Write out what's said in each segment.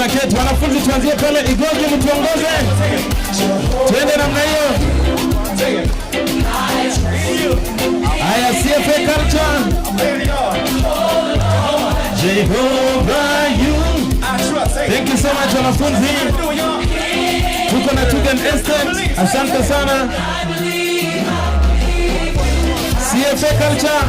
tunaketi. Wanafunzi tuanzie pale Igogi, mtuongoze. Twende namna hiyo. Aya, CFA culture. Jehovah you. Thank you so much wanafunzi. Tuko na Tugen Estate. Asante sana. CFA culture.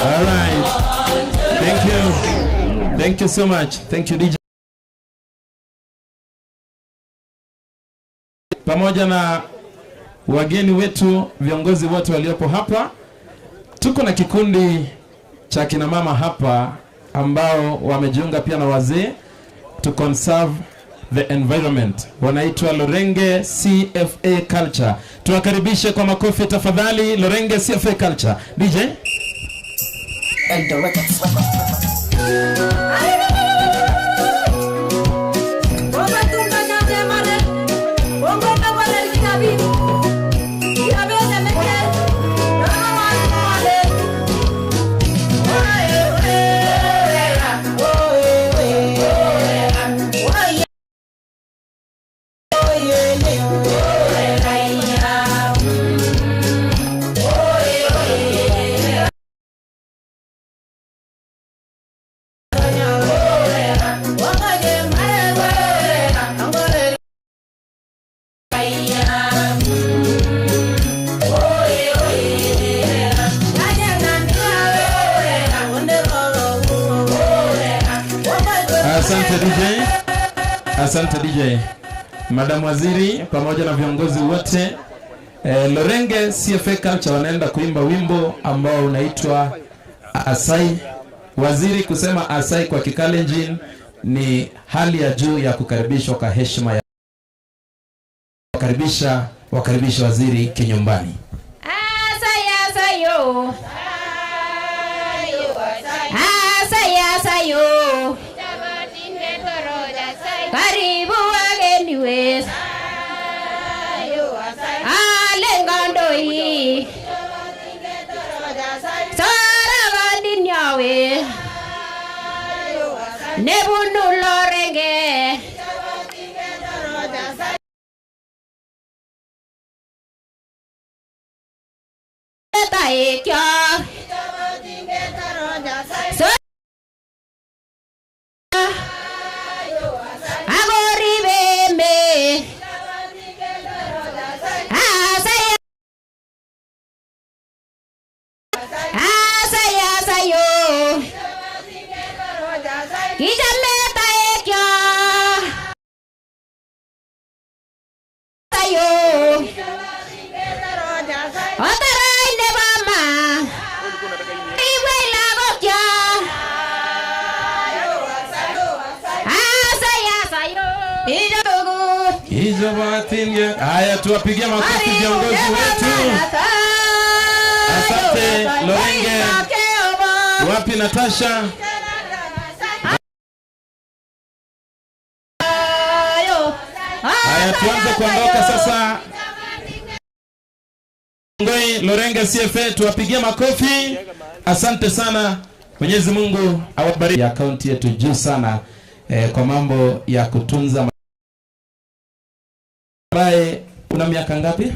All right. Thank you. Thank you so much. Thank you DJ. Pamoja na wageni wetu, viongozi wote waliopo hapa, tuko na kikundi cha kina mama hapa ambao wamejiunga pia na wazee to conserve the environment. Wanaitwa Lorenge CFA Culture. Tuwakaribishe kwa makofi tafadhali. Lorenge CFA Culture. DJ Asante DJ. Madam Waziri pamoja na viongozi wote, Lorenge CFA Culture wanaenda kuimba wimbo ambao unaitwa Asai. Waziri kusema Asai kwa Kikalenjin ni hali ya juu ya kukaribishwa kwa heshima ya wakaribisha waziri kinyumbani. Asai asayo. Asai asayo. Karibu wageni wetu. Alengandoi. Saravandi nyawe. Nebunu Lorenge. Taekya. Haya, tuwapigie makofi viongozi wetu. Asante Lorenge. Wapi Natasha? Haya, tuanze kuondoka sasa. Lorenge CFA, tuwapigie makofi. Asante sana. Mwenyezi Mungu awabariki. Akaunti yetu juu sana kwa mambo ya kutunza. Una miaka ngapi?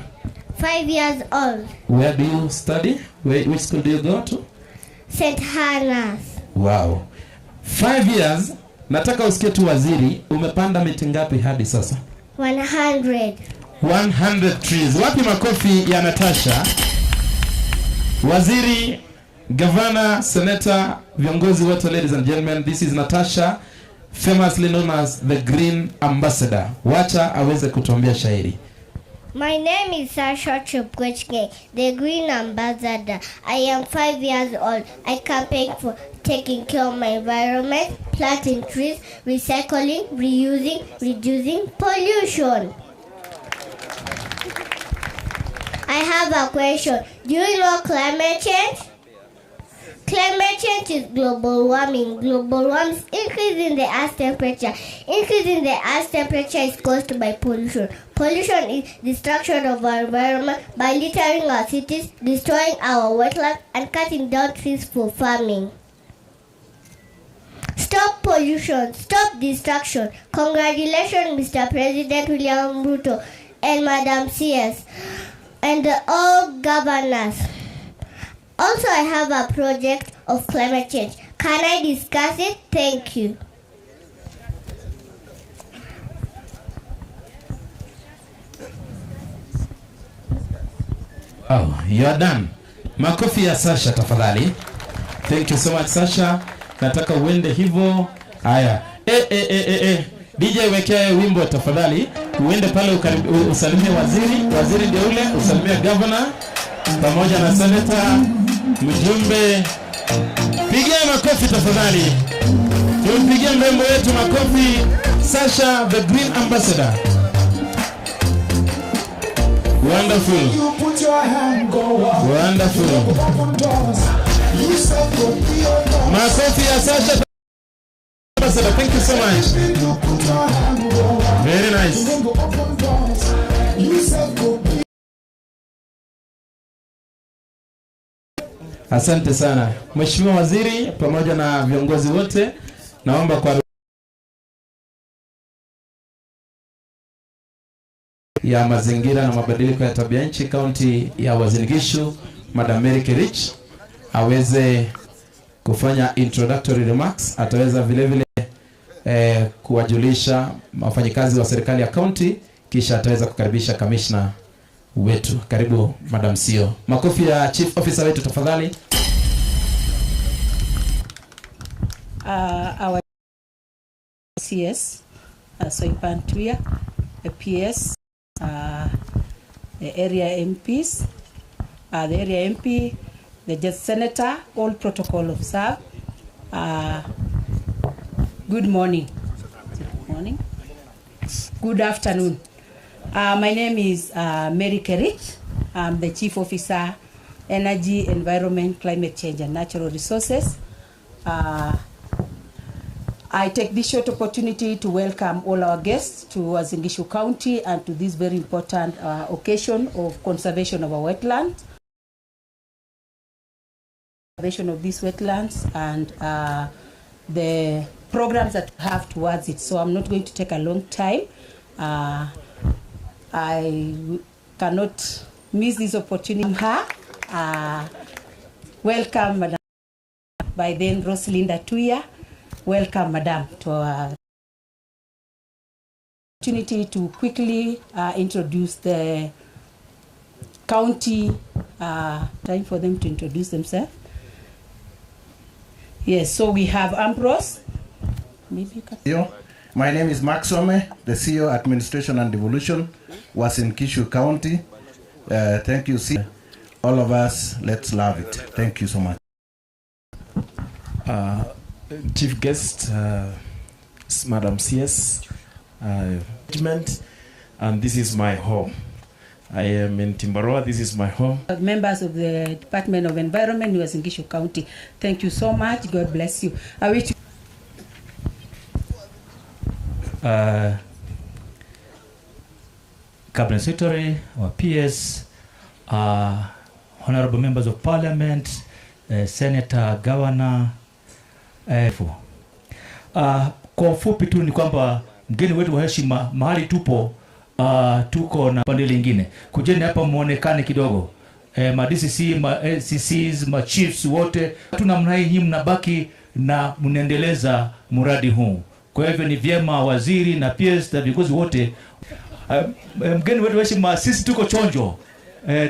5 years old. Where do you study? Which school do you go to? St. Hannah's. Wow. 5 years. Nataka usikie tu waziri, umepanda miti ngapi hadi sasa? 100. 100 trees. Wapi makofi ya Natasha? Waziri, Governor, Senator, viongozi wote, ladies and gentlemen, this is Natasha, famously known as the Green Ambassador. Wacha aweze kutuambia shairi. My name is Narasha Uasin Gishu, the Green Ambassador. I am 5 years old. I campaign for taking care of my environment, planting trees, recycling, reusing, reducing pollution. I have a question. Do you know climate change? Climate change is global warming. Global warming is increasing the Earth's temperature. Increasing the Earth's temperature is caused by pollution. Pollution is destruction of our environment by littering our cities, destroying our wetlands, and cutting down trees for farming. Stop pollution. Stop destruction. Congratulations, Mr. President William Ruto and Madam CS and all governors. Also, I have a project of climate change. Can I discuss it? Thank you. Oh, you are done. Makofi ya Sasha tafadhali. Thank you so much Sasha. Nataka uende hivyo. Haya. DJ wekea wimbo tafadhali. Uende pale usalimie waziri ndio ule, usalimie governor pamoja na senator, mjumbe. Pigia makofi tafadhali. Tumpigie mrembo wetu makofi, Sasha the Green Ambassador. Wonderful. Wonderful. Makofi ya Sasha Ambassador. Thank you so much. Very nice. Asante sana Mheshimiwa Waziri pamoja na viongozi wote, naomba kwa ya mazingira na mabadiliko ya tabia nchi kaunti ya Uasin Gishu, Madam Mary Kerich aweze kufanya introductory remarks. Ataweza vile vile kuwajulisha wafanyikazi wa serikali ya kaunti, kisha ataweza kukaribisha commissioner wetu. Karibu Madam CEO. Makofi ya chief officer wetu tafadhali. Our CS, Soipan Tuya, PS, the area MPs, the area MP, the just senator, all protocol observed. Good morning. Good morning. Good afternoon. My name is Mary Kerich. I'm the Chief Officer, Energy, Environment, Climate Change and Natural Resources. I take this short opportunity to welcome all our guests to Uasin Gishu County and to this very important occasion of conservation of our wetlands. Conservation of these wetlands and the programs that we have towards it. So I'm not going to take a long time. I cannot miss this opportunity. Welcome, Madam. By then, Rosalinda Tuya. Welcome, Madam, to our opportunity to quickly introduce the county. Time for them to introduce themselves. Yes, so we have Ambrose. Maybe you can. My name is Mark Some, the CEO, Administration and Devolution, Uasin Gishu County. Thank you, all of us. Let's love it. Thank you so much. Chief guest, Madam CS, and this is my home. I am in Timbaroa. This is my home. Members of the Department of Environment, Uasin Gishu County. Thank you so much. God bless you. I wish you Cabinet Secretary, our PS, honorable members of Parliament, Senator, Governor. Kwa ufupi tu ni kwamba mgeni wetu wa heshima mahali tupo, tuko na pande lingine. Kujeni hapa muonekane kidogo. Ma DCC, ma CCs, ma chiefs wote. Tunamna hii mnabaki na mnaendeleza mradi huu. Kwa hivyo ni vyema waziri na PS na viongozi wote. Mgeni wetu wa heshima, sisi tuko chonjo.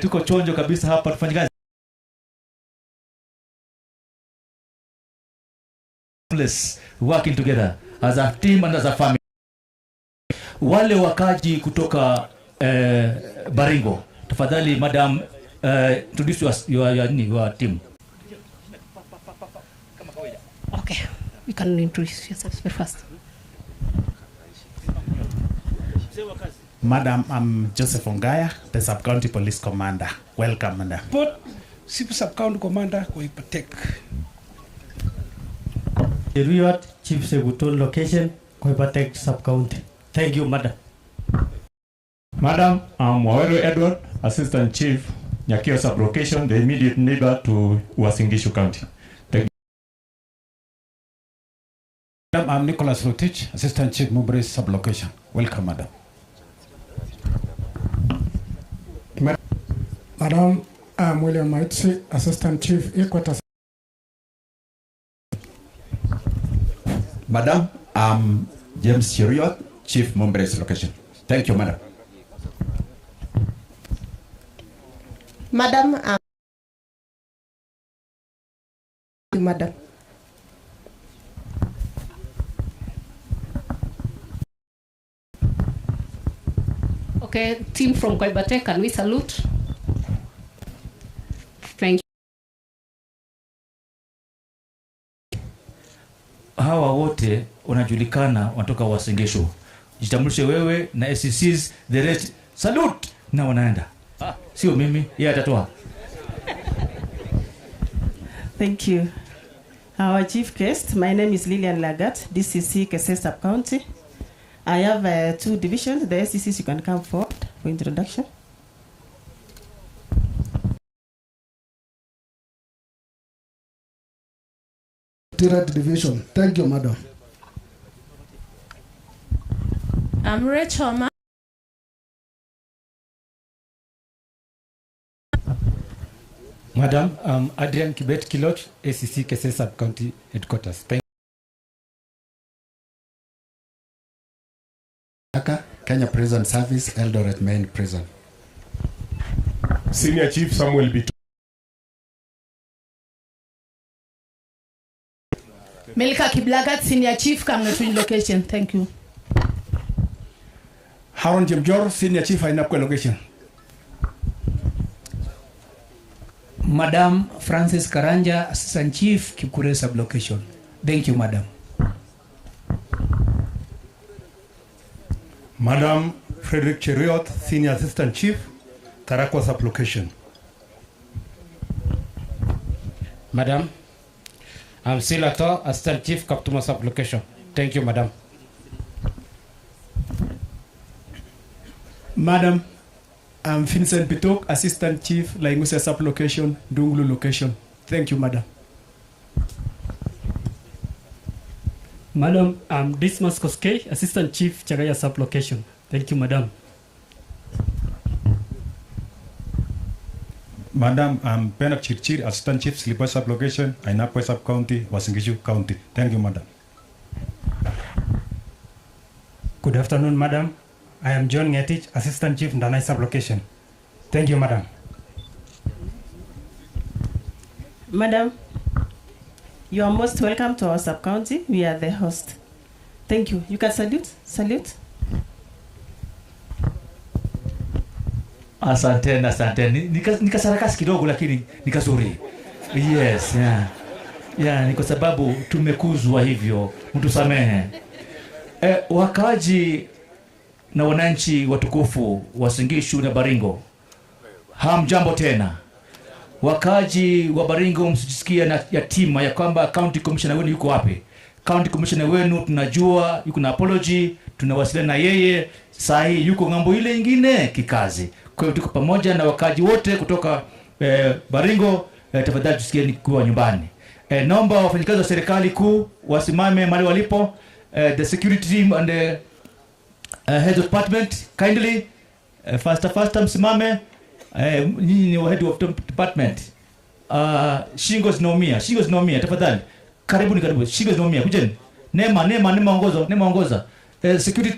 Tuko chonjo kabisa hapa tufanye kazi. Working together as a team and as a family. Wale wakaji kutoka Baringo, tafadhali Madam, introduce your team. Okay, you can introduce yourself first. Madam, I'm Joseph Ongaya, the Sub-County Police Commander. Welcome, Madam. But Sub-County Commander Koipatek. Riyadh Chief Segutul Location, Koipatek Sub-County. Thank you, Madam. Madam, I'm Wawero Edward, Assistant Chief, Nyakio Sub-Location, the immediate neighbor to Uasin Gishu County. Thank you. Madam, I'm Nicholas Rotich, Assistant Chief, Mubres Sub-Location. Welcome, Madam. Madam, I'm William Maitsi, Assistant Chief, Equator. Madam, I'm James Chiriot, Chief Mumbres Location. Thank you, Madam. Madam, Madam. Okay, team from Koibate, can we salute? Thank you. Hawa wote wanajulikana wanatoka Uasin Gishu. Jitambulishe wewe na SCCs, the rest salute na wanaenda. Sio mimi, yeye atatoa. Thank you. Our chief guest, my name is Lillian Lagat, DCC Kese Sub-County. I have 2 divisions. The SCCs, you can come forward for introduction. Tirad Division. Thank you, Madam. I'm Rachel. Madam, I'm Adrian Kibet Kilot, ACC Kese Sub-County Headquarters. Thank you. Kenya Prison Service, Eldoret Main Prison. Senior Chief Samuel Bito. Melika Kiblagat, Senior Chief, Kamnatwin Location. Thank you. Haron Jemjor, Senior Chief, Ainapkwe Location. Madam Francis Karanja, Assistant Chief, Kipkure Sub-Location. Thank you, Madam. Madam Frederick Cheriot, Senior Assistant Chief, Tarakwa Sub-Location. Madam, I'm Silato, Assistant Chief, Kaptuma Sub-Location. Thank you, Madam. Madam, I'm Vincent Bitok, Assistant Chief, Lainguse Sub-Location, Dunglu Location. Thank you, Madam. Madam, I'm Dismas Koskei, Assistant Chief, Chagaya Sub-Location. Thank you, Madam. Madam, I'm Penak Chirchir, Assistant Chief, Slipa Sub-Location, Ainapwe Sub-County, Uasin Gishu County. Thank you, Madam. Good afternoon, Madam. I am John Ngetich, Assistant Chief, Ndanai Sub-Location. Thank you, Madam. Madam, you are most welcome to our sub-county. We are the host. Thank you. You can salute. Salute. Asante, asante. Nikasarakasi kidogo lakini nikazuri. Yes, yeah. Yeah, ni kwa sababu tumekuzwa hivyo. Mtusamehe. Wakaji na wananchi watukufu wa Uasin Gishu na Baringo. Hamjambo tena. Wakaji wa Baringo, msijisikie na yatima ya kwamba county commissioner wenu yuko wapi. County commissioner wenu tunajua yuko na apology, tunawasiliana na yeye, saa hii yuko ngambo ile nyingine kikazi. Kwa hiyo tuko pamoja na wakaji wote kutoka Baringo, tafadhali tusikieni kuwa nyumbani. Naomba wafanyikazi wa serikali kuu wasimame mahali walipo. The security team and the head of department kindly faster msimame. Nyinyi ni head of department. Shingo zinaumia tafadhali. Karibu shingo zinaumia kujeni. Nema ongoza. Security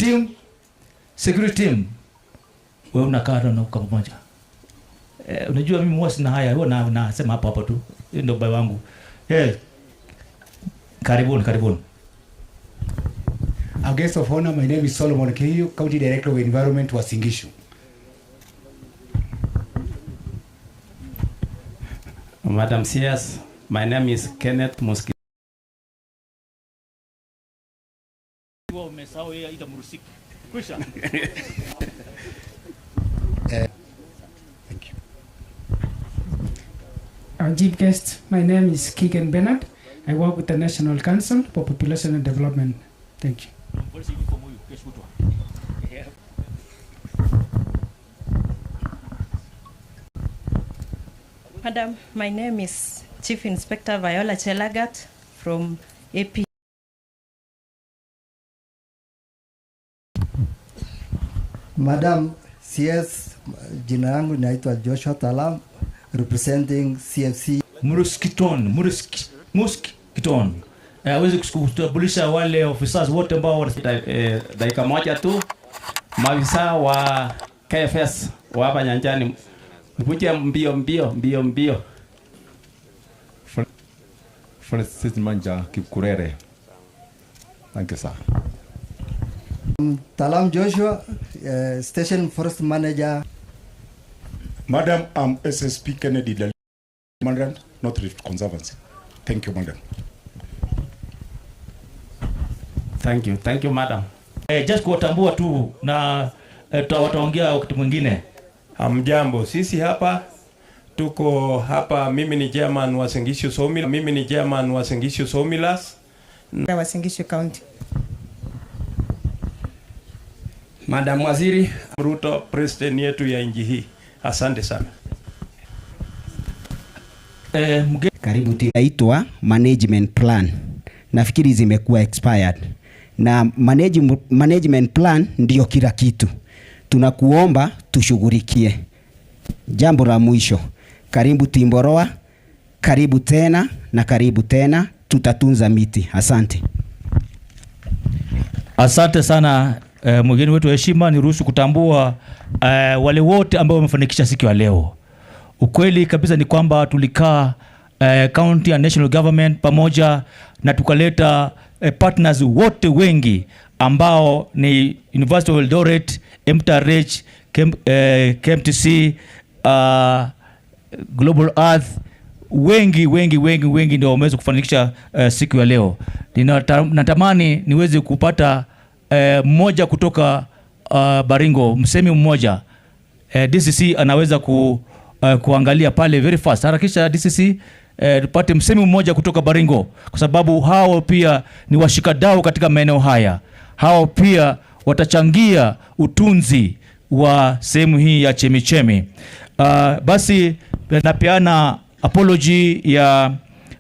team wewe unakaa na kwa pamoja. Unajua mimi huwa sina haya, huwa nasema hapo tu. Hiyo ndio baba wangu. Karibuni. Our guest of honor, my name is Solomon Kiyu, County Director of Environment, Uasin Gishu. Madam CS, my name is Kenneth Moski. Thank you. Our chief guest, my name is Keegan Bernard. I work with the National Council for Population and Development. Thank you. Madam, my name is Chief Inspector Viola Chelagat from AP. Madam CS, jina langu naitwa Joshua Talam, representing CFC. Muskiton. Hawezi kutambulisha wale officers wote ambao dakika moja tu. Maafisa wa KFS wa hapa nyanjani mkuje mbio. Francis Manja Kikurere. Thank you, sir. Talam Joshua, Station Forest Manager. Madam, I'm SSP Kennedy, the Commandant, North Rift Conservancy. Thank you, madam. Thank you, madam. Just kuwatambua tu na wataongea wakati mwingine. Hamjambo, sisi hapa tuko hapa, mimi ni chairman wa Uasin Gishu Sawmillers na Uasin Gishu County. Madam Waziri Ruto, president yetu ya nchi hii. Asante sana. Karibu inaitwa management plan. Nafikiri zimekuwa expired. Na management plan ndio kila kitu. Tunakuomba tushughulikie. Jambo la mwisho. Karibu Timboroa, karibu tena, tutatunza miti. Asante. Asante sana mgeni wetu heshima, niruhusu kutambua wale wote ambao wamefanikisha siku ya leo. Ukweli kabisa ni kwamba tulikaa county and national government pamoja na tukaleta partners wote wengi ambao ni University of Eldoret, MTRH, KMTC, Global Earth, wengi ndio wameweza kufanikisha siku ya leo. Natamani niweze kupata mmoja kutoka Baringo, msemi mmoja. DCC anaweza kuangalia pale very fast. Harakisha DCC, tupate msemi mmoja kutoka Baringo, kwa sababu hao pia ni washikadau katika maeneo haya. Hao pia watachangia utunzi wa sehemu hii ya chemichemi. Basi napeana apology ya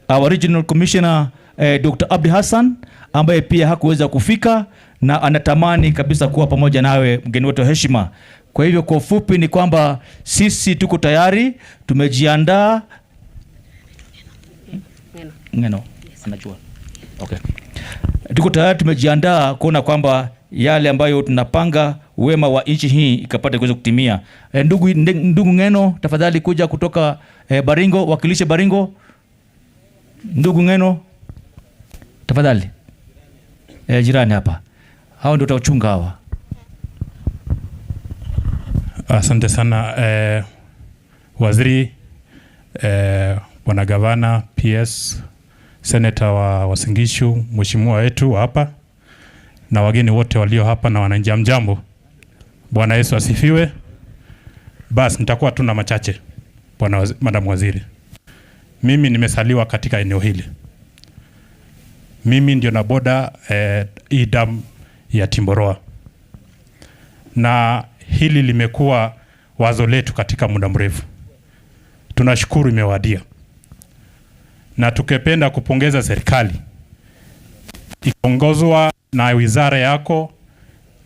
our regional commissioner Dr. Abdi Hassan ambaye pia hakuweza kufika na anatamani kabisa kuwa pamoja nawe mgeni wetu heshima. Kwa hivyo kwa ufupi ni kwamba sisi tuko tayari, tumejiandaa. Ngeno, anajua. Okay. Tuko tayari, tumejiandaa kuona kwamba yale ambayo tunapanga wema wa nchi hii ikapata kuweza kutimia. Ndugu Ngeno, tafadhali kuja kutoka Baringo, wakilishe Baringo. Ndugu Ngeno, tafadhali. Jirani hapa. Hao ndio tutachunga hawa. Asante sana waziri, bwana gavana, PS, senator wa Uasin Gishu, mheshimiwa wetu hapa na wageni wote walio hapa na wananchi, mjambo. Bwana Yesu asifiwe. Basi nitakuwa tu na machache. Madam Waziri, mimi nimesaliwa katika eneo hili. Mimi ndio na boda hii dam ya Timboroa, na hili limekuwa wazo letu katika muda mrefu. Tunashukuru imewadia, na tukipenda kupongeza serikali ikiongozwa na wizara yako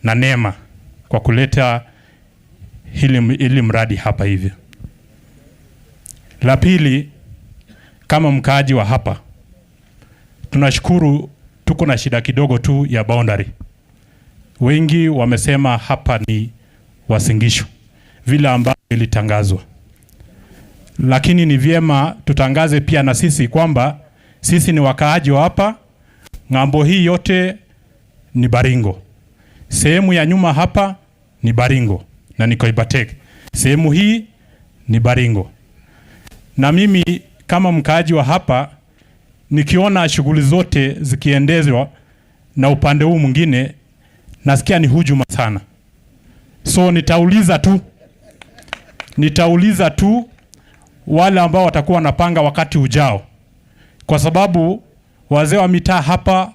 na NEMA kwa kuleta hili mradi hapa hivi. La pili, kama mkaaji wa hapa, tunashukuru. Tuko na shida kidogo tu ya boundary. Wengi wamesema hapa ni Uasin Gishu vile ambavyo ilitangazwa, lakini ni vyema tutangaze pia na sisi kwamba sisi ni wakaaji wa hapa. Ngambo hii yote ni Baringo, sehemu ya nyuma hapa ni Baringo na ni Koibatek, sehemu hii ni Baringo. Na mimi kama mkaaji wa hapa, nikiona shughuli zote zikiendezwa na upande huu mwingine, nasikia ni hujuma sana. So nitauliza tu nitauliza tu wale ambao watakuwa wanapanga wakati ujao, kwa sababu wazee wa mitaa hapa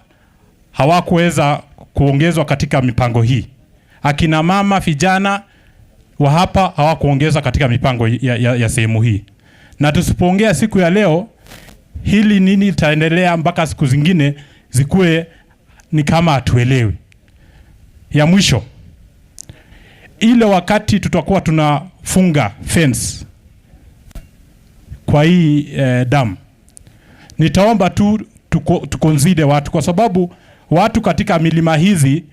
hawakuweza kuongezwa katika mipango hii. Akina mama, vijana wa hapa hawakuongezwa katika mipango ya sehemu hii. Na tusipoongea siku ya leo, hili nini litaendelea mpaka siku zingine zikue ni kama hatuelewi. Ya mwisho, ile wakati tutakuwa tunafunga fence kwa hii dam, nitaomba tu tukonzide watu, kwa sababu watu katika milima hizi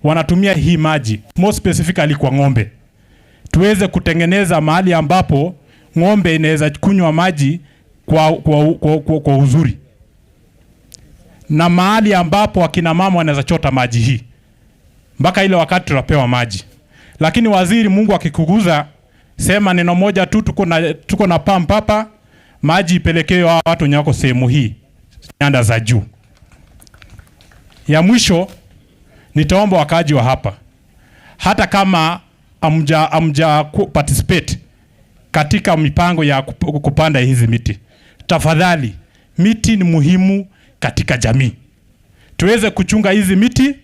wanatumia hii maji more specifically kwa ng'ombe. Tuweze kutengeneza mahali ambapo ng'ombe inaweza kunywa maji kwa uzuri, na mahali ambapo akina mama wanaweza chota maji hii mpaka ile wakati tunapewa maji. Lakini waziri, Mungu akikuguza, sema neno moja tu, tuko na pump hapa, maji ipelekewe watu nyako sehemu hii nyanda za juu. Ya mwisho, nitaomba wakaji wa hapa, hata kama amja participate katika mipango ya kupanda hizi miti, tafadhali, miti ni muhimu katika jamii. Tuweze kuchunga hizi miti.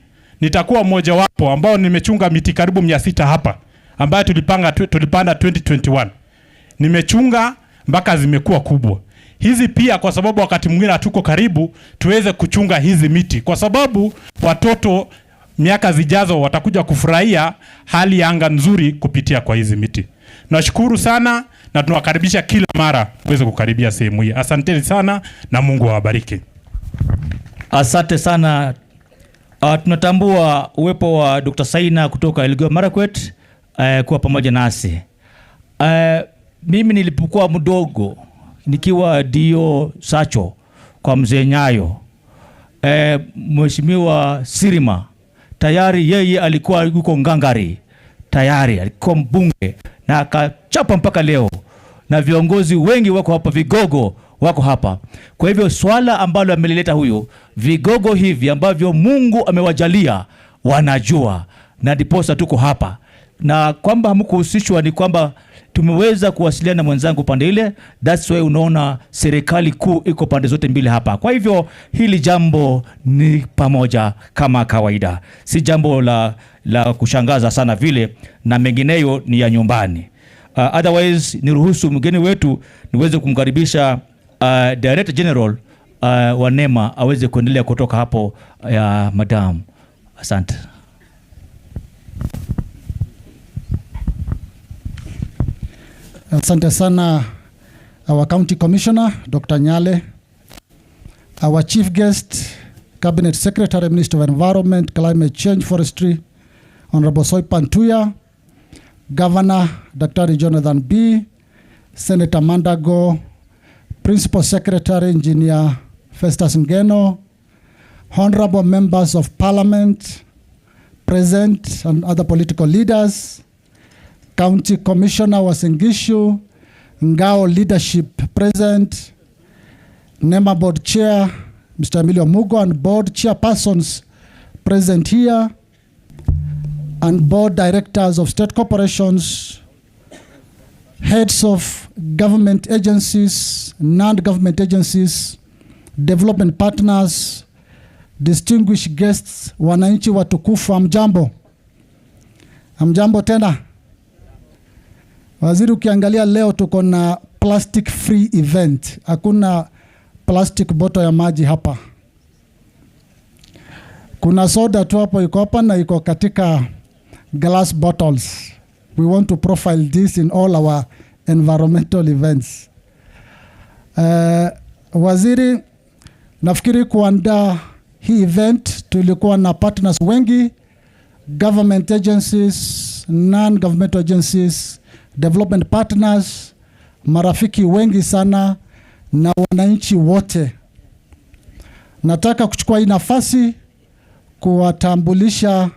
Nitakuwa mmoja wapo ambao nimechunga miti karibu 600 hapa, ambayo tulipanda 2021. Nimechunga mpaka zimekuwa kubwa. Hizi pia, kwa sababu wakati mwingine hatuko karibu, tuweze kuchunga hizi miti, kwa sababu watoto miaka zijazo watakuja kufurahia hali ya anga nzuri kupitia kwa hizi miti. Nashukuru sana na tunawakaribisha kila mara uweze kukaribia sehemu hii. Asanteni sana na Mungu awabariki. Asante sana. Tunatambua uwepo wa Dr. Saina kutoka Elgeyo Marakwet kuwa pamoja nasi. Mimi nilipokuwa mdogo nikiwa dio Sacho kwa mzee Nyayo, Mheshimiwa Sirima tayari yeye alikuwa yuko ngangari, tayari alikuwa mbunge na akachapa mpaka leo, na viongozi wengi wako hapa, vigogo wako hapa. Kwa hivyo swala ambalo amelileta huyu, vigogo hivi ambavyo Mungu amewajalia wanajua, na diposa tuko hapa. Na kwamba hamkuhusishwa ni kwamba tumeweza kuwasiliana na mwenzangu pande ile. That's why unaona serikali kuu iko pande zote mbili hapa. Kwa hivyo hili jambo ni pamoja kama kawaida, si jambo la kushangaza sana vile, na mengineyo ni ya nyumbani. Otherwise niruhusu mgeni wetu niweze kumkaribisha Director General wa NEMA aweze kuendelea kutoka hapo ya madam. Asante. Asante sana our County Commissioner Dr. Nyale, our Chief Guest Cabinet Secretary Minister of Environment, Climate Change, Forestry Honorable Soipan Tuya, Governor Dr. Jonathan B, Senator Mandago, Principal Secretary Engineer Festus Ngeno, Honorable Members of Parliament present and other political leaders, County Commissioner Uasin Gishu, Ngao leadership present, NEMA Board Chair Mr. Emilio Mugo and Board Chairpersons present here, and Board Directors of State Corporations, Heads of Government Agencies, Non-Government Agencies, Development Partners, Distinguished Guests, wananchi watukufu, amjambo. Amjambo tena. Waziri, ukiangalia leo tuko na plastic free event. Hakuna plastic bottle ya maji hapa. Kuna soda tu hapo iko hapa na iko katika glass bottles. We want to profile this in all our environmental events. Waziri, nafikiri kuandaa hii event tulikuwa na partners wengi, government agencies, non-government agencies, development partners, marafiki wengi sana na wananchi wote. Nataka kuchukua hii nafasi kuwatambulisha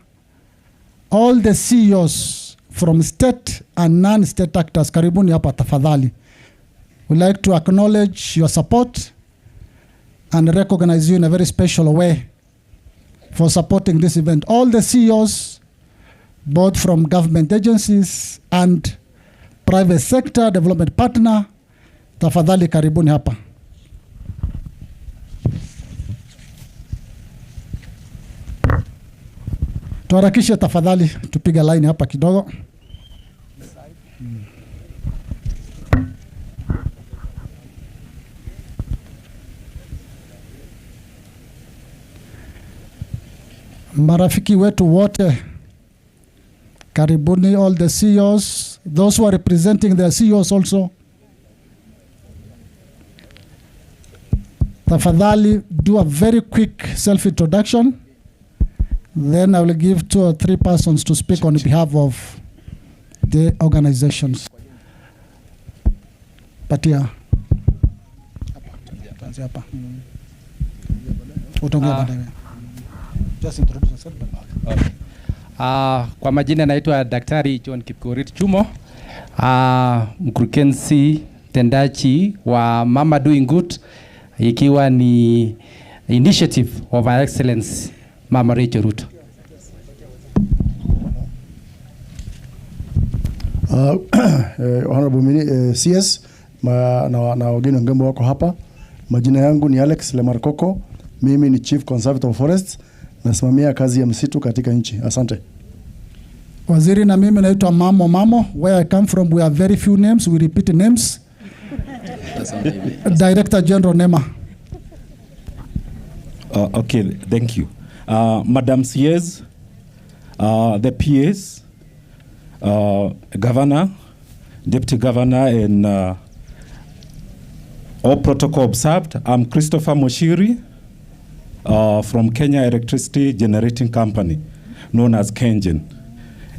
all the CEOs from state and non-state actors. Karibuni hapa tafadhali. We like to acknowledge your support and recognize you in a very special way for supporting this event. All the CEOs, both from government agencies and private sector development partner, tafadhali karibuni hapa. Tuharakishe tafadhali, tupiga line hapa kidogo. Marafiki wetu wote, karibuni, all the CEOs, those who are representing their CEOs also. Tafadhali do a very quick self-introduction. Then I will give 2 or 3 persons to speak on behalf of the organizations. Patia. Just introduce yourself. Okay. Kwa majina naitwa Daktari John Kipkorir Chumo, mkurugenzi tendaji wa Mama Doing Good, ikiwa ni initiative of our excellence Mama Rachel Ruto. Honorable CS na wageni wengine wako hapa. Majina yangu ni Alex Lemarkoko. Mimi ni Chief Conservator of Forests. Nasimamia kazi ya msitu katika nchi. Asante. Waziri na mimi naitwa Mamo. Where I come from, we have very few names. We repeat names. Director General Nema. Okay, thank you. Madam CS, the PS, Governor, Deputy Governor, and all protocol observed. I'm Christopher Moshiri from Kenya Electricity Generating Company, known as KenGen.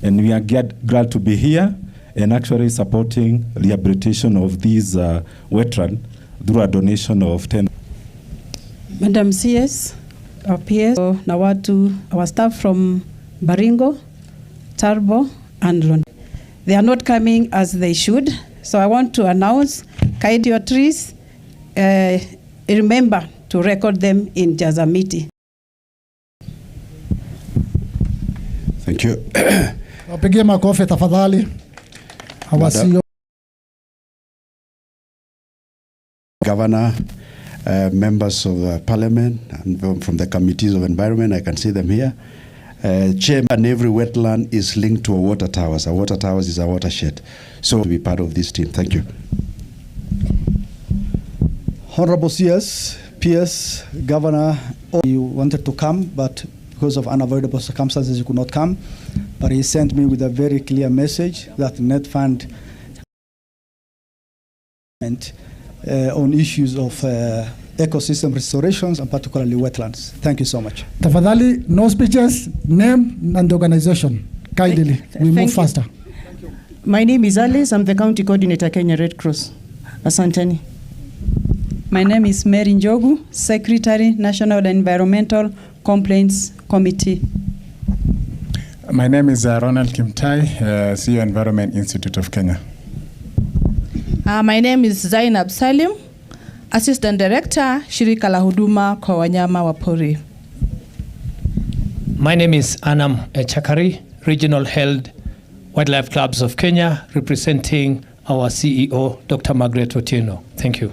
And we are glad to be here and actually supporting rehabilitation of these wetlands through a donation of 10. Madam CS, our PS, na watu, our staff from Baringo, Tarbo, and Lund. They are not coming as they should. So I want to announce, guide your trees, remember to record them in Jazamiti. Thank you. Wapigie makofi tafadhali. Hawasio. Governor, members of Parliament, and from the committees of environment, I can see them here. Chairman, and every wetland is linked to a water towers. A water towers is a watershed. So to be part of this team. Thank you. Honorable CS, PS, Governor, you wanted to come, but because of unavoidable circumstances, you could not come. But he sent me with a very clear message that Net Fund on issues of ecosystem restorations and particularly wetlands. Thank you so much. Tafadhali, no speeches, name and organization. Kindly, we move faster. My name is Alice. I'm the County Coordinator, Kenya Red Cross. Asanteni. My name is Mary Njogu, Secretary, National Environmental Complaints Committee. My name is Ronald Kimtai, CEO Environment Institute of Kenya. My name is Zainab Salim, Assistant Director, Shirika la Huduma kwa Wanyama wa Pori. My name is Anam Chakari, Regional Held Wildlife Clubs of Kenya, representing our CEO, Dr. Margaret Otieno. Thank you.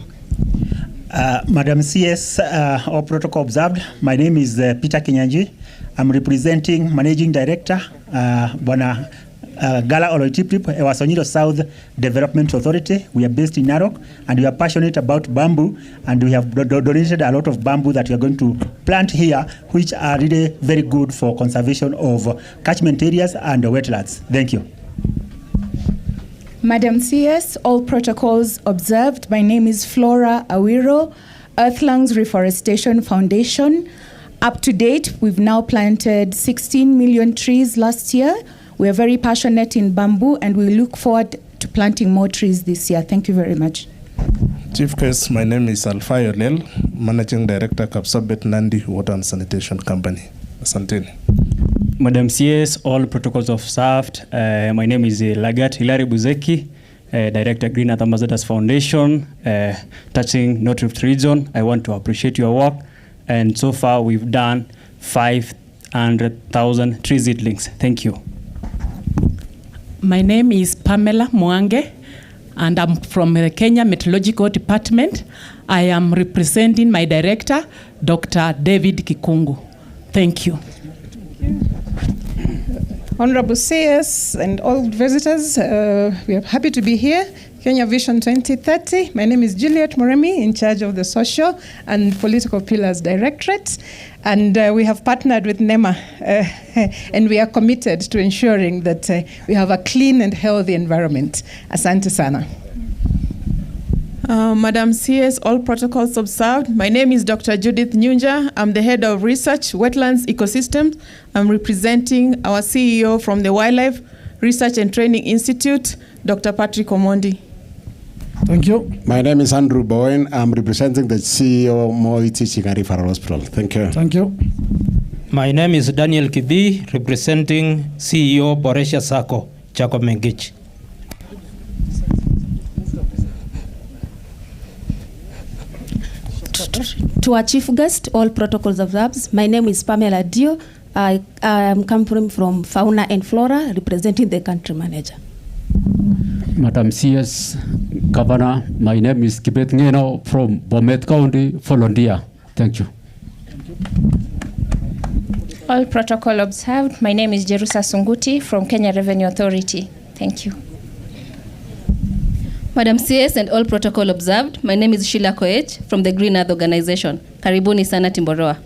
Madam CS, all protocol observed. My name is Peter Kinyanji. I'm representing Managing Director, Bwana Gala Oloitipip, Ewasonyiro South Development Authority. We are based in Narok, and we are passionate about bamboo, and we have donated a lot of bamboo that we are going to plant here, which are really very good for conservation of catchment areas and wetlands. Thank you. Madam CS, all protocols observed. My name is Flora Awiro, Earthlands Reforestation Foundation. Up to date, we've now planted 16 million trees last year. We are very passionate in bamboo, and we look forward to planting more trees this year. Thank you very much. Chief Case, my name is Alfayo Lel, Managing Director, Kapsabet Nandi Water and Sanitation Company. Asanteni. Madam CS, all protocols observed. My name is Lagat Hilary Buzeki, Director, Green Earth Ambassadors Foundation, touching North Rift region. I want to appreciate your work. And so far, we've done 500,000 tree seedlings. Thank you. My name is Pamela Mwange, and I'm from the Kenya Meteorological Department. I am representing my director, Dr. David Kikungu. Thank you. Honorable CS and all visitors, we are happy to be here. Kenya Vision 2030. My name is Juliet Moremi, in charge of the Social and Political Pillars Directorate. And we have partnered with NEMA, and we are committed to ensuring that we have a clean and healthy environment. Asante sana. Madam CS, all protocols observed. My name is Dr. Judith Nyunja. I'm the head of research, Wetlands Ecosystems. I'm representing our CEO from the Wildlife Research and Training Institute, Dr. Patrick Omondi. Thank you. My name is Andrew Bowen. I'm representing the CEO Moi Teaching and Referral Hospital. Thank you. Thank you. My name is Daniel Kibi, representing CEO Boresha Sacco, Jacob Mengich. To our chief guest, all protocols observed. My name is Pamela Dio. I am coming from Fauna and Flora, representing the country manager. Madam CS, Governor, my name is Kibet Ngeno from Bomet County, Volunteer. Thank you. All protocol observed. My name is Jerusa Sunguti from Kenya Revenue Authority. Thank you. Madam CS and all protocol observed. My name is Sheila Koech from the Green Earth Organization. Karibuni sana Timboroa.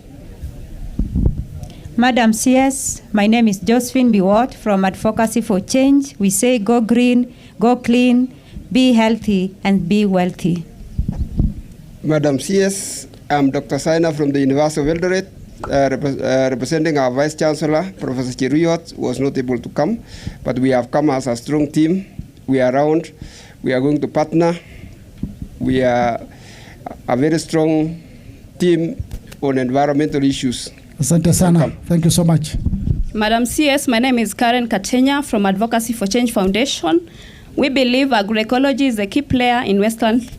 Madam CS, my name is Josephine Biwot from Advocacy for Change. We say go green, go clean, be healthy, and be wealthy. Madam CS, I'm Dr. Saina from the University of Eldoret, representing our Vice Chancellor, Professor Chiruyot, was not able to come, but we have come as a strong team. We are around. We are going to partner. We are a very strong team on environmental issues. Asante sana. Thank you so much. Madam CS, my name is Karen Katenya from Advocacy for Change Foundation. We believe agroecology is a key player in Westland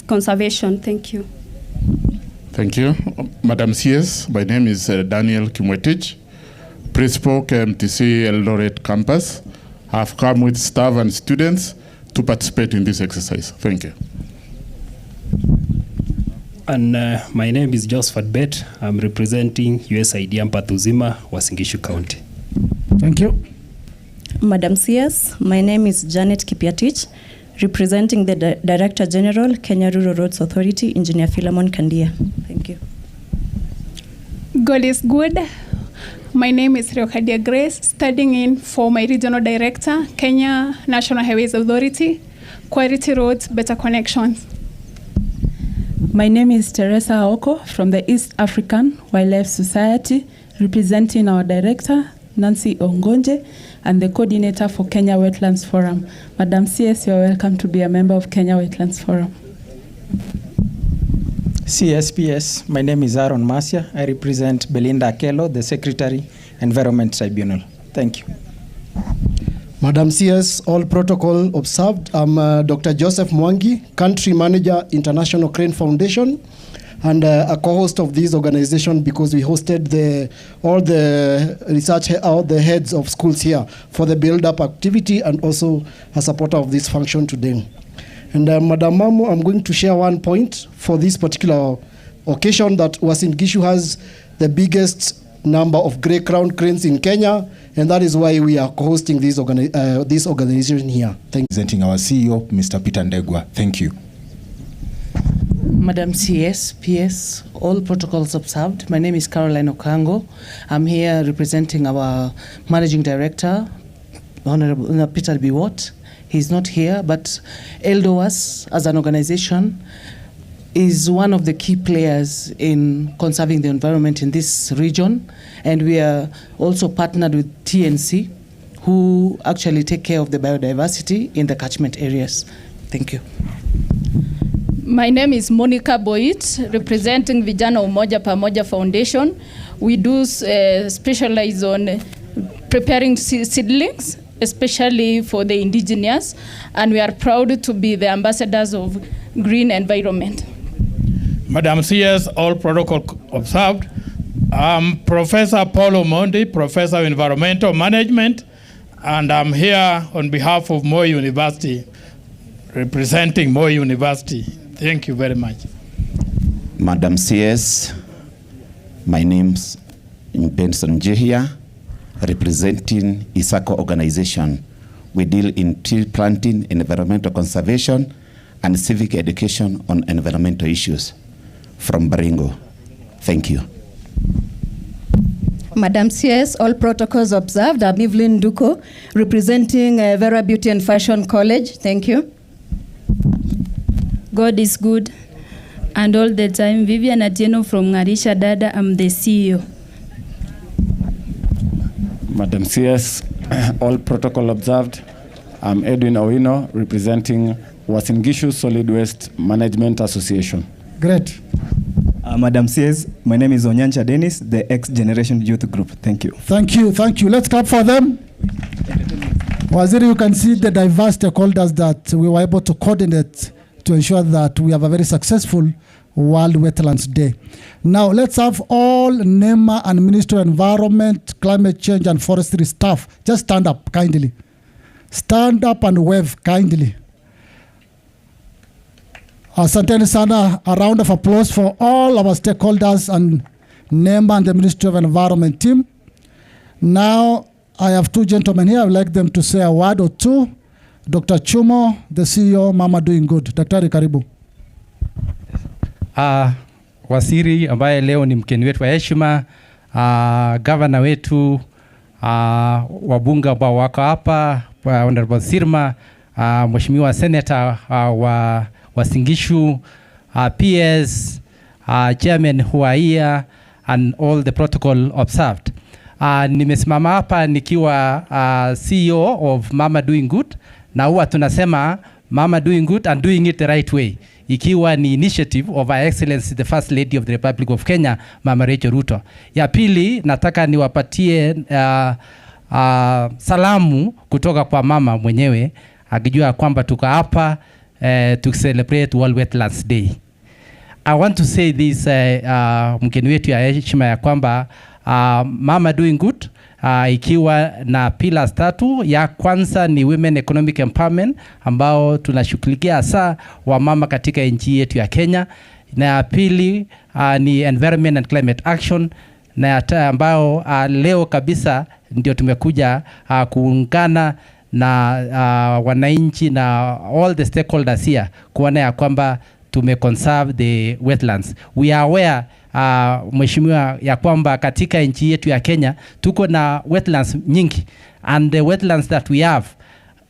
conservation. Thank you. Thank you. Madam CS, my name is Daniel Kimwetich, Principal KMTC Eldoret Campus. I've come with staff and students to participate in this exercise. Thank you. And my name is Josephat Bet. I'm representing USAID Ampathuzima, Uasin Gishu County. Thank you. Madam CS, my name is Janet Kipiatich, representing the Director General, Kenya Rural Roads Authority, Engineer Philemon Kandia. Thank you. God is good. My name is Riokadia Grace, studying in for my Regional Director, Kenya National Highways Authority, Quality Roads, Better Connections. My name is Teresa Aoko from the East African Wildlife Society, representing our Director, Nancy Ongonje, and the Coordinator for Kenya Wetlands Forum. Madam CS, you are welcome to be a member of Kenya Wetlands Forum. CSPS, my name is Aaron Masia. I represent Belinda Akelo, the Secretary, Environment Tribunal. Thank you. Madam CS, all protocol observed. I'm Dr. Joseph Mwangi, Country Manager, International Crane Foundation, and a co-host of this organization because we hosted all the research, all the heads of schools here for the build-up activity and also a supporter of this function today. And Madam Mamu, I'm going to share one point for this particular occasion that Uasin Gishu has the biggest number of grey crown cranes in Kenya, and that is why we are hosting this organization here. Thank you. Presenting our CEO, Mr. Peter Ndegwa. Thank you. Madam CS, PS, all protocols observed. My name is Caroline Okango. I'm here representing our Managing Director, Honorable Peter Biwot. He's not here, but ELDOAS as an organization is one of the key players in conserving the environment in this region, and we are also partnered with TNC, who actually take care of the biodiversity in the catchment areas. Thank you. My name is Monica Boit, representing Vijana Umoja Pamoja Foundation. We do specialize on preparing seedlings, especially for the indigenous, and we are proud to be the ambassadors of green environment. Madam CS, all protocol observed. I'm Professor Paul Omondi, Professor of Environmental Management. and I'm here on behalf of Moi University, representing Moi University. Thank you very much. Madam CS, my name's Benson Jehia, representing ISACO organization. We deal in tree planting, environmental conservation, and civic education on environmental issues from Baringo. Thank you. Madam CS, all protocols observed. I'm Evelyn Duko, representing Vera Beauty and Fashion College. Thank you. God is good, and all the time. Vivian Atieno from Narasha Dada. I'm the CEO. Madam CS, all protocol observed. I'm Edwin Owino, representing Uasin Gishu Solid Waste Management Association. Great. Madam CS, my name is Onyancha Dennis, the X Generation Youth Group. Thank you. Thank you. Thank you. Let's clap for them. Waziri, you can see the diverse stakeholders that we were able to coordinate to ensure that we have a very successful World Wetlands Day. Now, let's have all NEMA and Ministry of Environment, Climate Change and Forestry staff just stand up kindly. Stand up and wave kindly. Asanteni sana. A round of applause for all our stakeholders and NEMA and the Ministry of Environment team. Now, I have two gentlemen here. I would like them to say a word or two. Dr. Chumo, the CEO, Mama Doing Good. Daktari, karibu. Waziri ambaye leo ni mgeni wetu wa heshima, gavana wetu, wabunge ambao wako hapa, Honorable Sirma, Mheshimiwa Senator wa Uasin Gishu, PS, Chairman who are here, and all the protocol observed. Nimesimama hapa nikiwa CEO of Mama Doing Good, na huwa tunasema Mama Doing Good and doing it the right way, ikiwa ni initiative of Her Excellency the First Lady of the Republic of Kenya, Mama Rachel Ruto. Ya pili, nataka niwapatie salamu kutoka kwa mama mwenyewe, akijua kwamba tuko hapa to celebrate World Wetlands Day. I want to say this, mgeni wetu ya heshima, ya kwamba Mama Doing Good ikiwa na pillars tatu. Ya kwanza ni women economic empowerment, ambao tunashughulikia hasa wamama katika nchi yetu ya Kenya. Na ya pili ni environment and climate action, na ya ambao leo kabisa ndio tumekuja kuungana na wananchi na all the stakeholders here kuona ya kwamba conserve the wetlands. We are aware mheshimiwa, ya kwamba katika nchi yetu ya Kenya tuko na wetlands nyingi, and the wetlands that we have,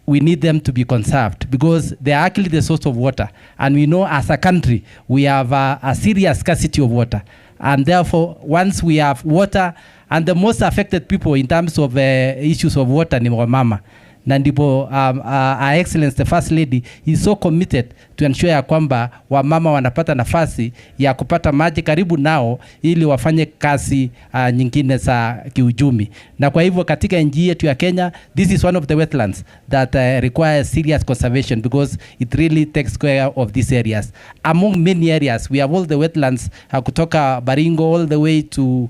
we need them to be conserved because they are actually the source of water, and we know as a country we have a serious scarcity of water, and therefore once we have water, and the most affected people in terms of issues of water ni wamama. Na ndipo Her Excellency the First Lady is so committed to ensure ya kwamba wamama wanapata nafasi ya kupata maji karibu nao ili wafanye kazi nyingine za kiuchumi. Na kwa hivyo katika nchi yetu ya Kenya, this is one of the wetlands that requires serious conservation because it really takes care of these areas. Among many areas, we have all the wetlands kutoka Baringo all the way to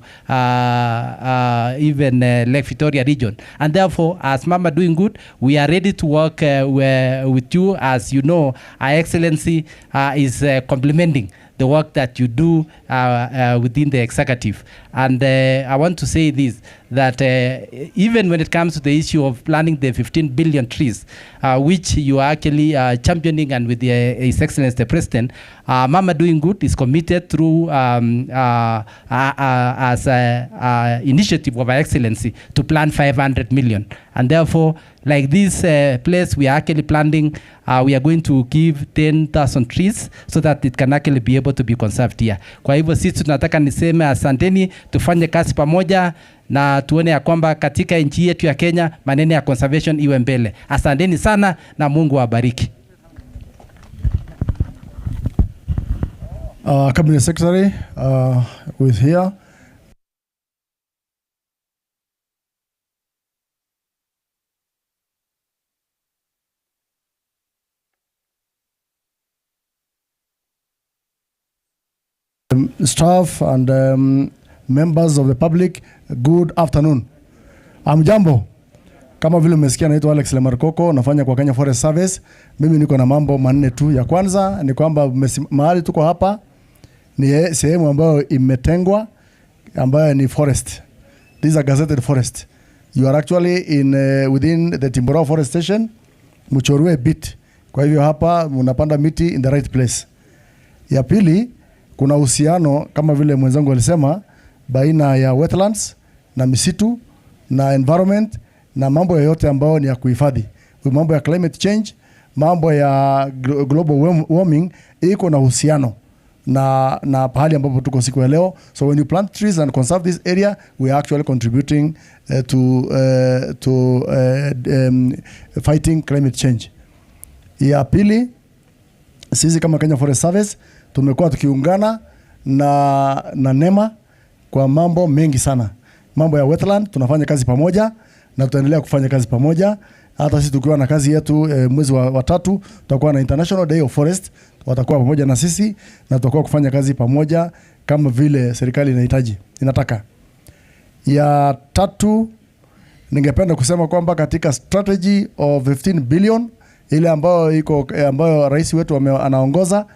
even Lake Victoria region. And therefore, as Mama Doing Good, we are ready to work with you. As you know, Her Excellency is complementing the work that you do within the executive. And I want to say this, that even when it comes to the issue of planting the 15 billion trees, which you are actually championing, and with His Excellency the President, Mama Doing Good is committed through as an initiative of Her Excellency to plant 500 million. And therefore, like this place we are actually planting, we are going to give 10,000 trees so that it can actually be able to be conserved here. Kwa hivyo sisi tunataka niseme asanteni, tufanye kazi pamoja na tuone ya kwamba katika nchi yetu ya Kenya maneno ya conservation iwe mbele. Asanteni sana na Mungu awabariki. Cabinet Secretary with here. Staff and members of the public, good afternoon. Jambo. Kama vile umesikia, naitwa Alex Lemarkoko, nafanya kwa Kenya Forest Service. Mimi niko na mambo manne tu. Ya kwanza ni kwamba mahali tuko hapa ni sehemu ambayo imetengwa, ambayo ni forest. These are gazetted forest. You are actually in within the Timboroa Forest Station, Muchorwe bit. Kwa hivyo hapa unapanda miti in the right place. Ya pili, kuna uhusiano kama vile mwenzangu alisema baina ya wetlands na misitu na environment na mambo yote ambayo ni ya kuhifadhi. Mambo ya climate change, mambo ya global warming iko na uhusiano na pahali ambapo tuko siku ya leo. So when you plant trees and conserve this area, we are actually contributing to fighting climate change. Ya pili, sisi kama Kenya Forest Service tumekuwa tukiungana na NEMA kwa mambo mengi sana. Mambo ya wetland tunafanya kazi pamoja na tutaendelea kufanya kazi pamoja. Hata sisi tukiwa na kazi yetu mwezi wa 3 tutakuwa na International Day of Forest, watakuwa pamoja na sisi na tutakuwa kufanya kazi pamoja kama vile serikali inataka. Ya 3, ningependa kusema kwamba katika strategy of 15 billion ile ambayo rais wetu anaongoza,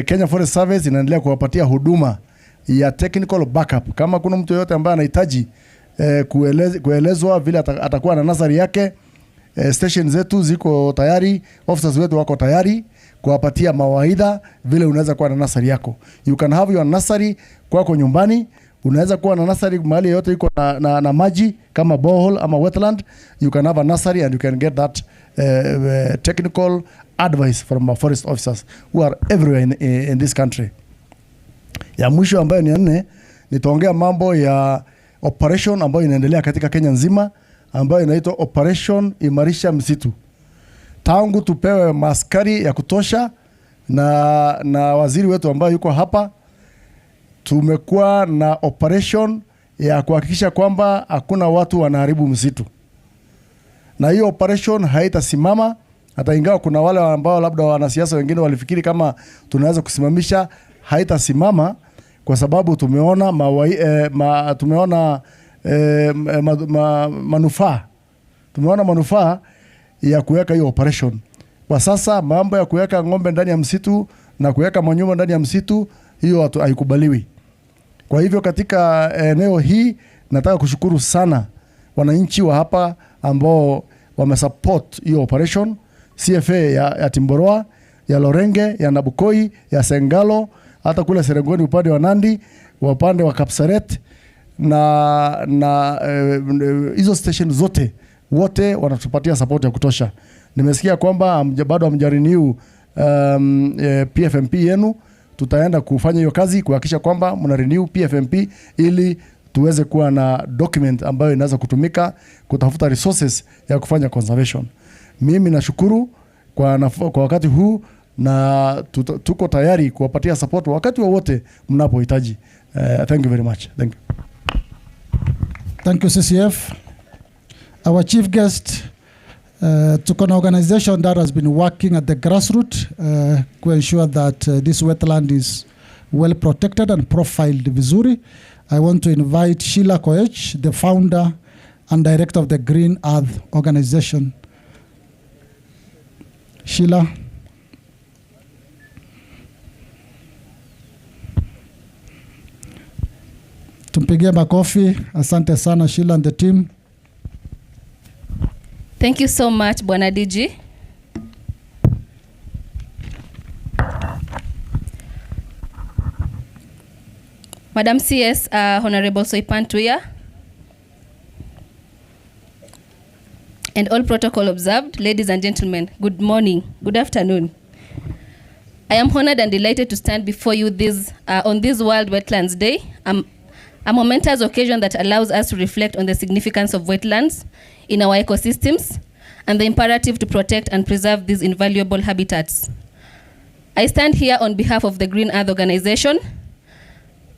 Kenya Forest Service inaendelea kuwapatia huduma ya technical backup. Kama kuna mtu yote ambaye anahitaji kuelezwa vile atakuwa na nasari yake, station zetu ziko tayari, officers wetu wako tayari kuwapatia mawaidha vile unaweza kuwa na nasari yako. You can have your nasari kwako nyumbani, unaweza kuwa na nasari mahali yote iko na maji kama borehole ama wetland. You can have a nursery and you can get that technical advice from our forest officers who are everywhere in this country. Ya mwisho ambayo ni 4, nitaongea mambo ya operation ambayo inaendelea katika Kenya nzima ambayo inaitwa Operation Imarisha Msitu. Tangu tupewe maskari ya kutosha na waziri wetu ambaye yuko hapa, tumekuwa na operation ya kuhakikisha kwamba hakuna watu wanaharibu msitu. Na hiyo operation haitasimama, hata ingawa kuna wale ambao labda wanasiasa wengine walifikiri kama tunaweza kusimamisha, haitasimama kwa sababu tumeona manufaa. Tumeona manufaa ya kuweka hiyo operation. Kwa sasa mambo ya kuweka ng'ombe ndani ya msitu na kuweka manyumba ndani ya msitu, hiyo haikubaliwi. Kwa hivyo katika eneo hii nataka kushukuru sana wananchi wa hapa ambao wamesupport hiyo operation. CFA ya Timboroa, ya Lorenge, ya Nabukoi, ya Sengalo, hata kule Serengoni upande wa Nandi, upande wa Kapsaret na hizo station zote wote wanatupatia support ya kutosha. Nimesikia kwamba bado hamjarenew PFMP yenu. Tutaenda kufanya hiyo kazi kuhakikisha kwamba mna renew PFMP ili tuweze kuwa na document ambayo inaweza kutumika kutafuta resources ya kufanya conservation. Mimi nashukuru kwa wakati huu na tuko tayari kuwapatia support wakati wowote mnapohitaji. Thank you very much. Thank you. Thank you, CCF. Our chief guest took an organization that has been working at the grassroots to ensure that this wetland is well protected and profiled vizuri. I want to invite Sheila Koech, the founder and director of the Green Earth organization. Sheila. Tumpigie makofi. Asante sana Sheila and the team. Thank you so much, Bwana DG. Madam CS, Honorable Soipan Tuya, and all protocol observed, ladies and gentlemen, good morning, good afternoon. I am honored and delighted to stand before you on this World Wetlands Day, a momentous occasion that allows us to reflect on the significance of wetlands in our ecosystems and the imperative to protect and preserve these invaluable habitats. I stand here on behalf of the Green Earth Organization,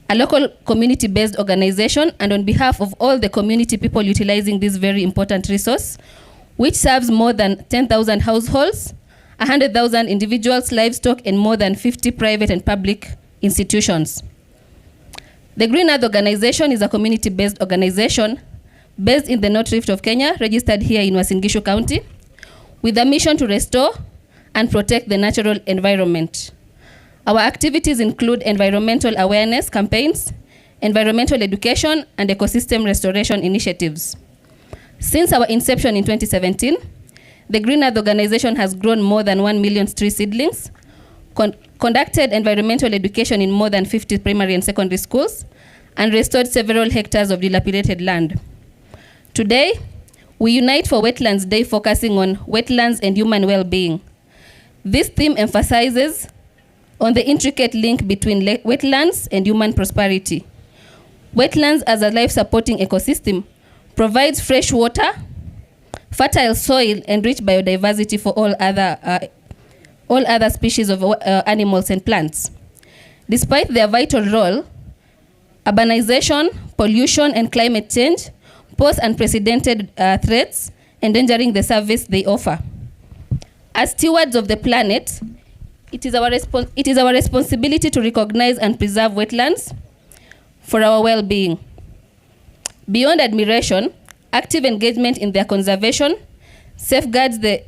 a local community-based organization, and on behalf of all the community people utilizing this very important resource, which serves more than 10,000 households, 100,000 individuals, livestock, and more than 50 private and public institutions. The Green Earth Organization is a community-based organization based in the North Rift of Kenya, registered here in Uasin Gishu County, with a mission to restore and protect the natural environment. Our activities include environmental awareness campaigns, environmental education, and ecosystem restoration initiatives. Since our inception in 2017, the Green Earth organization has grown more than 1 million tree seedlings, conducted environmental education in more than 50 primary and secondary schools, and restored several hectares of dilapidated land. Today, we unite for Wetlands Day, focusing on wetlands and human well-being. This theme emphasizes on the intricate link between wetlands and human prosperity. Wetlands, as a life-supporting ecosystem, provides fresh water, fertile soil, and rich biodiversity for all other species of animals and plants. Despite their vital role, urbanization, pollution, and climate change pose unprecedented threats, endangering the service they offer. As stewards of the planet, it is our responsibility to recognize and preserve wetlands for our well-being. Beyond admiration, active engagement in their conservation safeguards the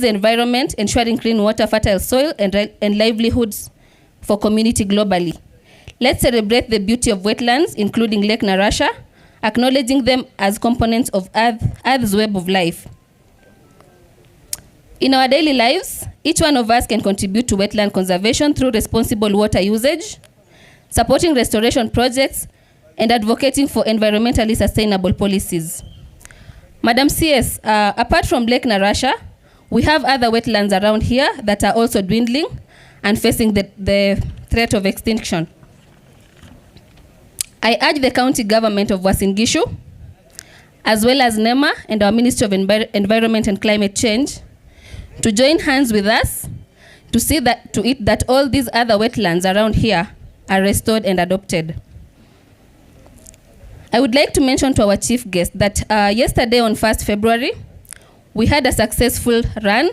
environment, ensuring clean water, fertile soil, and livelihoods for community globally. Let's celebrate the beauty of wetlands, including Lake Narasha, acknowledging them as components of Earth's web of life. In our daily lives, each one of us can contribute to wetland conservation through responsible water usage, supporting restoration projects, and advocating for environmentally sustainable policies. Madam CS, apart from Lake Narasha, we have other wetlands around here that are also dwindling and facing the threat of extinction. I urge the county government of Uasin Gishu, as well as NEMA and our Ministry of Environment and Climate Change, to join hands with us to see that all these other wetlands around here are restored and adopted. I would like to mention to our chief guest that yesterday on 1st February, we had a successful run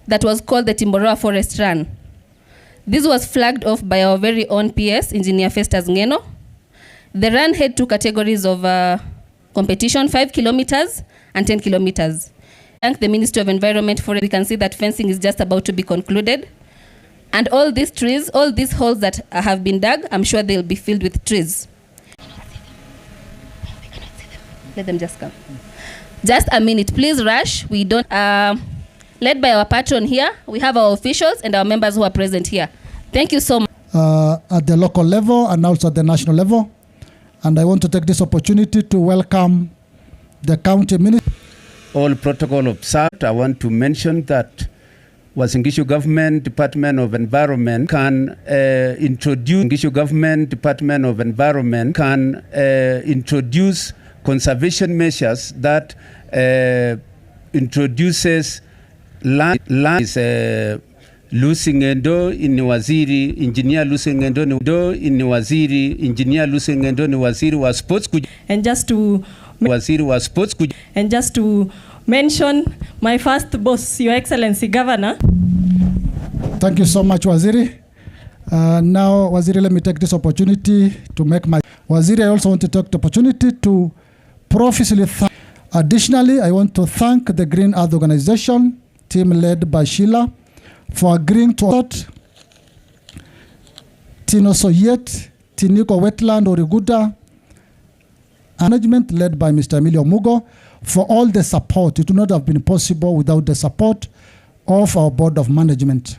that was called the Timboroa Forest Run. This was flagged off by our very own PS, Engineer Festus Ngeno. The run had two categories of competition, 5 kilometers and 10 kilometers. Thank the Ministry of Environment for it. We can see that fencing is just about to be concluded. And all these trees, all these holes that have been dug, I'm sure they'll be filled with trees. Let them just come. Just a minute, please rush. We don't, led by our patron here, we have our officials and our members who are present here. Thank you so much. At the local level and also at the national level. And I want to take this opportunity to welcome the county minister. All protocol observed. I want to mention that Uasin Gishu Government Department of Environment can introduce conservation measures that introduces land losing endo in waziri engineer losing endo in waziri engineer losing endo ni waziri wa sports and just to waziri wa sports and just to mention my first boss, Your Excellency Governor. Thank you so much, Waziri. Now, Waziri, let me take this opportunity to make my Waziri. I also want to take the opportunity to profusely thank. Additionally, I want to thank the Green Earth Organization team led by Sheila for agreeing to Tino Soyet, Tiniko Wetland Origuda, management led by Mr. Emilio Mugo for all the support. It would not have been possible without the support of our Board of Management.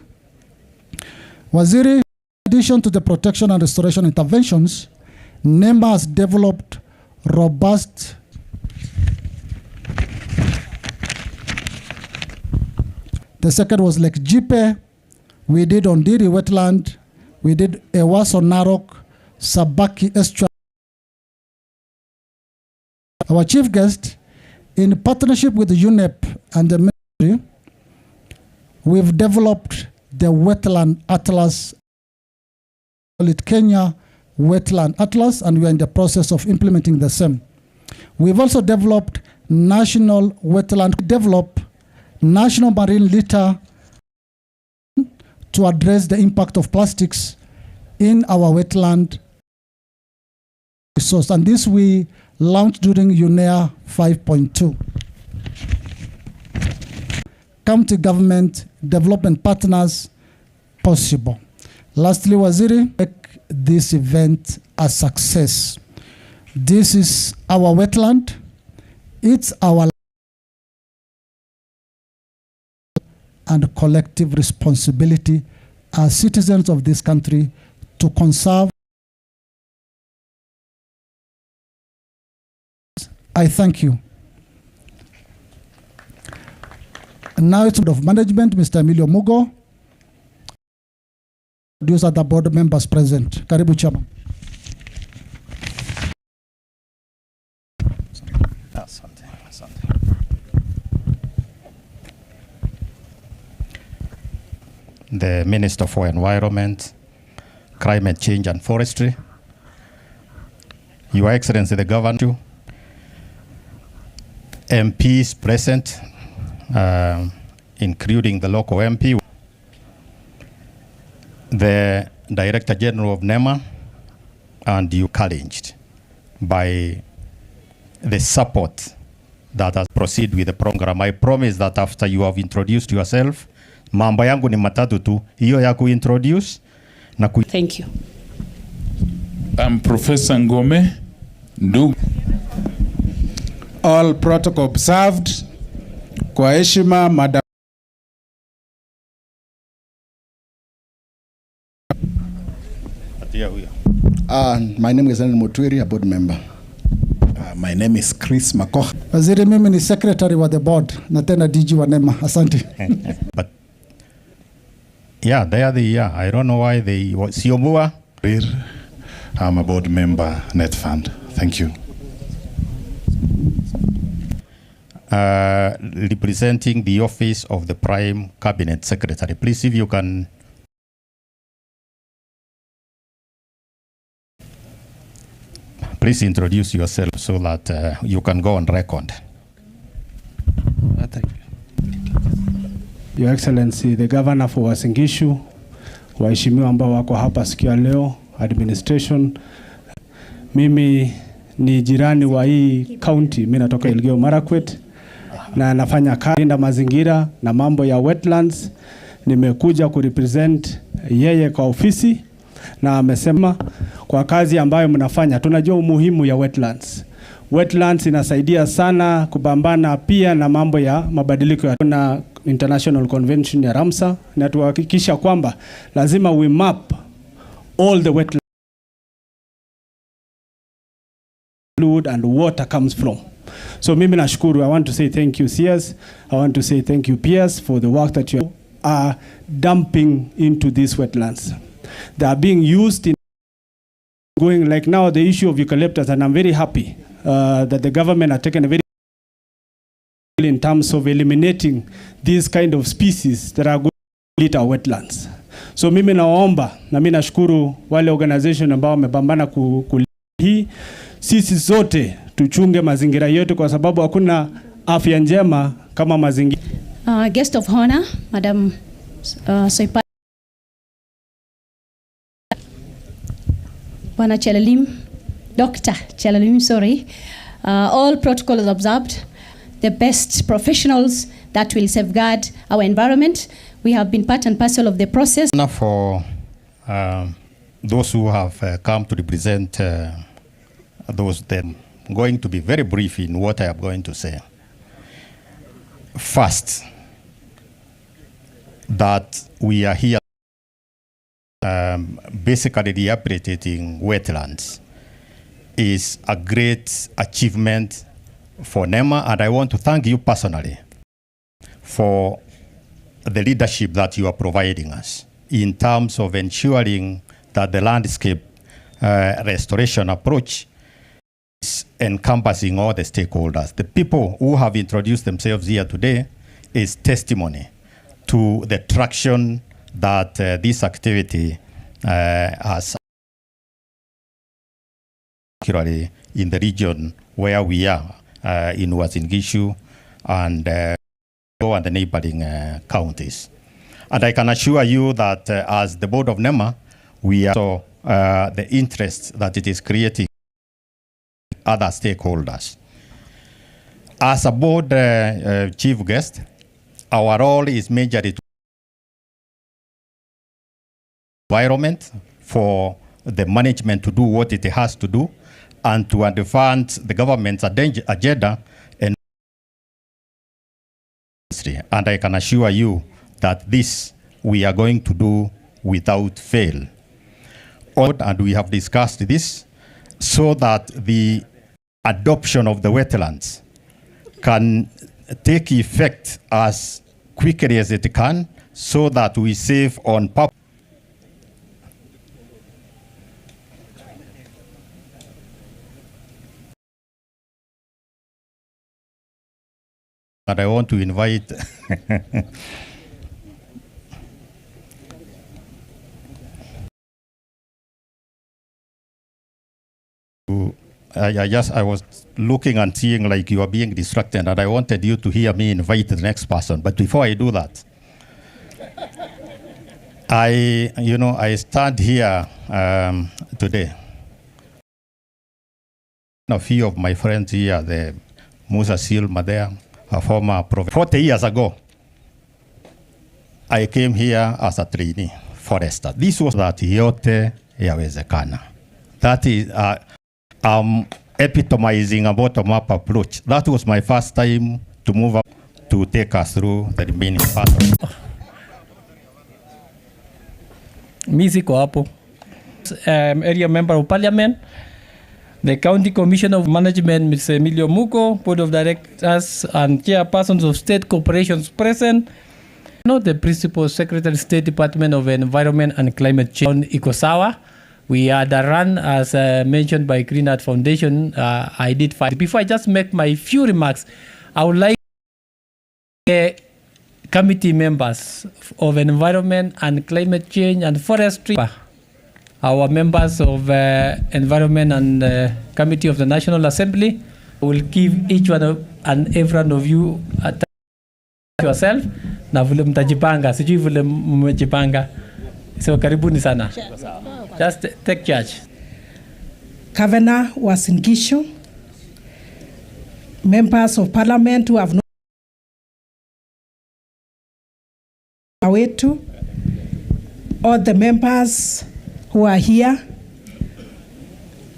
Waziri, in addition to the protection and restoration interventions, NEMA has developed robust The second was Lake Jipe. We did Ondiri Wetland. We did Ewaso Narok, Sabaki Estuary. Our chief guest, in partnership with the UNEP and the ministry, we've developed the Wetland Atlas, call it Kenya Wetland Atlas, and we are in the process of implementing the same. We've also developed national marine litter to address the impact of plastics in our wetland resource. And this we launched during UNEA 5.2. County government development partners possible. Lastly, Waziri, make this event a success. This is our wetland. It's our and collective responsibility as citizens of this country to conserve. I thank you. And now it's of management, Mr. Emilio Mugo. These are the board members present. Karibu Chairman. The Minister for Environment, Climate Change and Forestry, Your Excellency the Governor, MPs present, including the local MP, the Director General of NEMA, and you challenged by the support that has proceeded with the program. I promise that after you have introduced yourself, mambo yangu ni matatu tu, hiyo ya kuintroduce na Thank you. I'm Professor Ngome. All protocol observed. Kwa heshima, Madam. My name is Anil Mutwiri, a board member. My name is Chris Makoha. Waziri, mimi ni secretary wa the board na tena DG wa NEMA. Asante. But yeah, they are the I don't know why they Siomua. I'm a board member, Net Fund. Thank you. Representing the office of the Prime Cabinet Secretary. Please, if you can. Please introduce yourself so that you can go on record. Thank you. Your Excellency, the Governor for Uasin Gishu, waheshimiwa ambao wako hapa siku ya leo, administration. Mimi ni jirani wa hii county, mimi natoka Elgeyo Marakwet na nafanya kazi na mazingira na mambo ya wetlands. Nimekuja kurepresent yeye kwa ofisi na amesema kwa kazi ambayo mnafanya tunajua umuhimu ya wetlands. Wetlands inasaidia sana kupambana pia na mambo ya mabadiliko ya na International Convention ya Ramsar, na tuhakikisha kwamba lazima we map all the wetlands and water comes from. So mimi nashukuru. I want to say thank you CS. I want to say thank you peers for the work that you are dumping into these wetlands. They are being used in going like now the issue of eucalyptus, and I'm very happy that the government has taken a very in terms of eliminating these kind of species that are going to eat our wetlands. So mimi naomba na mimi nashukuru wale organization ambao wamepambana hii. Sisi zote tuchunge mazingira yetu kwa sababu hakuna afya njema kama mazingira. Guest of honor, Madam Soipan Bwana Chelalim, Dr. Chelalim, sorry. All protocols observed, the best professionals that will safeguard our environment. We have been part and parcel of the process. Now for those who have come to represent those, I'm going to be very brief in what I am going to say. First, that we are here basically rehabilitating wetlands is a great achievement for NEMA, and I want to thank you personally for the leadership that you are providing us in terms of ensuring that the landscape restoration approach is encompassing all the stakeholders. The people who have introduced themselves here today is testimony to the traction that this activity has, particularly in the region where we are, in Uasin Gishu and the neighboring counties. And I can assure you that as the board of NEMA, we are also the interest that it is creating other stakeholders. As a board chief guest, our role is majorly to environment for the management to do what it has to do and to advance the government's agenda. And I can assure you that this we are going to do without fail. And we have discussed this so that the adoption of the wetlands can take effect as quickly as it can, so that we save on public. And I want to invite I was looking and seeing like you are being distracted, and I wanted you to hear me invite the next person. But before I do that, I stand here today. A few of my friends here, the Musa Silma there, a former professor. 40 years ago, I came here as a trainee forester. This was that yote yawezekana. That is epitomizing a bottom-up approach. That was my first time to move up to take us through the remaining part. Miziko hapo. Area member of parliament, the county commissioner of management, Mr. Emilio Muko, board of directors and chairpersons of state corporations present. The principal secretary, State Department of Environment and Climate Change, Ikosawa. We had a run, as mentioned by Green Earth Foundation. I did 5. Before I just make my few remarks, I would like committee members of Environment and Climate Change and Forestry, our members of Environment and Committee of the National Assembly, will give each one and every one of you yourself na vile mtajipanga, sijui vile mmejipanga. So karibuni sana. Just take charge. Governor Uasin Gishu, members of parliament who have wetu, all the members who are here,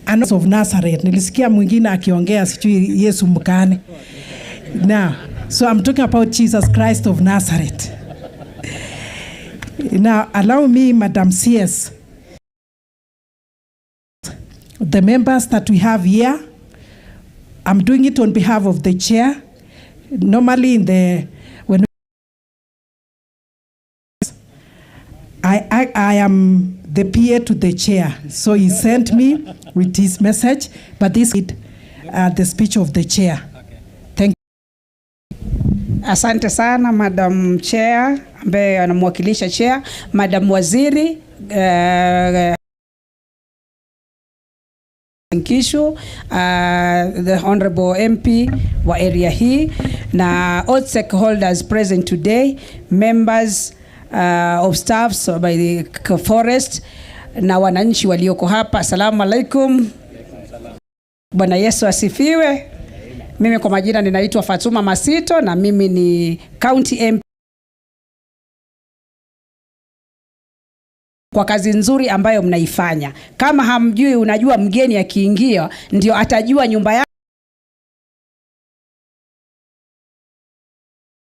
and of Nazareth. Nilisikia mwingine akiongea sijui Yesu mkane. Now, so I'm talking about Jesus Christ of Nazareth. Now, allow me, Madam CS, the members that we have here, I'm doing it on behalf of the chair. Normally I am the PA to the chair, so he sent me with his message, but this is the speech of the chair. Thank you. Asante sana Madam Chair, ambaye anamwakilisha chair, Madam Waziri Gishu, the Honorable MP wa area hii, na all stakeholders present today, members of staffs by the forest, na wananchi walioko hapa. Asalamu alaikum. Bwana Yesu asifiwe. Mimi kwa majina ninaitwa Fatuma Masito, na mimi ni County MP. Kwa kazi nzuri ambayo mnaifanya. Kama hamjui, unajua mgeni akiingia ndio atajua nyumba yako.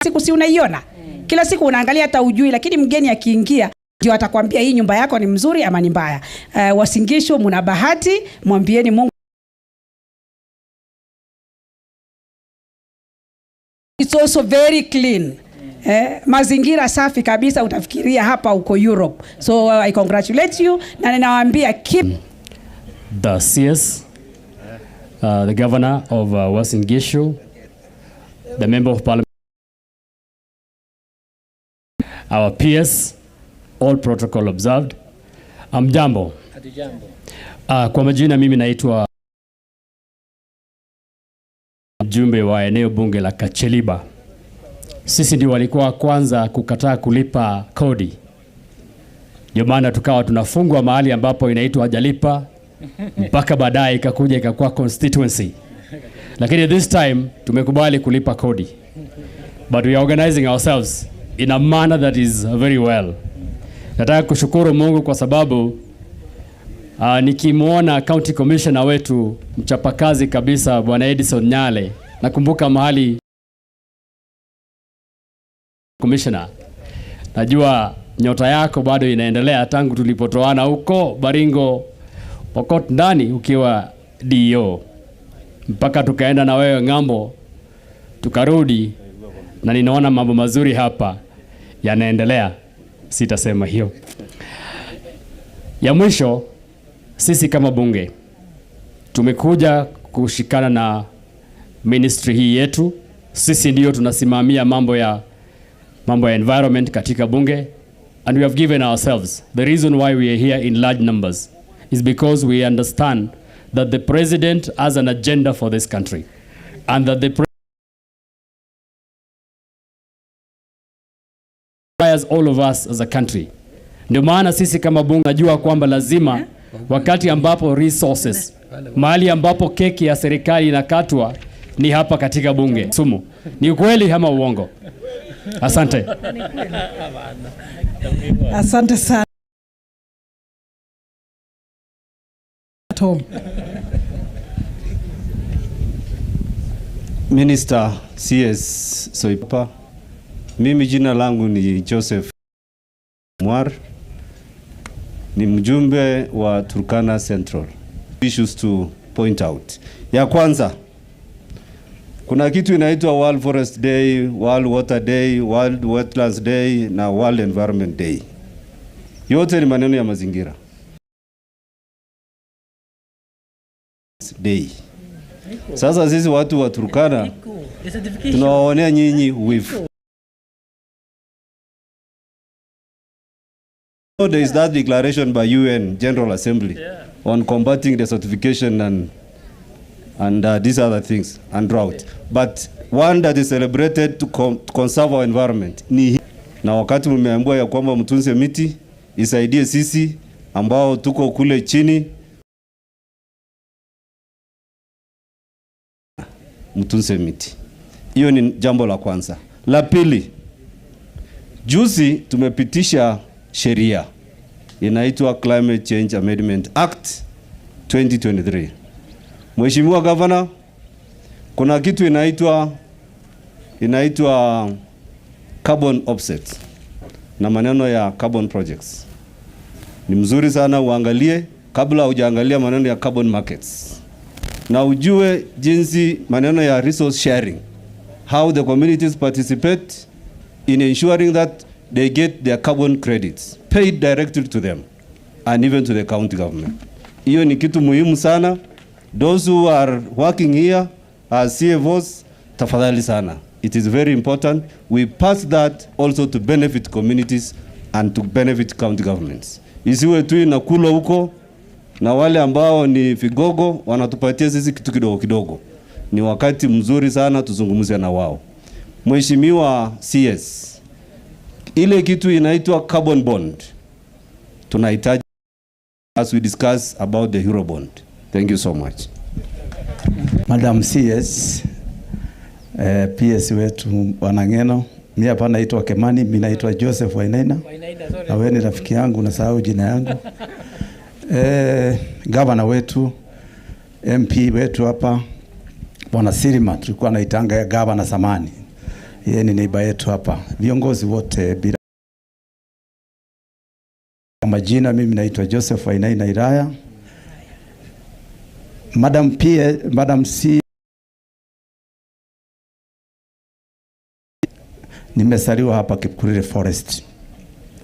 Siku si unaiona? Kila siku unaangalia hata ujui, lakini mgeni akiingia ndio atakwambia hii nyumba yako ni mzuri ama ni mbaya. Uasin Gishu mna bahati, mwambieni Mungu. It's also very clean. Mazingira safi kabisa, utafikiria hapa uko Europe. So I congratulate you, na ninawaambia keep. The CS, the governor of Uasin Gishu, the member of parliament, our peers, all protocol observed. Amjambo. Kwa majina mimi naitwa mjumbe wa eneo bunge la Kacheliba, sisi ndio walikuwa kwanza kukataa kulipa kodi. Ndio maana tukawa tunafungwa mahali ambapo inaitwa hajalipa mpaka baadaye ikakuja ikakuwa constituency. Lakini this time tumekubali kulipa kodi. But we are organizing ourselves in a manner that is very well. Nataka kushukuru Mungu kwa sababu nikimwona county commissioner wetu mchapakazi kabisa Bwana Edison Nyale, nakumbuka mahali commissioner, najua nyota yako bado inaendelea tangu tulipotoana huko Baringo Pokot ndani ukiwa DO, mpaka tukaenda na wewe ngambo tukarudi, na ninaona mambo mazuri hapa yanaendelea. Sitasema hiyo. Ya mwisho, sisi kama bunge tumekuja kushikana na ministry hii yetu. Sisi ndio tunasimamia mambo ya environment katika bunge, and we have given ourselves the reason why we are here in large numbers is because we understand that the president has an agenda for this country and that the requires all of us as a country. Ndio maana sisi kama bunge najua kwamba lazima wakati ambapo resources, mahali ambapo keki ya serikali inakatwa ni hapa katika bunge. Sumu. Ni ukweli ama uongo? Asante. Asante sana. Minister CS Soipa. Mimi jina langu ni Joseph Mwar. Ni mjumbe wa Turkana Central. Issues to point out. Ya kwanza, kuna kitu inaitwa World Forest Day, World Water Day, World Wetlands Day na World Environment Day. Yote ni maneno ya mazingira. Day. Sasa sisi watu wa Turkana tunawaonea nyinyi wivu. So there is that declaration by UN General Assembly on combating desertification and these other things and drought. But one that is celebrated to conserve our environment ni, na wakati mmeambiwa ya kwamba mtunze miti isaidie sisi ambao tuko kule chini, mtunze miti. Hiyo ni jambo la kwanza. La pili, juzi tumepitisha sheria inaitwa Climate Change Amendment Act 2023. Mheshimiwa Governor, kuna kitu inaitwa carbon offset na maneno ya carbon projects. Ni mzuri sana uangalie kabla hujaangalia maneno ya carbon markets. Na ujue jinsi maneno ya resource sharing, how the communities participate in ensuring that they get their carbon credits paid directly to them and even to the county government. Hiyo ni kitu muhimu sana. Those who are working here as CFOs, tafadhali sana. It is very important. We pass that also to benefit communities and to benefit county governments. Isiwe tu inakula huko na wale ambao ni vigogo wanatupatia sisi kitu kidogo kidogo. Ni wakati mzuri sana tuzungumze na wao. Mheshimiwa CS, ile kitu inaitwa carbon bond tunahitaji as we discuss about the Euro bond. Thank you so much. Madam CS, PS wetu Wanangeno, mimi hapa naitwa Kemani, mimi naitwa Joseph Wainaina. Na wewe ni rafiki yangu, nasahau jina yangu. Governor wetu, MP wetu hapa Bwana Sirima, tulikuwa naitanga ya governor samani. Yeye ni neighbor yetu hapa. Viongozi wote bila majina, mimi naitwa Joseph Wainaina Iraya. Madam C, nimesaliwa hapa Kipkurire Forest.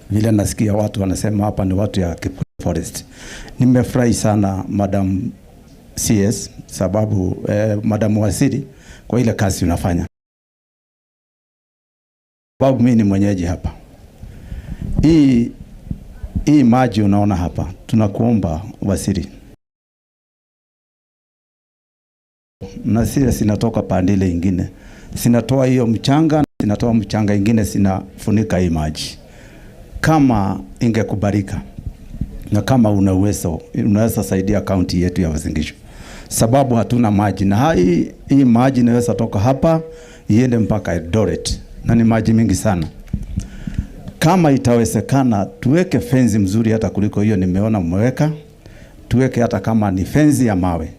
Vile nasikia watu wanasema hapa ni watu ya Kipkurire Forest. Nimefurahi sana Madam CS sababu Madam Wasiri kwa ile kazi unafanya. Sababu mimi ni mwenyeji hapa. Hii maji unaona hapa, tunakuomba Wasiri. Na sisi sinatoka pandile ingine. Sinatoa hiyo mchanga zinatoa mchanga, ingine zinafunika hii maji. Kama ingekubalika na kama una uwezo, unaweza saidia kaunti yetu ya Uasin Gishu, sababu hatuna maji, na hii maji inaweza toka hapa iende mpaka Eldoret, na ni maji mingi sana. Kama itawezekana, tuweke fenzi mzuri hata kuliko hiyo nimeona mmeweka. Tuweke hata kama ni fenzi ya mawe,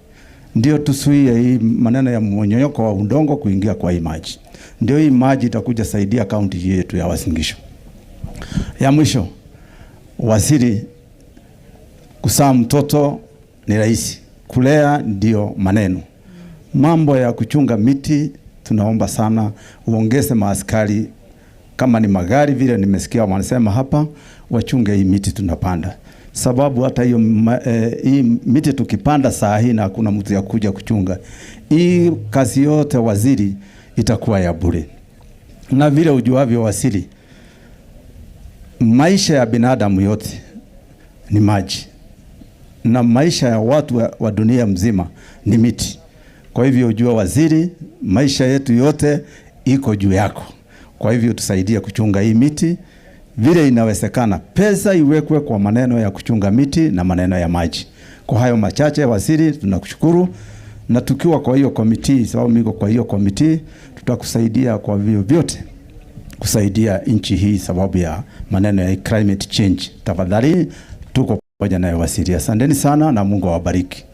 ndio tusuie hii maneno ya mmonyoko wa udongo kuingia kwa hii maji. Ndio hii maji itakuja saidia kaunti yetu ya Uasin Gishu. Ya mwisho, waziri, kusaa mtoto ni rahisi, kulea ndio maneno. Mambo ya kuchunga miti tunaomba sana uongeze maaskari, kama ni magari vile nimesikia wanasema hapa, wachunge hii miti tunapanda. Sababu hata hiyo hii miti tukipanda saa hii na hakuna mtu ya kuja kuchunga, hii kazi yote waziri itakuwa ya bure. Na vile ujuavyo waziri, maisha ya binadamu yote ni maji, na maisha ya watu wa dunia mzima ni miti. Kwa hivyo ujua waziri, maisha yetu yote iko juu yako. Kwa hivyo tusaidie kuchunga hii miti vile inawezekana. Pesa iwekwe kwa maneno ya kuchunga miti na maneno ya maji. Kwa hayo machache waziri, tunakushukuru, na tukiwa kwa hiyo komiti, sababu miko kwa hiyo komiti, tutakusaidia kwa vile vyote kusaidia nchi hii sababu ya maneno ya climate change. Tafadhali tuko pamoja na waziri. Asanteni sana na Mungu awabariki.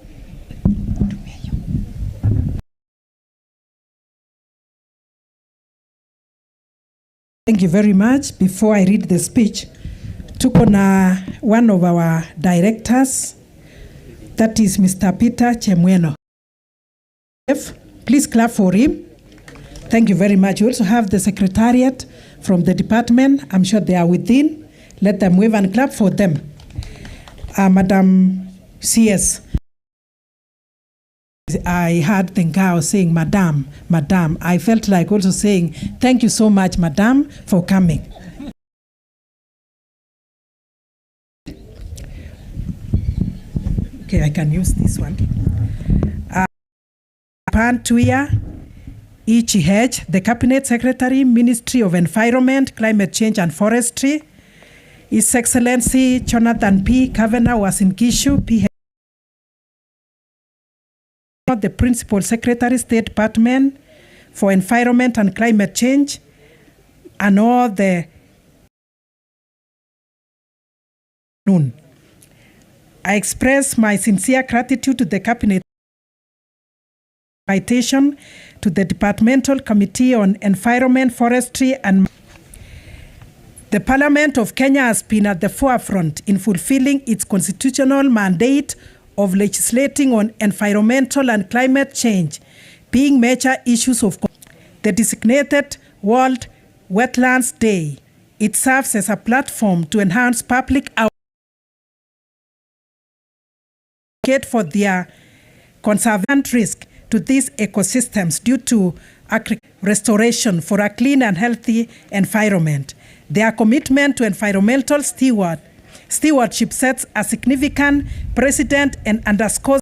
Thank you very much. Before I read the speech, tuko na one of our directors, that is Mr. Peter Chemweno. Please clap for him. Thank you very much. We also have the secretariat from the department. I'm sure they are within. Let them wave and clap for them. Madam CS. I heard the girl saying, Madam, Madam. I felt like also saying, thank you so much, Madam, for coming. Okay, I can use this one. Soipan Tuya Presides, the Cabinet Secretary, Ministry of Environment, Climate Change and Forestry. His Excellency Jonathan P. Governor Uasin Gishu, PH. The Principal Secretary, State Department for Environment and Climate Change, and all the I express my sincere gratitude to the Cabinet invitation to the Departmental Committee on Environment, Forestry and the Parliament of Kenya has been at the forefront in fulfilling its constitutional mandate of legislating on environmental and climate change, being major issues of the designated World Wetlands Day. It serves as a platform to enhance public awareness for their conservation risk to these ecosystems due to restoration for a clean and healthy environment. Their commitment to environmental stewardship sets a significant precedent and underscores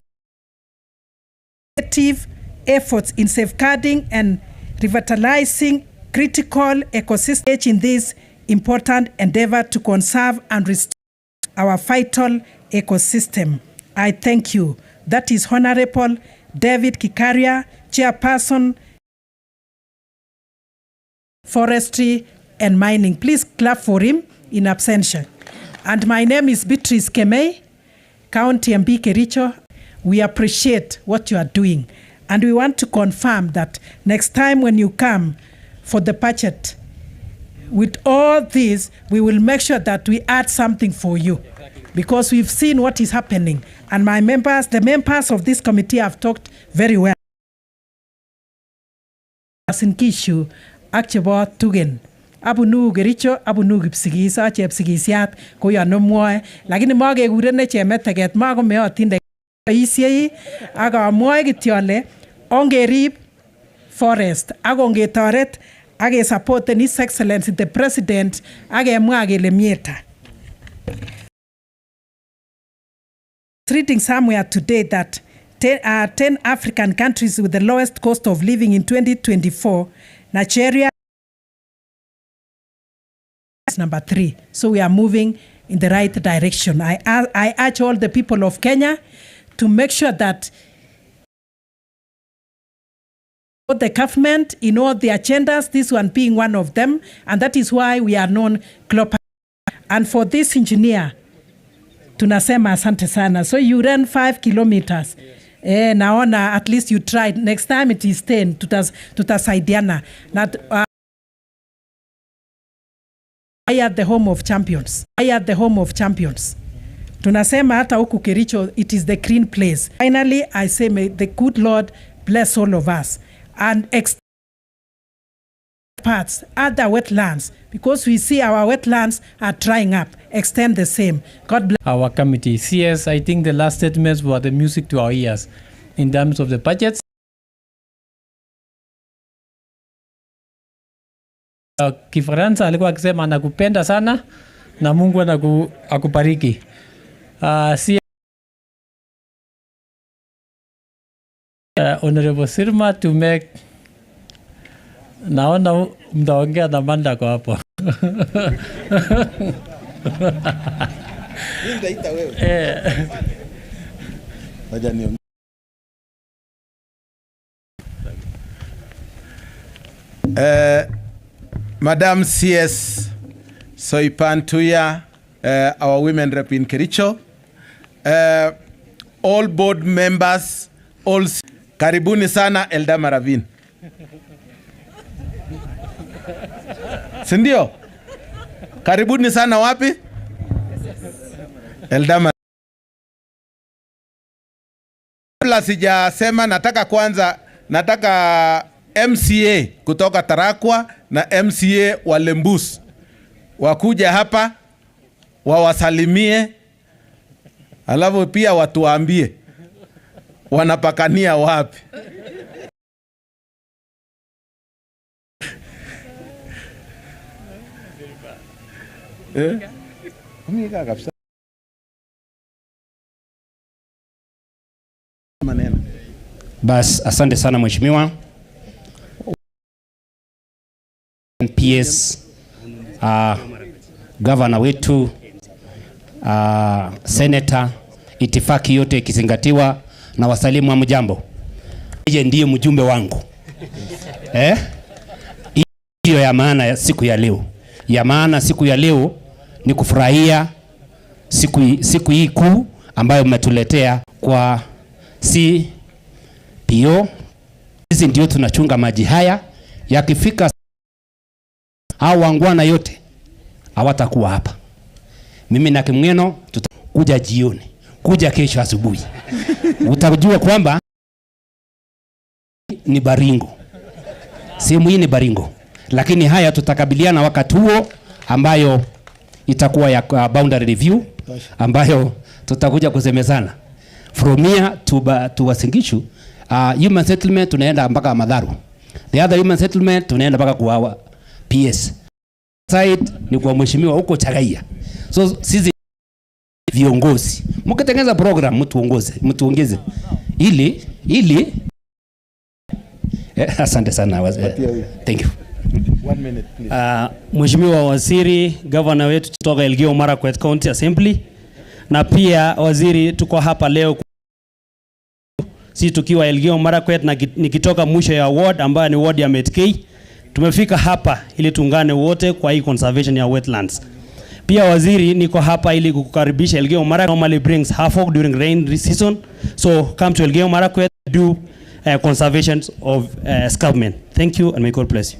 active efforts in safeguarding and revitalizing critical ecosystems in this important endeavor to conserve and restore our vital ecosystem. I thank you. That is Honorable David Kikaria, Chairperson, Forestry and Mining. Please clap for him in absentia. And my name is Beatrice Kemei, County MB Kericho. We appreciate what you are doing. And we want to confirm that next time when you come for the budget, with all this, we will make sure that we add something for you. Because we've seen what is happening. And my members, the members of this committee have talked very well. Uasin Gishu, Akchebo Tugen. Abunu Kericho, abunu Kipsigis, Chepsigisiat, koya no mwoe. Lakini makekure chemeteket, makomeotinde boisiei, ak amwoe kityo ale ongerib forest, ak ongetoret ak kesupporten His Excellency the President, ak kemwa kele mieta. Reading somewhere today that 10 African countries with the lowest cost of living in 2024, Nigeria is number 3. So we are moving in the right direction. I urge all the people of Kenya to make sure that the government in all the agendas, this one being one of them, and that is why we are known globally. And for this engineer, tunasema asante sana. So you ran 5 kilometers. Naona at least you tried. Next time it is 10. Tutasaidiana. I at the home of champions. I at the home of champions. Tunasema hata huku Kericho, it is the green place. Finally, I say may the good Lord bless all of us and parts, other wetlands, because we see our wetlands are drying up. Extend the same. God bless. Our committee. CS, I think the last statements were the music to our ears in terms of the budgets. Kifaransa alikuwa akisema anakupenda sana na Mungu akubariki. Honorable Sirma to make, naona mtaongea na Manda kwa hapo. Madam CS Soipan Tuya, our women rep in Kericho, all board members, all karibuni sana Eldama Ravine. Sindio? Karibuni sana wapi? Eldama. Kabla sijasema nataka MCA kutoka Tarakwa na MCA wa Lembus wakuja hapa wawasalimie, alafu pia watuambie wanapakania wapi. Bas, asante sana mheshimiwa. PS, governor wetu, senator, itifaki yote ikizingatiwa, na wasalimu wa mjambo. Yeye ndiye mjumbe wangu. Hiyo ya maana ya siku ya leo. Ya maana siku ya leo ni kufurahia siku hii kuu ambayo mmetuletea kwa CPO. Sisi ndio tunachunga maji haya, yakifika hao wangwana yote hawatakuwa hapa. Mimi na Kimweno tutakuja jioni, kuja kesho asubuhi. Utajua kwamba ni Baringo. Sehemu hii ni Baringo. Lakini haya tutakabiliana wakati huo ambayo itakuwa ya boundary review ambayo tutakuja kusemezana. From here to Uasin Gishu, human settlement tunaenda mpaka Madharu. The other human settlement tunaenda mpaka kwa PS. Side ni kwa mheshimiwa huko Chagaia. So sisi viongozi mkitengeneza program mtuongeze ili asante sana. Thank you. 1 minute please. Mheshimiwa Waziri, governor wetu kutoka Elgeyo Marakwet County Assembly, na pia waziri, tuko hapa leo si tukiwa Elgeyo Marakwet na nikitoka mwisho ya ward ambayo ni ward ya Metkei. Tumefika hapa ili tuungane wote kwa hii conservation ya wetlands. Pia waziri, niko hapa ili kukukaribisha. Elgeyo Marakwet normally brings havoc during rain season, so come to Elgeyo Marakwet, do conservation of scarpmen. Thank you and may God bless you.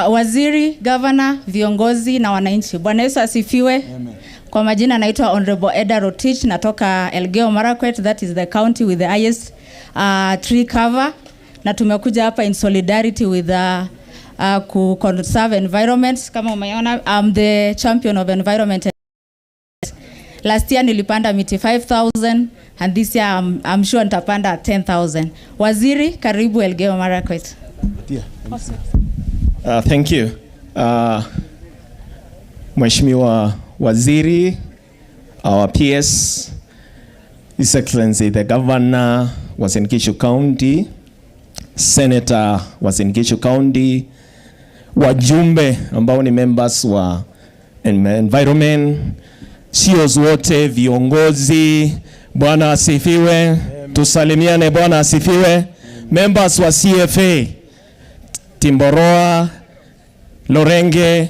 Waziri, governor, viongozi na wananchi, Bwana Yesu asifiwe. Amen. Kwa majina naitwa Honorable Eda Rotich, natoka Elgeyo Marakwet, that is the county with the highest tree cover, na tumekuja hapa in solidarity with ku conserve environment. Kama umeona, I'm the champion of environment. Last year nilipanda miti 5,000 and this year I'm sure nitapanda 10,000. Waziri, karibu Elgeyo Marakwet. Thank you. Mheshimiwa Waziri, our PS, His Excellency the Governor Uasin Gishu County, Senator Uasin Gishu County, wajumbe ambao ni members wa environment, CEOs wote, viongozi, Bwana asifiwe. Tusalimiane, Bwana asifiwe. Members wa CFA, Timboroa, Lorenge.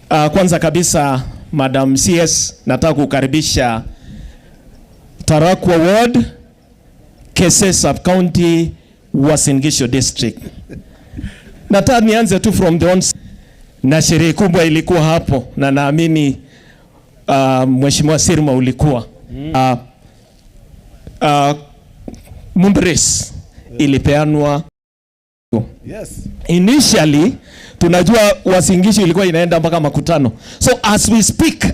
Kwanza kabisa, Madam CS, nataka kukaribisha Tarakwa Ward, Kese Sub-County, Uasin Gishu District. Nataka nianze tu from the onset. Na sherehe kubwa ilikuwa hapo, na naamini Mheshimiwa Sirma ulikuwa. Mumbres ilipeanwa. Yes. Initially tunajua Uasin Gishu ilikuwa inaenda mpaka makutano. So as we speak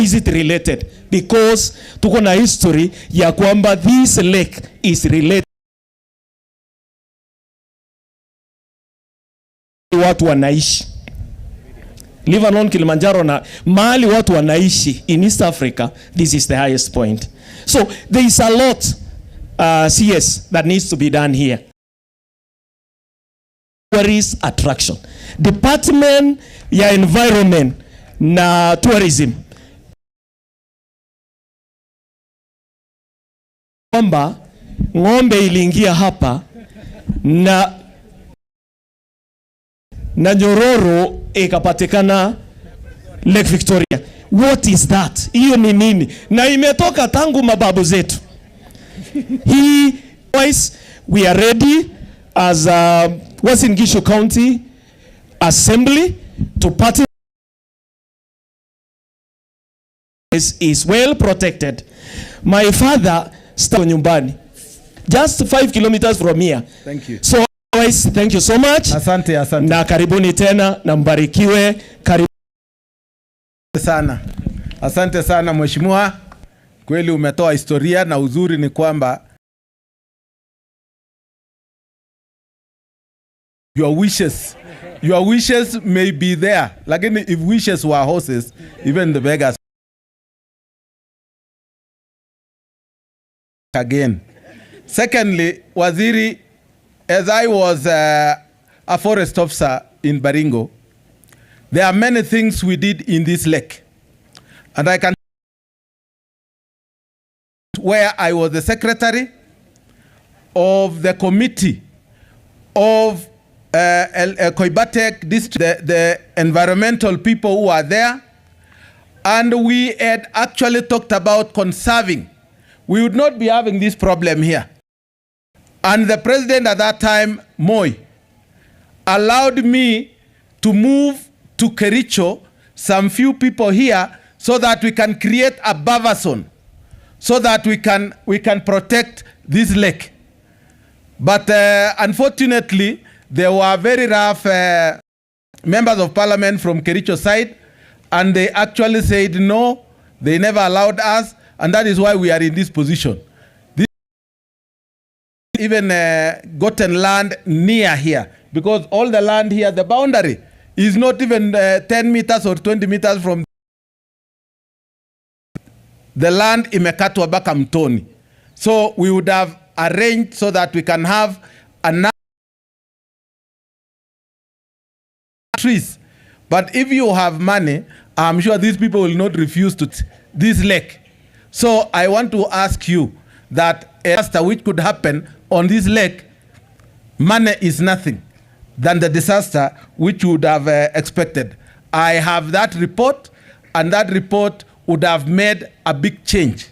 is it related? Because tuko na history ya kwamba this lake is related. Watu wanaishi Lebanon, Kilimanjaro na mahali watu wanaishi in East Africa, this is the highest point. So there is a lot CS that needs to be done here. Tourist attraction. Department ya environment na tourism. Kwamba ng'ombe iliingia hapa na nyororo ikapatikana Lake Victoria. What is that? Hiyo ni nini? Na imetoka tangu mababu zetu. We are ready as Uasin Gishu County Assembly to participate. Is well protected. My father started nyumbani just 5 kilometers from here. Thank you. So guys, thank you so much. Asante. Na karibuni tena na mbarikiwe. Asante sana mheshimiwa. Kweli umetoa historia, na uzuri ni kwamba your wishes may be there, lakini if wishes were horses, even the beggars again. Secondly, Waziri, as I was a forest officer in Baringo, there are many things we did in this lake. And I can, where I was the secretary of the committee of Koibatek district, the environmental people who are there, and we had actually talked about conserving. We would not be having this problem here. And the president at that time, Moi, allowed me to move to Kericho, some few people here, so that we can create a buffer zone, so that we can protect this lake. But unfortunately, there were very rough members of parliament from Kericho side, and they actually said no, they never allowed us, and that is why we are in this position. This even gotten land near here, because all the land here, the boundary is not even 10 meters or 20 meters from the land imekatwa baka mtoni. So we would have arranged so that we can have enough trees. But if you have money, I'm sure these people will not refuse to this lake. So I want to ask you that a disaster which could happen on this lake, money is nothing than the disaster which you would have expected. I have that report, and that report would have made a big change.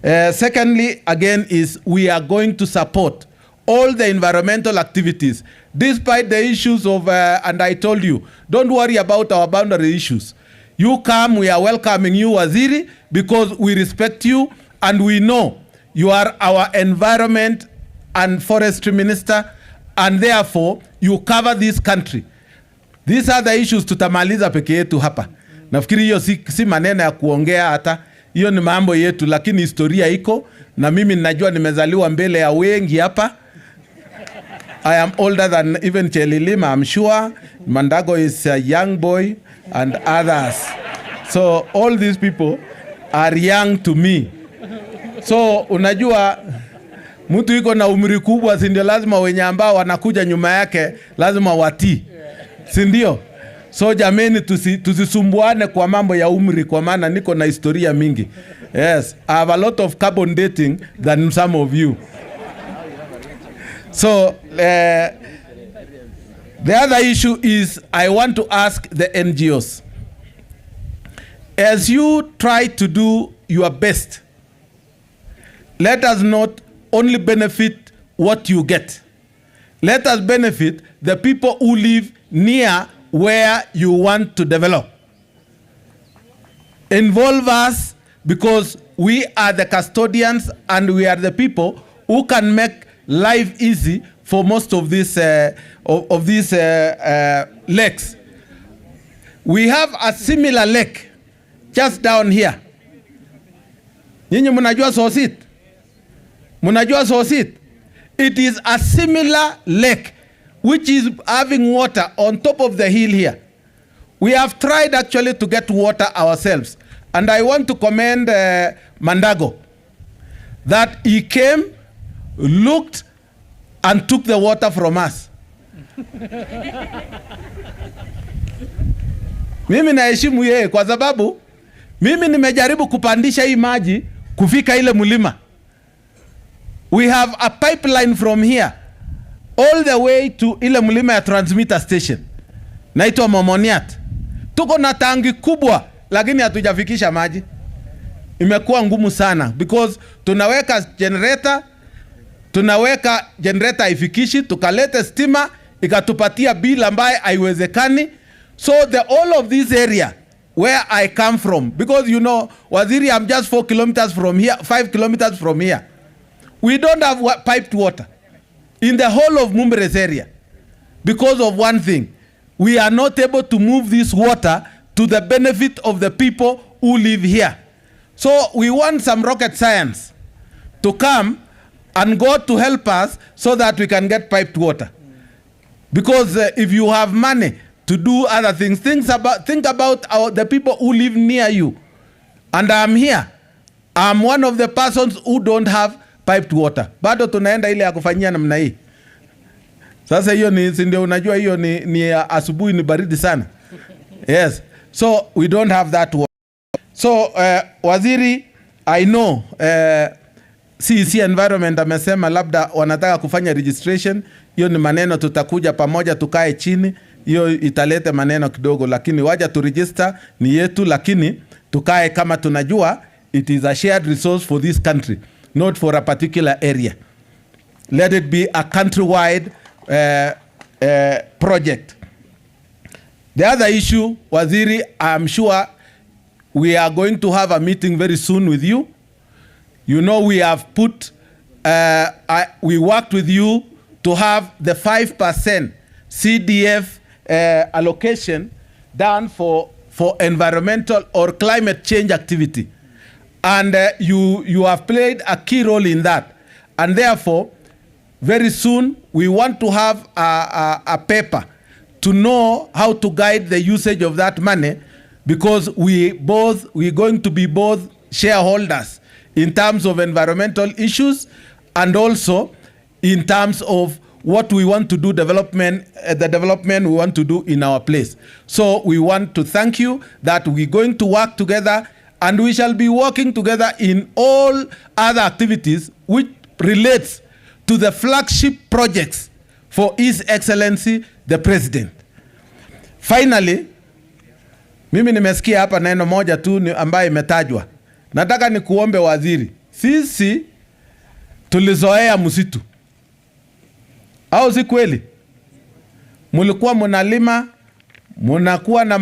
Secondly, again, is we are going to support all the environmental activities, despite the issues of, and I told you, don't worry about our boundary issues. You come, we are welcoming you, Waziri, because we respect you, and we know you are our environment and forestry minister, and therefore you cover this country. These are the issues tutamaliza peke yetu hapa. Nafikiri hiyo si maneno ya kuongea, hata hiyo ni mambo yetu, lakini historia iko, na mimi ninajua nimezaliwa mbele ya wengi hapa. I am older than even Chelilima, I'm sure. Mandago is a young boy and others. So all these people are young to me. So unajua mtu iko na umri kubwa, si ndio lazima wenye ambao wanakuja nyuma yake lazima watii. si ndio? So jameni, tusisumbuane kwa mambo ya umri, kwa maana niko na historia mingi. Yes, I have a lot of carbon dating than some of you. So the other issue is I want to ask the NGOs, as you try to do your best, let us not only benefit what you get. Let us benefit the people who live near where you want to develop. Involve us, because we are the custodians and we are the people who can make life easy for most of these lakes. We have a similar lake just down here. Nyinyi mnajua Sosit? Mnajua Sosit? It is a similar lake which is having water on top of the hill here. We have tried actually to get water ourselves. And I want to commend Mandago that he came, looked, and took the water from us. Mimi naheshimu yeye kwa sababu mimi nimejaribu kupandisha hii maji kufika ile mlima. We have a pipeline from here all the way to ile mlima ya transmitter station. Naitwa Momoniat. Tuko na tangi kubwa lakini hatujafikisha maji. Imekuwa ngumu sana because tunaweka generator ifikishi, tukalete stima ikatupatia bill ambaye haiwezekani. So all of this area where I come from, because you know Waziri, I'm just 4 kilometers from here, 5 kilometers from here. We don't have piped water in the whole of Mumberes area because of one thing. We are not able to move this water to the benefit of the people who live here. So we want some rocket science to come and God to help us so that we can get piped water. Because if you have money to do other things, think about the people who live near you. And I'm here. I'm one of the persons who don't have piped water. Bado tunaenda ile ya kufanyia namna hii. Sasa hiyo ni ndio unajua hiyo ni asubuhi ni baridi sana. Yes. So we don't have that water. So Waziri, I know CEC Environment amesema labda wanataka kufanya registration. Hiyo ni maneno tutakuja pamoja tukae chini. Hiyo italete maneno kidogo, lakini waja tu register ni yetu, lakini tukae kama tunajua it is a shared resource for this country, not for a particular area. Let it be a countrywide project. The other issue, Waziri, I'm sure we are going to have a meeting very soon with you. You know, we have put, we worked with you to have the 5% CDF allocation done for environmental or climate change activity. And you have played a key role in that. And therefore, very soon, we want to have a paper to know how to guide the usage of that money, because we're going to be both shareholders in terms of environmental issues and also in terms of what we want to do, the development we want to do in our place. So we want to thank you that we're going to work together, and we shall be working together in all other activities which relates to the flagship projects for His Excellency the President. Finally, mimi nimesikia hapa neno moja tu ambaye imetajwa. Nataka nikuombe Waziri, sisi tulizoea msitu. Au si kweli? Mulikuwa mnalima, mnakuwa na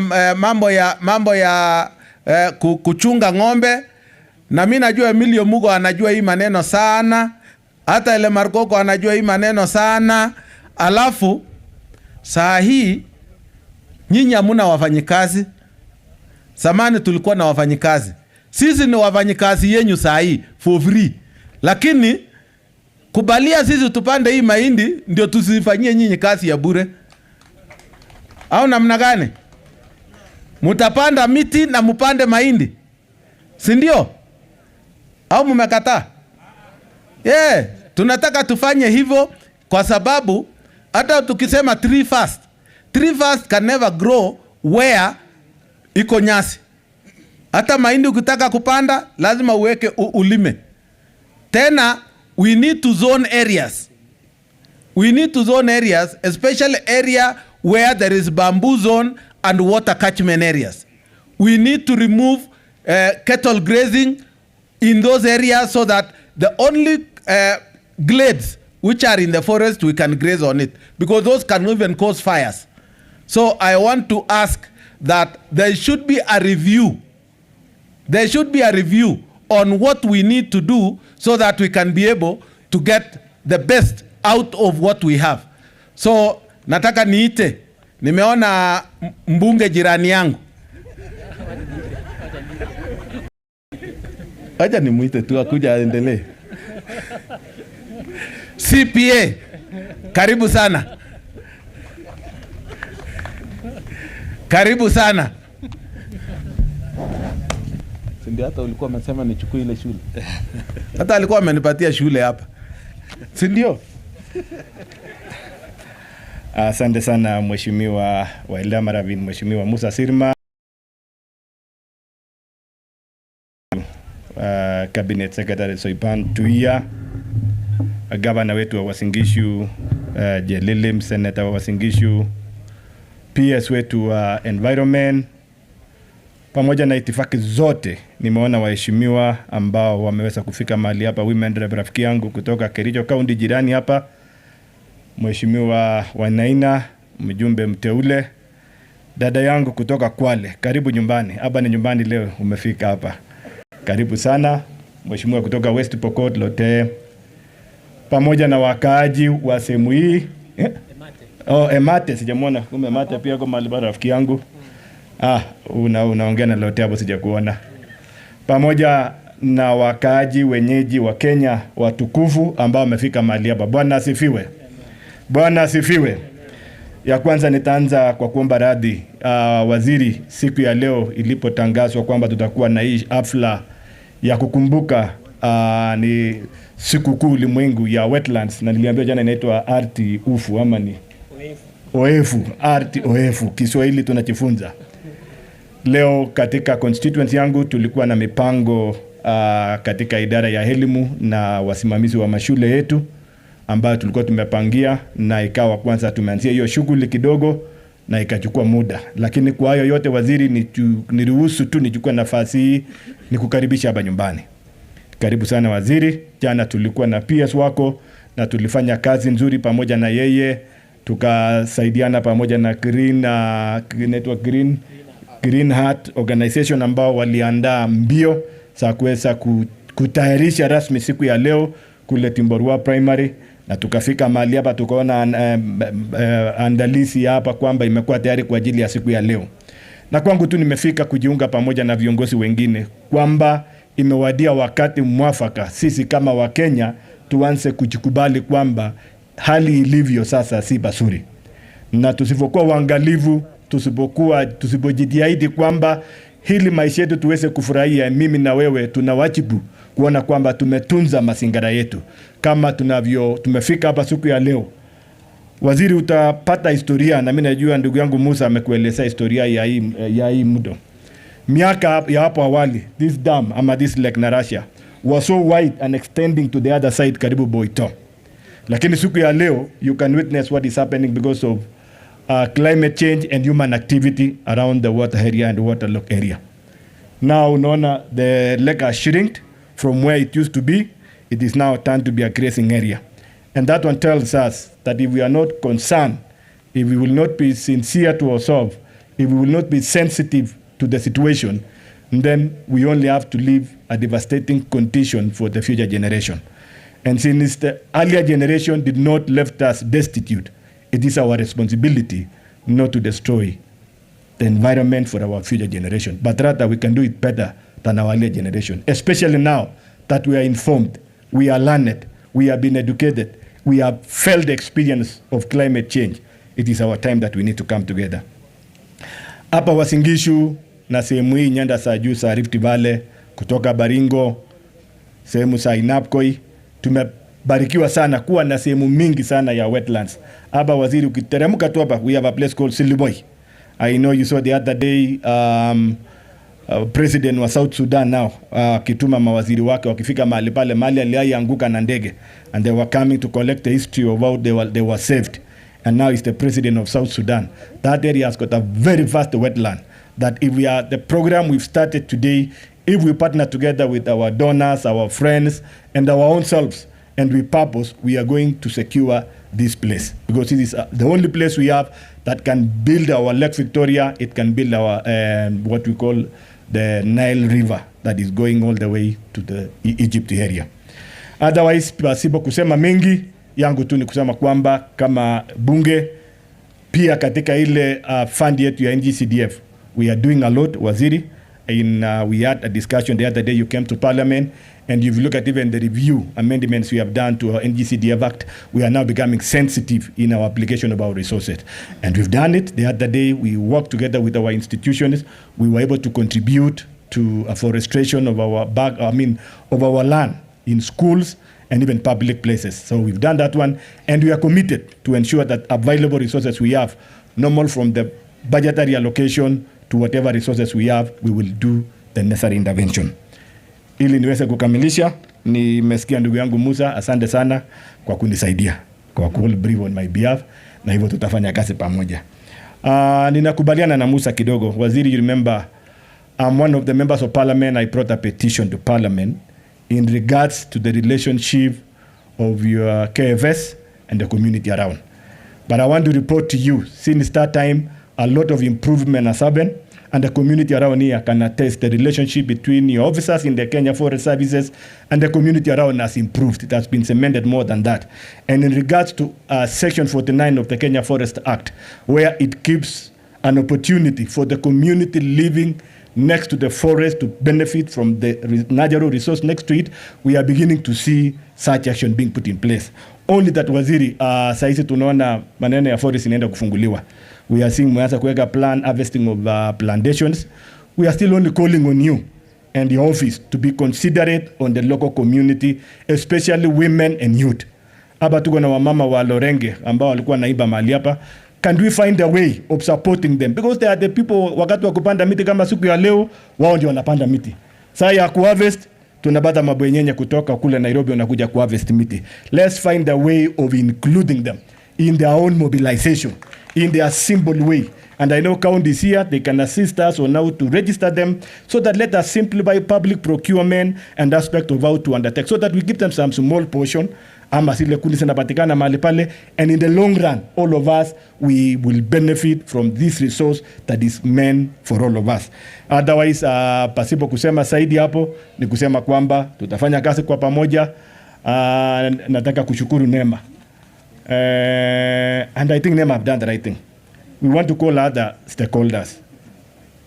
mambo ya kuchunga ng'ombe, na mimi najua Emilio Mugo anajua hii maneno sana, hata ile Markoko anajua hii maneno sana. Alafu saa hii nyinyi hamuna wafanyikazi. Zamani tulikuwa na wafanyikazi. Sisi ni wafanyikazi yenyu saa hii for free. Lakini kubalia sisi tupande hii mahindi ndio tusifanyie nyinyi kazi ya bure. Au namna gani? Mutapanda miti na mupande mahindi, si ndio? Au mmekataa? Tunataka tufanye hivyo kwa sababu hata tukisema 3 first, Tree fast can never grow where iko nyasi. Hata mahindi ukitaka kupanda lazima uweke ulime. Tena we need to zone areas. We need to zone areas, especially area where there is bamboo zone and water catchment areas. We need to remove cattle grazing in those areas so that the only glades which are in the forest, we can graze on it, because those can even cause fires. So I want to ask that there should be a review. There should be a review on what we need to do so that we can be able to get the best out of what we have. So nataka niite, nimeona mbunge jirani yangu. Acha nimuite tu akuja aendelee. CPA, karibu sana. Karibu sana. Sindio hata ulikuwa umesema nichukue ile shule. Hata alikuwa amenipatia shule hapa. Sindio? Asante sana Mheshimiwa Waila Maravin, Mheshimiwa Musa Sirma, Cabinet Secretary Soipan Tuya, Governor wetu wa Uasin Gishu, Jelilim, Senator wa Uasin Gishu, PS wetu wa Environment, pamoja na itifaki zote. Nimeona waheshimiwa ambao wameweza kufika mahali hapa. Women Rep rafiki yangu kutoka Kericho County jirani hapa, Mheshimiwa Wanaina, mjumbe mteule, dada yangu kutoka Kwale, karibu nyumbani. Hapa ni nyumbani leo umefika hapa. Karibu sana. Mheshimiwa kutoka West Pokot Lote, pamoja na wakaaji wa sehemu hii. Emate sijamwona. Kumbe Emate pia kwa mahali rafiki yangu. Unaongea na Lote hapo sijakuona. Pamoja na wakaaji wenyeji wa Kenya watukufu ambao wamefika mahali hapa. Bwana asifiwe. Bwana asifiwe. Ya kwanza nitaanza kwa kuomba radhi waziri, siku ya leo ilipotangazwa kwamba tutakuwa na hii hafla ya kukumbuka ni siku kuu ulimwengu ya Wetlands, na niliambiwa jana inaitwa Arti Ufu ama ni Oefu, Arti Oefu, Kiswahili tunajifunza. Leo katika constituency yangu tulikuwa na mipango katika idara ya elimu na wasimamizi wa mashule yetu ambayo tulikuwa tumepangia, na ikawa kwanza tumeanzia hiyo shughuli kidogo na ikachukua muda. Lakini kwa hayo yote waziri, niruhusu tu nichukue nafasi hii nikukaribisha hapa nyumbani. Karibu sana waziri. Jana tulikuwa na PS wako na tulifanya kazi nzuri pamoja na yeye, tukasaidiana pamoja na Green Heart Organization ambao waliandaa mbio za kuweza kutayarisha rasmi siku ya leo kule Timborwa Primary, na tukafika mahali hapa tukaona andalizi hapa kwamba imekuwa tayari kwa ajili ya siku ya leo. Na kwangu tu nimefika kujiunga pamoja na viongozi wengine kwamba imewadia wakati mwafaka sisi kama Wakenya tuanze kujikubali kwamba hali ilivyo sasa si basuri, na tusipokuwa waangalivu, tusipojitahidi kwamba hili maisha yetu tuweze kufurahia, mimi na wewe tuna wajibu kuona kwamba tumetunza mazingira yetu kama tumefika hapa siku ya leo. Waziri, utapata historia, na mimi najua ndugu yangu Musa amekueleza historia ya hii mto. Miaka ya hapo awali, this dam ama this lake Narasha was so wide and extending to the other side karibu Boito. Lakini siku ya leo you can witness what is happening because of climate change and human activity around the water area and the waterlogged area. Now unaona the lake has shrinked from where it used to be. It is now turned to be a grazing area. And that one tells us that if we are not concerned, if we will not be sincere to ourselves, if we will not be sensitive to the situation, then we only have to leave a devastating condition for the future generation. And since the earlier generation did not left us destitute, it is our responsibility not to destroy the environment for our future generation, but rather we can do it better than our earlier generation, especially now that we are informed, we are learned, we have been educated, we have felt the experience of climate change. It is our time that we need to come together. Hapa Uasin Gishu na sehemu hii nyanda za juu za Rift Valley, kutoka Baringo, sehemu za Inapkoi, tumebarikiwa sana kuwa na sehemu mingi sana ya wetlands. Hapa waziri, ukiteremka tu hapa, we have a place called Siliboy. I know you saw the other day president wa South Sudan now kituma mawaziri wake wakifika mahali pale, mahali alianguka na ndege, and they were coming to collect the history of how they were saved, and now he's the president of South Sudan. That area has got a very vast wetland that if we are the program we've started today, if we partner together with our donors, our friends, and our own selves, and we purpose, we are going to secure this place, because it is the only place we have that can build our Lake Victoria. It can build our what we call the Nile River that is going all the way to the Egypt area. Otherwise, pasipo kusema mengi, yangu tu ni kusema kwamba kama bunge pia katika ile fund yetu ya NGCDF, we are doing a lot, waziri. We had a discussion the other day, you came to Parliament, and if you look at even the review amendments we have done to our NGCDF Act, we are now becoming sensitive in our application of our resources. And we've done it. The other day, we worked together with our institutions. We were able to contribute to afforestation of our land in schools and even public places. So we've done that one, and we are committed to ensure that available resources we have, normal from the budgetary allocation to whatever resources we have, we will do the necessary intervention. Ili niweze kukamilisha, nimesikia ndugu yangu Musa, asante sana kwa kunisaidia, kwa kuhold brief on my behalf, na hivyo tutafanya kazi pamoja. Ninakubaliana na Musa kidogo. Waziri, you remember, I'm one of the members of parliament. I brought a petition to parliament in regards to the relationship of your KFS and the community around. But I want to report to you, since that time, a lot of improvement has happened, and the community around here can attest the relationship between your officers in the Kenya Forest Services and the community around has improved. It has been cemented more than that. And in regards to Section 49 of the Kenya Forest Act, where it gives an opportunity for the community living next to the forest to benefit from the natural resource next to it, we are beginning to see such action being put in place. Only that, waziri, saisi tunaona maneno ya forest inaenda kufunguliwa. We are seeing mwanza kuweka plan harvesting of plantations. We are still only calling on you and the office to be considerate on the local community, especially women and youth. Hapa tuko na wamama wa Lorenge ambao walikuwa naiba mahali hapa. Can we find a way of supporting them? Because they are the people, wakati wa kupanda miti kama siku ya leo, wao ndio wanapanda miti. Saa ya kuharvest, tunapata mabwenyenye kutoka kule Nairobi wanakuja kuharvest miti. Let's find a way of including them in their own mobilization, in their simple way. And I know counties here, they can assist us on how to register them, so that let us simplify public procurement and aspect of how to undertake, so that we give them some small portion, ama zile kundi zinapatikana mahali pale, and in the long run, all of us, we will benefit from this resource that is meant for all of us. Otherwise, pasipo kusema zaidi hapo, ni kusema kwamba tutafanya kazi kwa pamoja. Nataka kushukuru NEMA. And I think NEMA have done the right thing. We want to call other stakeholders,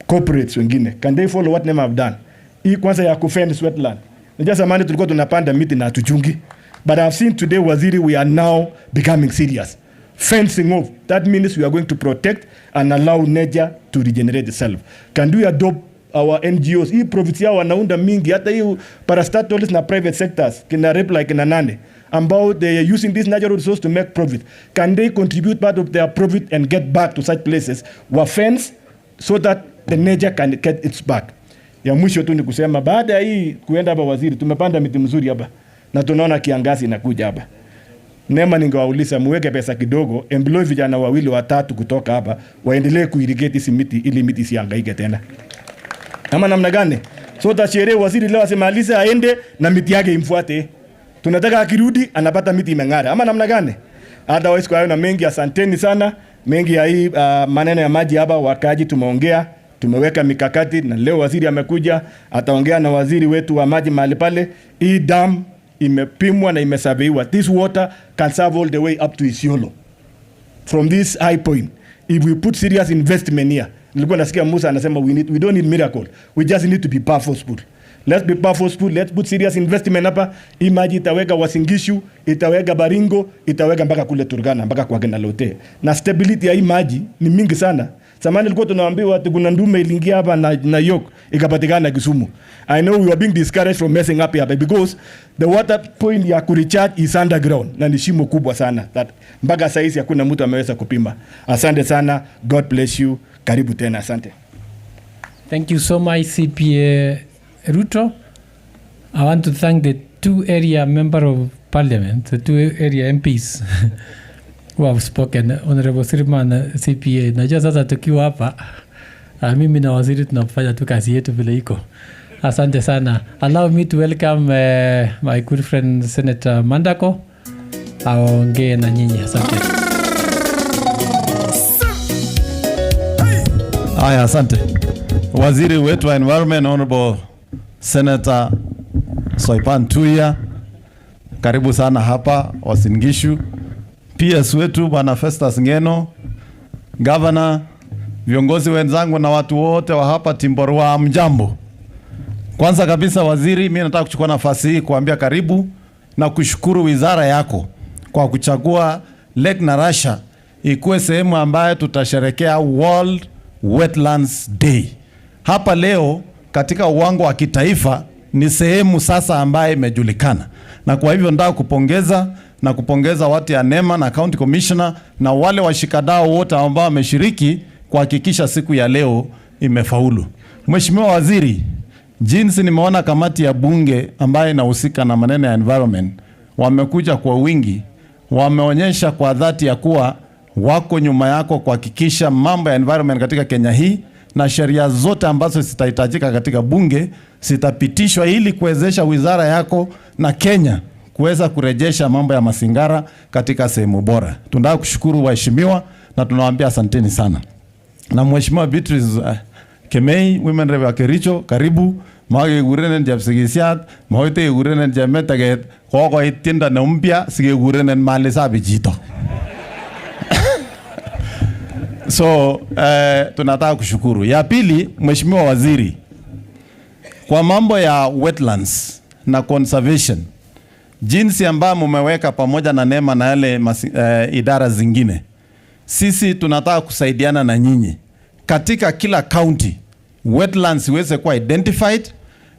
corporates wengine. Can they follow what NEMA have done? Hii kwanza ya kufence wetland. Najua zamani tulikuwa tunapanda miti na tuchungi. But I've seen today, waziri, we are now becoming serious. Fencing off. That means we are going to protect and allow nature to regenerate itself. Can we adopt our NGOs? Hii profits yao wanaunda mingi. Hata hii parastatals na private sectors. Kina reply kina nane. About they are using this natural resource to make profit. Can they contribute part of their profit and get back to such places? Wa fence so that the nature can get its back. Ya mwisho tu ni kusema baada ya hii kuenda hapa, waziri, tumepanda miti mzuri hapa na tunaona kiangazi inakuja hapa. NEMA ningewauliza muweke pesa kidogo, employ vijana wawili watatu kutoka hapa waendelee kuirrigate hizi miti ili miti isihangaike tena. Ama namna gani? So tasherehe waziri leo asemalize aende na miti yake imfuate. Tunataka akirudi anapata miti imeng'ara. Ama namna gani? Otherwise, kwa hiyo na mengi, asanteni sana. Mengi ya hii maneno ya maji hapa wakaji tumeongea, tumeweka mikakati, na leo waziri amekuja ataongea na waziri wetu wa maji mahali pale. Hii dam imepimwa na imesurveywa. This water can serve all the way up to Isiolo. From this high point, if we put serious investment here, nilikuwa nasikia Musa anasema we don't need miracle. We just need to be purposeful. Let's be purposeful. Let's put serious investment hapa. Hii maji itaweka Uasin Gishu, itaweka Baringo, itaweka mpaka kule Turkana, mpaka kwa Kena Lote. Na stability ya hii maji ni mingi sana. Zamani ilikuwa tunaambiwa ati kuna ndume iliingia hapa na yoke ikapatikana Kisumu. I know we are being discouraged from messing up here because the water point ya kurecharge is underground na ni shimo kubwa sana that mpaka saizi hakuna mtu ameweza kupima. Asante sana, God bless you. Karibu tena, asante. Thank you so much, CPA Ruto. I want to thank the two area member of parliament, the two area MPs who have spoken, Honorable Sirma na CPA. Najua sasa tukiwa hapa, mimi na waziri tunafanya tu kazi yetu vile iko. Asante sana. Allow me to welcome my good friend Senator Mandako. Aongee na nyinyi. Asante. Haya, asante. Waziri wetu wa Environment, Honorable Senator Soipan Tuya, karibu sana hapa Uasin Gishu. PS wetu Bwana Festus Ngeno, Governor, viongozi wenzangu na watu wote wa hapa Timborwa, mjambo. Kwanza kabisa waziri, mimi nataka kuchukua nafasi hii kuambia karibu na kushukuru wizara yako kwa kuchagua Lake Narasha ikuwe sehemu ambayo tutasherekea World Wetlands Day. Hapa leo katika uwango wa kitaifa ni sehemu sasa ambayo imejulikana. Na kwa hivyo nataka kupongeza watu ya NEMA na County Commissioner na wale washikadau wote ambao wameshiriki kuhakikisha siku ya leo imefaulu. Mheshimiwa Waziri, jinsi nimeona kamati ya bunge ambayo inahusika na maneno ya environment wamekuja kwa wingi, wameonyesha kwa dhati ya kuwa wako nyuma yako kuhakikisha mambo ya environment katika Kenya hii na sheria zote ambazo zitahitajika katika bunge zitapitishwa ili kuwezesha wizara yako na Kenya kuweza kurejesha mambo ya masingara katika sehemu bora. Tunataka kushukuru waheshimiwa na tunawaambia asanteni sana. Na Mheshimiwa Beatrice Kemei, Women Rep wa Kericho, karibu. Mage gurenen Japsigisiat, mahoite gurenen Jametaget, koko itinda na mpya, sige gurenen Malisa Bijito. So, tunataka kushukuru. Ya pili, Mheshimiwa Waziri, kwa mambo ya wetlands na conservation, jinsi ambayo mmeweka pamoja na NEMA na yale idara zingine, sisi tunataka kusaidiana na nyinyi. Katika kila county, wetlands iweze kuwa identified,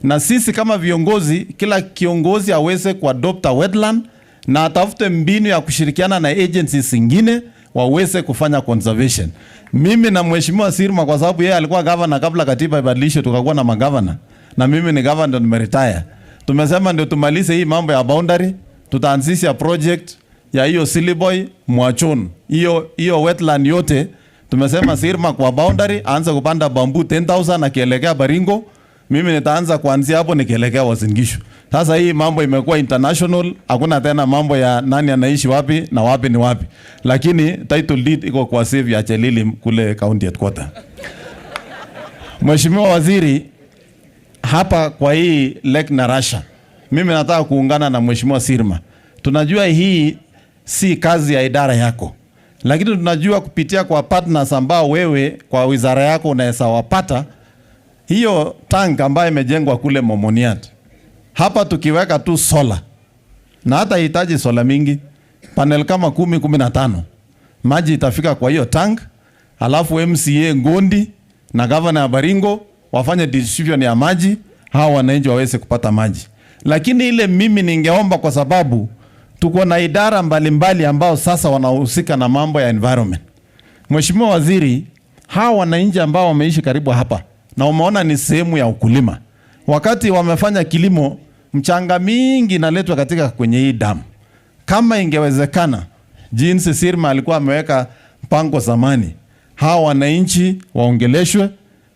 na sisi kama viongozi, kila kiongozi aweze kuadopt a wetland na atafute mbinu ya kushirikiana na agencies zingine waweze kufanya conservation. Mimi na Mheshimiwa Sirma, kwa sababu yeye alikuwa governor kabla katiba ibadilishwe tukakuwa na magavana, na mimi ni governor nimeretire, tumesema ndio tumalize hii mambo ya boundary, tutaanzisha project ya hiyo Siliboy Mwachon, hiyo wetland yote. Tumesema Sirma kwa boundary aanze kupanda bamboo 10,000 akielekea Baringo, mimi nitaanza kuanzia hapo nikielekea Uasin Gishu. Sasa hii mambo imekuwa international, hakuna tena mambo ya nani anaishi wapi na wapi ni wapi. Lakini title deed iko kwa save ya Chelili kule county headquarter. Mheshimiwa Waziri, hapa kwa hii Lake Narasha, mimi nataka kuungana na Mheshimiwa Sirma. Tunajua hii si kazi ya idara yako, lakini tunajua kupitia kwa partners ambao wewe kwa wizara yako unaweza wapata, hiyo tank ambayo imejengwa kule Momoniat. Hapa tukiweka tu sola, na hata hitaji sola mingi, panel kama 10-15, maji itafika kwa hiyo tank, alafu MCA Ngondi na governor ya Baringo wafanye distribution ya maji, hawa wananchi waweze kupata maji. Lakini ile mimi ningeomba, kwa sababu tuko na idara mbalimbali ambao sasa wanahusika na mambo ya environment. Mheshimiwa Waziri, hawa wananchi ambao wameishi karibu hapa na umeona ni sehemu ya ukulima, wakati wamefanya kilimo, mchanga mingi inaletwa katika kwenye hii damu. Kama ingewezekana, jinsi Sirma alikuwa ameweka mpango zamani, hawa wananchi waongeleshwe,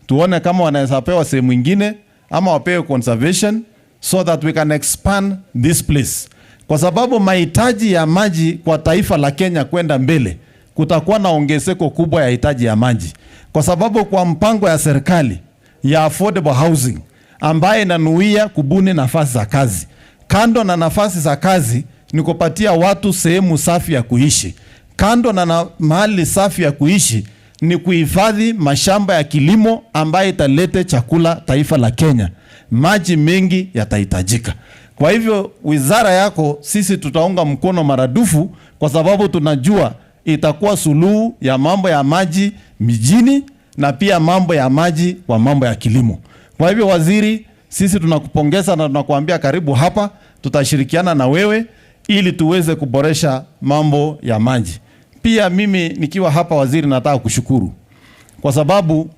tuone kama wanaweza pewa sehemu nyingine ama wapewe conservation so that we can expand this place. Kwa sababu mahitaji ya maji kwa taifa la Kenya kwenda mbele, kutakuwa na ongezeko kubwa ya hitaji ya maji. Kwa sababu kwa mpango ya serikali ya affordable housing ambaye inanuia kubuni nafasi za kazi, kando na nafasi za kazi ni kupatia watu sehemu safi ya kuishi. Kando na mahali safi ya kuishi ni kuhifadhi mashamba ya kilimo ambaye italete chakula taifa la Kenya. Maji mengi yatahitajika. Kwa hivyo wizara yako sisi tutaunga mkono maradufu, kwa sababu tunajua itakuwa suluhu ya mambo ya maji mijini na pia mambo ya maji kwa mambo ya kilimo. Kwa hivyo waziri, sisi tunakupongeza na tunakuambia karibu hapa, tutashirikiana na wewe ili tuweze kuboresha mambo ya maji. Pia mimi nikiwa hapa waziri, nataka kushukuru kwa sababu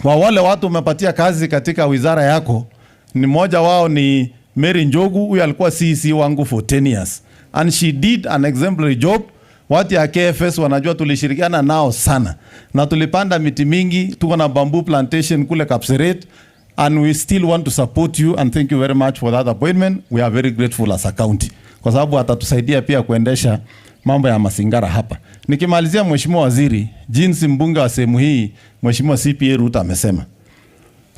kwa wale watu umepatia kazi katika wizara yako, ni mmoja wao ni Mary Njogu, huyu alikuwa CEC wangu for 10 years and she did an exemplary job. Watu ya KFS wanajua tulishirikiana nao sana na tulipanda miti mingi, tuko na bamboo plantation kule Kapseret, and we still want to support you and thank you very much for that appointment. We are very grateful as a county kwa sababu atatusaidia pia kuendesha mambo ya mazingara hapa. Nikimalizia Mheshimiwa Waziri, jinsi mbunge wa sehemu hii Mheshimiwa CPA Ruta amesema,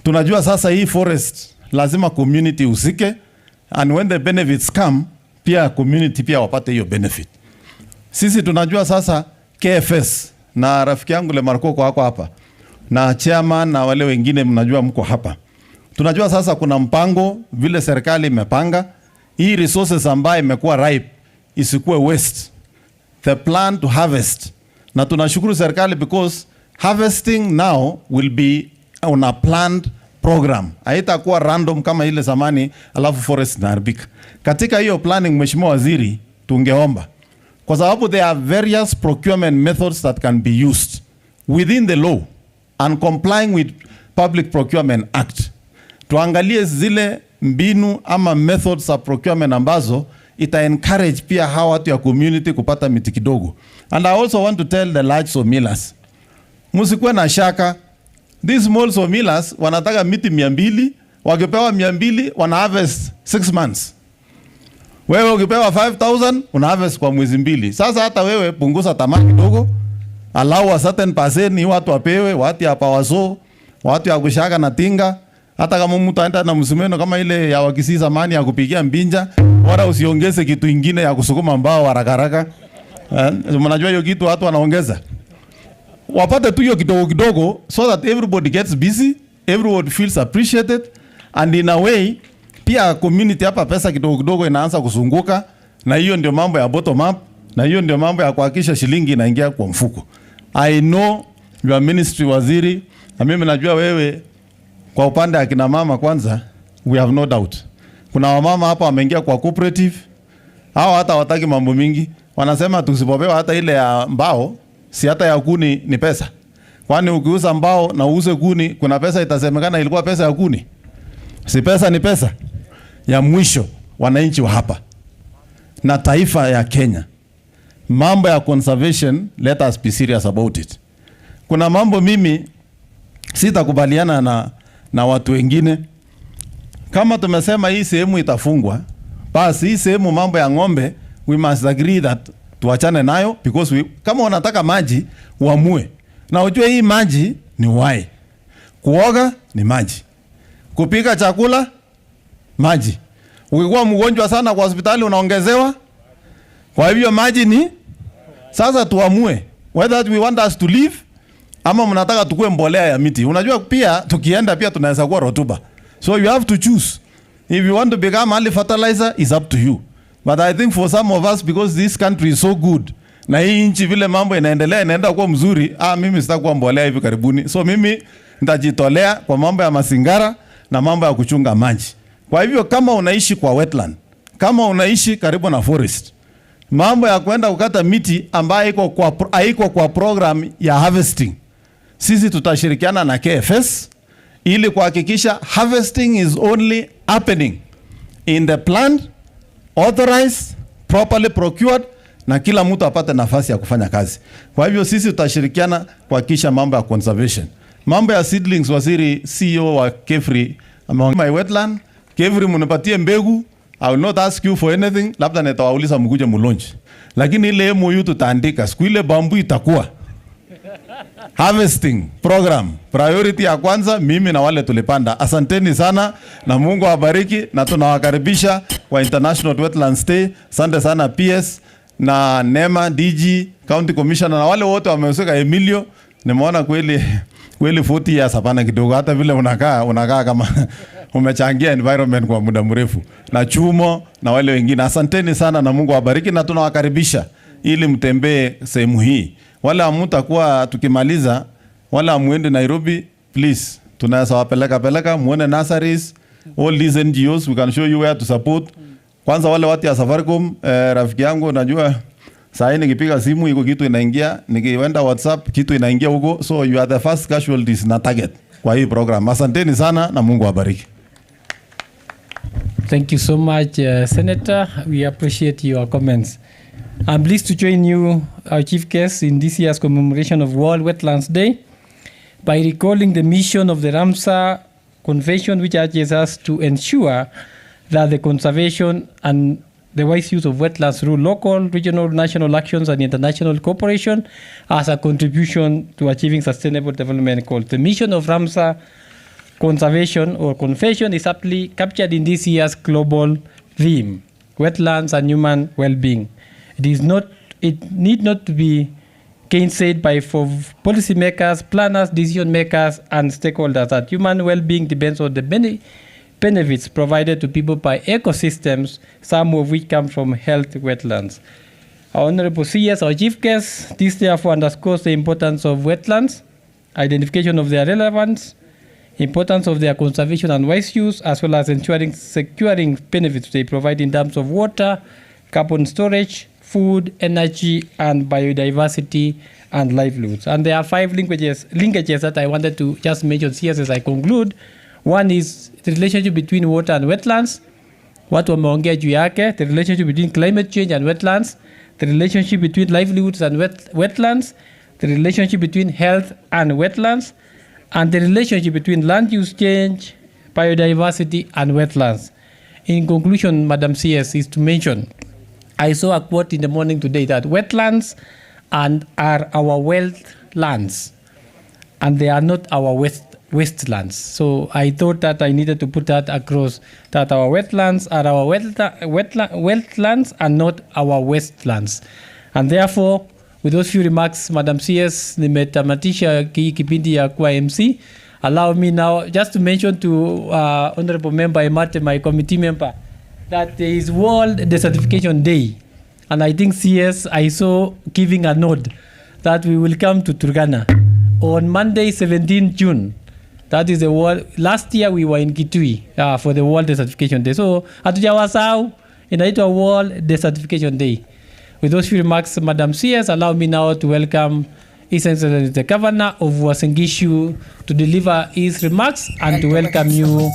tunajua sasa hii forest lazima community usike, and when the benefits come pia community pia wapate hiyo benefit. Sisi tunajua sasa KFS na rafiki yangu Le Marco wako hapa na chairman na wale wengine mnajua mko hapa. Tunajua sasa kuna mpango vile serikali imepanga hii resources ambayo imekuwa ripe isikuwe waste. The plan to harvest. Na tunashukuru serikali because harvesting now will be on a planned program. Haitakuwa random kama ile zamani alafu forest inaharibika. Katika hiyo planning, Mheshimiwa Waziri, tungeomba kwa sababu there are various procurement methods that can be used within the law and complying with Public Procurement Act. Tuangalie zile mbinu ama methods of procurement ambazo ita encourage pia hawa watu ya community kupata miti kidogo. And I also want to tell the large sawmillers, musikuwe na shaka, these small sawmillers wanataka miti 200, wakipewa 200 wana harvest 6 months. Wewe ukipewa 5,000 una harvest kwa mwezi 2. Sasa hata wewe punguza tamaa kidogo, allow a certain percent ni watu wapewe, watu ya pawaso, watu ya kushaka na tinga. Hata kama mtu anaenda na msumeno kama ile ya Wakisii zamani ya kupigia mbinja, wala usiongeze kitu ingine ya kusukuma mbao haraka haraka. Mnajua hiyo kitu watu wanaongeza. Wapate tu hiyo kidogo kidogo so that everybody gets busy, everyone feels appreciated, and in a way pia community hapa pesa kidogo kidogo inaanza kusunguka, na hiyo ndio mambo ya bottom up, na hiyo ndio mambo ya kuhakikisha shilingi inaingia kwa mfuko. I know your ministry waziri, na mimi najua wewe kwa upande wa kina mama kwanza, we have no doubt. Kuna wamama hapa wameingia kwa cooperative, hao hata wataki mambo mingi, wanasema tusipopewa hata ile ya mbao, si hata ya kuni ni pesa. Kwani ukiuza mbao na uuze kuni, kuna pesa itasemekana ilikuwa pesa ya kuni? Si pesa ni pesa. Ya mwisho, wananchi wa hapa na taifa ya Kenya, mambo ya conservation, let us be serious about it. Kuna mambo mimi sitakubaliana na watu wengine. Kama tumesema hii sehemu itafungwa, basi hii sehemu mambo ya ng'ombe, we must agree that tuachane nayo, because kama unataka maji uamue. Na ujue hii maji ni uhai. Kuoga ni maji. Kupika chakula maji. Ukikuwa mgonjwa sana kwa hospitali unaongezewa. Kwa hivyo maji ni sasa tuamue whether we want us to live ama mnataka tukue mbolea ya miti. Unajua pia tukienda pia tunaweza kuwa rotuba. So you have to choose. If you want to become early fertilizer, is up to you. But I think for some of us, because this country is so good, na hii nchi vile mambo inaendelea inaenda kuwa mzuri, mimi sitakuwa mbolea hivi karibuni. So mimi nitajitolea kwa mambo ya mazingara na mambo ya kuchunga maji. Kwa hivyo kama unaishi kwa wetland, kama unaishi karibu na forest, mambo ya kwenda kukata miti ambayo haiko kwa program ya harvesting, sisi tutashirikiana na KFS ili kuhakikisha harvesting is only happening in the planned, authorized, properly procured, na kila mtu apate nafasi ya kufanya kazi. Kwa hivyo sisi tutashirikiana kuhakikisha mambo ya conservation. Mambo ya seedlings, waziri CEO wa Kefri my wetland, Kefri mnipatie mbegu, I will not ask you for anything, labda nitawauliza mkuje mulonji. Lakini ile MOU tutaandika, siku ile bambu itakuwa harvesting program priority ya kwanza, mimi na wale tulipanda. Asanteni sana na Mungu awabariki, na tunawakaribisha kwa International Wetlands Day. Asante sana PS na Nema DG County Commissioner na wale wote wamehusika. Emilio, nimeona kweli 40 years hapana kidogo, hata vile unakaa kama umechangia environment kwa muda mrefu. Na Chumo na wale wengine, asanteni sana na Mungu awabariki, na tunawakaribisha ili mtembee sehemu hii. Wala hamtakuwa tukimaliza, wala muende Nairobi, please tunaweza wapeleka muone nurseries, all these NGOs we can show you where to support. Kwanza wale watu ya Safaricom, rafiki yangu najua saa hii nikipiga simu iko kitu inaingia, nikiwenda WhatsApp kitu inaingia huko, so you are the first casualties na target kwa hii program. Asanteni sana na Mungu awabariki. Thank you so much, Senator. We appreciate your comments. I'm pleased to join you, our chief guest, in this year's commemoration of World Wetlands Day by recalling the mission of the Ramsar Convention, which urges us to ensure that the conservation and the wise use of wetlands through local, regional, national actions and international cooperation as a contribution to achieving sustainable development goals. The mission of Ramsar Conservation or Convention is aptly captured in this year's global theme, wetlands and human well-being. It need not to be gainsaid by for policymakers, planners, decision makers, and stakeholders that human well-being depends on the many benefits provided to people by ecosystems, some of which come from healthy wetlands. Our Honorable CS, our chief guest, this therefore underscores the importance of wetlands, identification of their relevance, importance of their conservation and wise use, as well as securing benefits they provide in terms of water, carbon storage, food, energy, and biodiversity and livelihoods. And there are 5 linkages that I wanted to just mention here as I conclude. One is the relationship between water and wetlands. Watu wameongea juu yake, the relationship between climate change and wetlands, the relationship between livelihoods and wetlands, the relationship between health and wetlands, and the relationship between land use change, biodiversity, and wetlands. In conclusion, Madam CS, is to mention, I saw a quote in the morning today that wetlands are our wealth lands, and they are not our wastelands. So I thought that I needed to put that across, that our wetlands are our wetlands and not our wastelands. And therefore, with those few remarks, Madam CS, nimetamatisha kipindi ya kuwa MC. Allow me now just to mention to Honorable Member Emate, my committee member, that there is World Desertification Day. And I think CS, I saw giving a nod that we will come to Turkana on Monday, 17 June. That is the world. Last year we were in Kitui for the World Desertification Day. So hatujawasahau, inaitwa World Desertification Day. With those few remarks, Madam CS, allow me now to welcome His Excellency the Governor of Uasin Gishu to deliver his remarks and to welcome you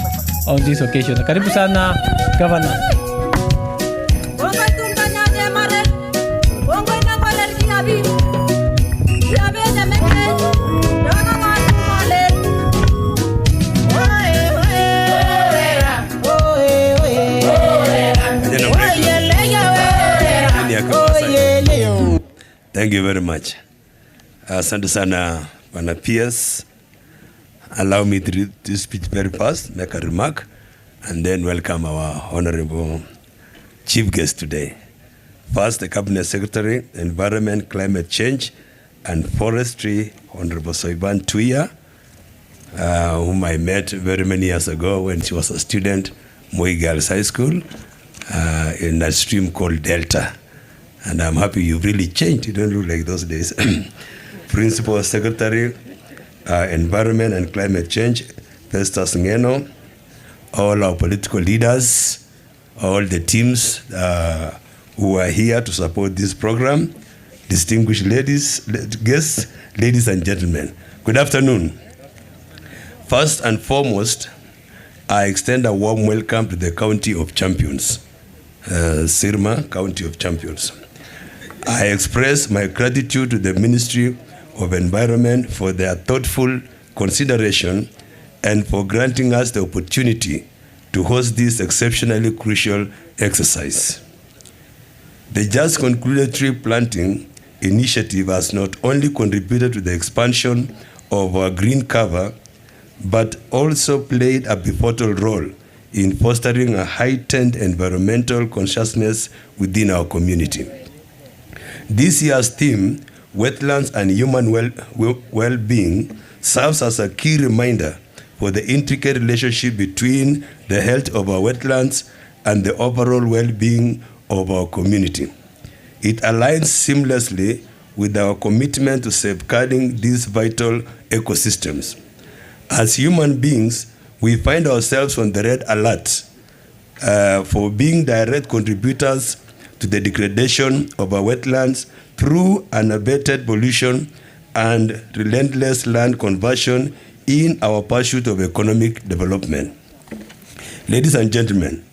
on this occasion. Karibu sana, Governor. Thank you very much. Asante sana, Bwana PS. Allow me to speak very fast, make a remark, and then welcome our honorable chief guest today. First, the Cabinet Secretary, Environment, Climate Change, and Forestry, Honorable Soipan Tuya, whom I met very many years ago when she was a student, Moi Girls High School, in a stream called Delta. And I'm happy you've really changed. You don't look like those days. Principal Secretary, Environment and Climate Change, Festus Ngeno, all our political leaders, all the teams who are here to support this program, distinguished guests, ladies and gentlemen. Good afternoon. First and foremost, I extend a warm welcome to the County of Champions, Sirma, County of Champions. I express my gratitude to the Ministry of Environment for their thoughtful consideration and for granting us the opportunity to host this exceptionally crucial exercise. The just concluded tree planting initiative has not only contributed to the expansion of our green cover, but also played a pivotal role in fostering a heightened environmental consciousness within our community. This year's theme, Wetlands and Human Well-Being, serves as a key reminder for the intricate relationship between the health of our wetlands and the overall well-being of our community. It aligns seamlessly with our commitment to safeguarding these vital ecosystems. As human beings, we find ourselves on the red alert for being direct contributors to the degradation of our wetlands through unabated pollution and relentless land conversion in our pursuit of economic development. Ladies and gentlemen,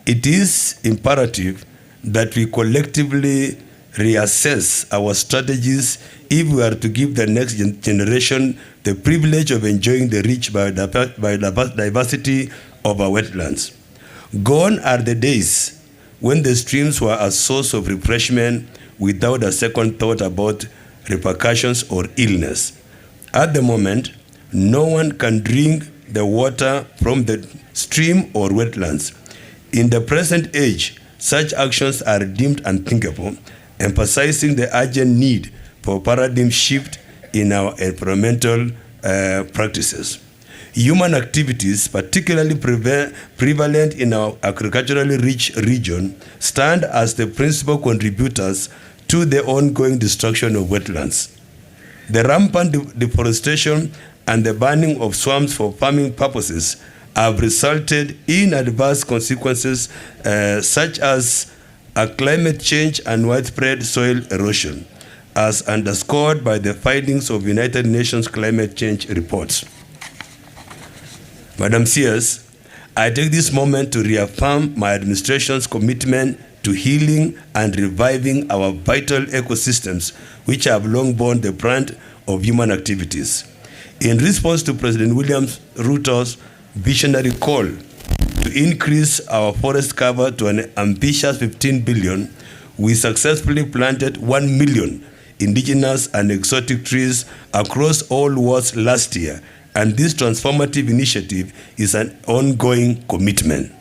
it is imperative that we collectively reassess our strategies if we are to give the next generation the privilege of enjoying the rich biodiversity of our wetlands. Gone are the days when the streams were a source of refreshment without a second thought about repercussions or illness. At the moment, no one can drink the water from the stream or wetlands. In the present age, such actions are deemed unthinkable, emphasizing the urgent need for paradigm shift in our environmental practices. Human activities, particularly prevalent in our agriculturally rich region, stand as the principal contributors to the ongoing destruction of wetlands. The rampant deforestation and the burning of swamps for farming purposes have resulted in adverse consequences such as climate change and widespread soil erosion, as underscored by the findings of United Nations climate change reports. Madam CS, I take this moment to reaffirm my administration's commitment to healing and reviving our vital ecosystems, which have long borne the brunt of human activities. In response to President William Ruto's visionary call to increase our forest cover to an ambitious 15 billion, we successfully planted 1 million indigenous and exotic trees across all wards last year, and this transformative initiative is an ongoing commitment.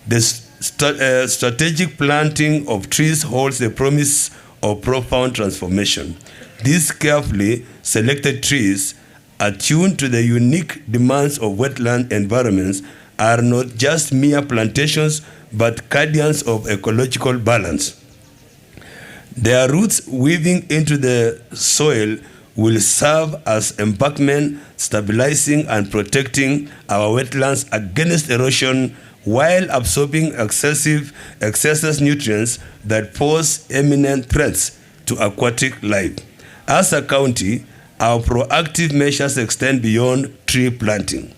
The strategic planting of trees holds the promise of profound transformation. These carefully selected trees, attuned to the unique demands of wetland environments, are not just mere plantations, but guardians of ecological balance. Their roots weaving into the soil will serve as embankment, stabilizing and protecting our wetlands against erosion while absorbing excessive nutrients that pose imminent threats to aquatic life. As a county, our proactive measures extend beyond tree planting.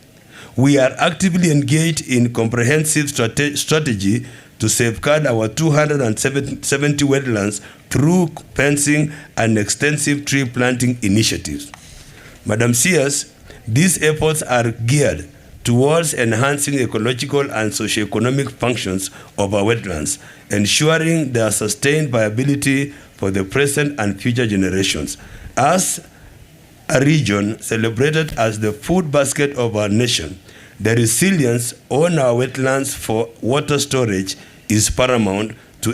We are actively engaged in comprehensive strategy to safeguard our 270 wetlands through fencing and extensive tree planting initiatives. Madam CS, these efforts are geared towards enhancing ecological and socioeconomic functions of our wetlands, ensuring their sustained viability for the present and future generations. As a region celebrated as the food basket of our nation, the resilience on our wetlands for water storage is paramount to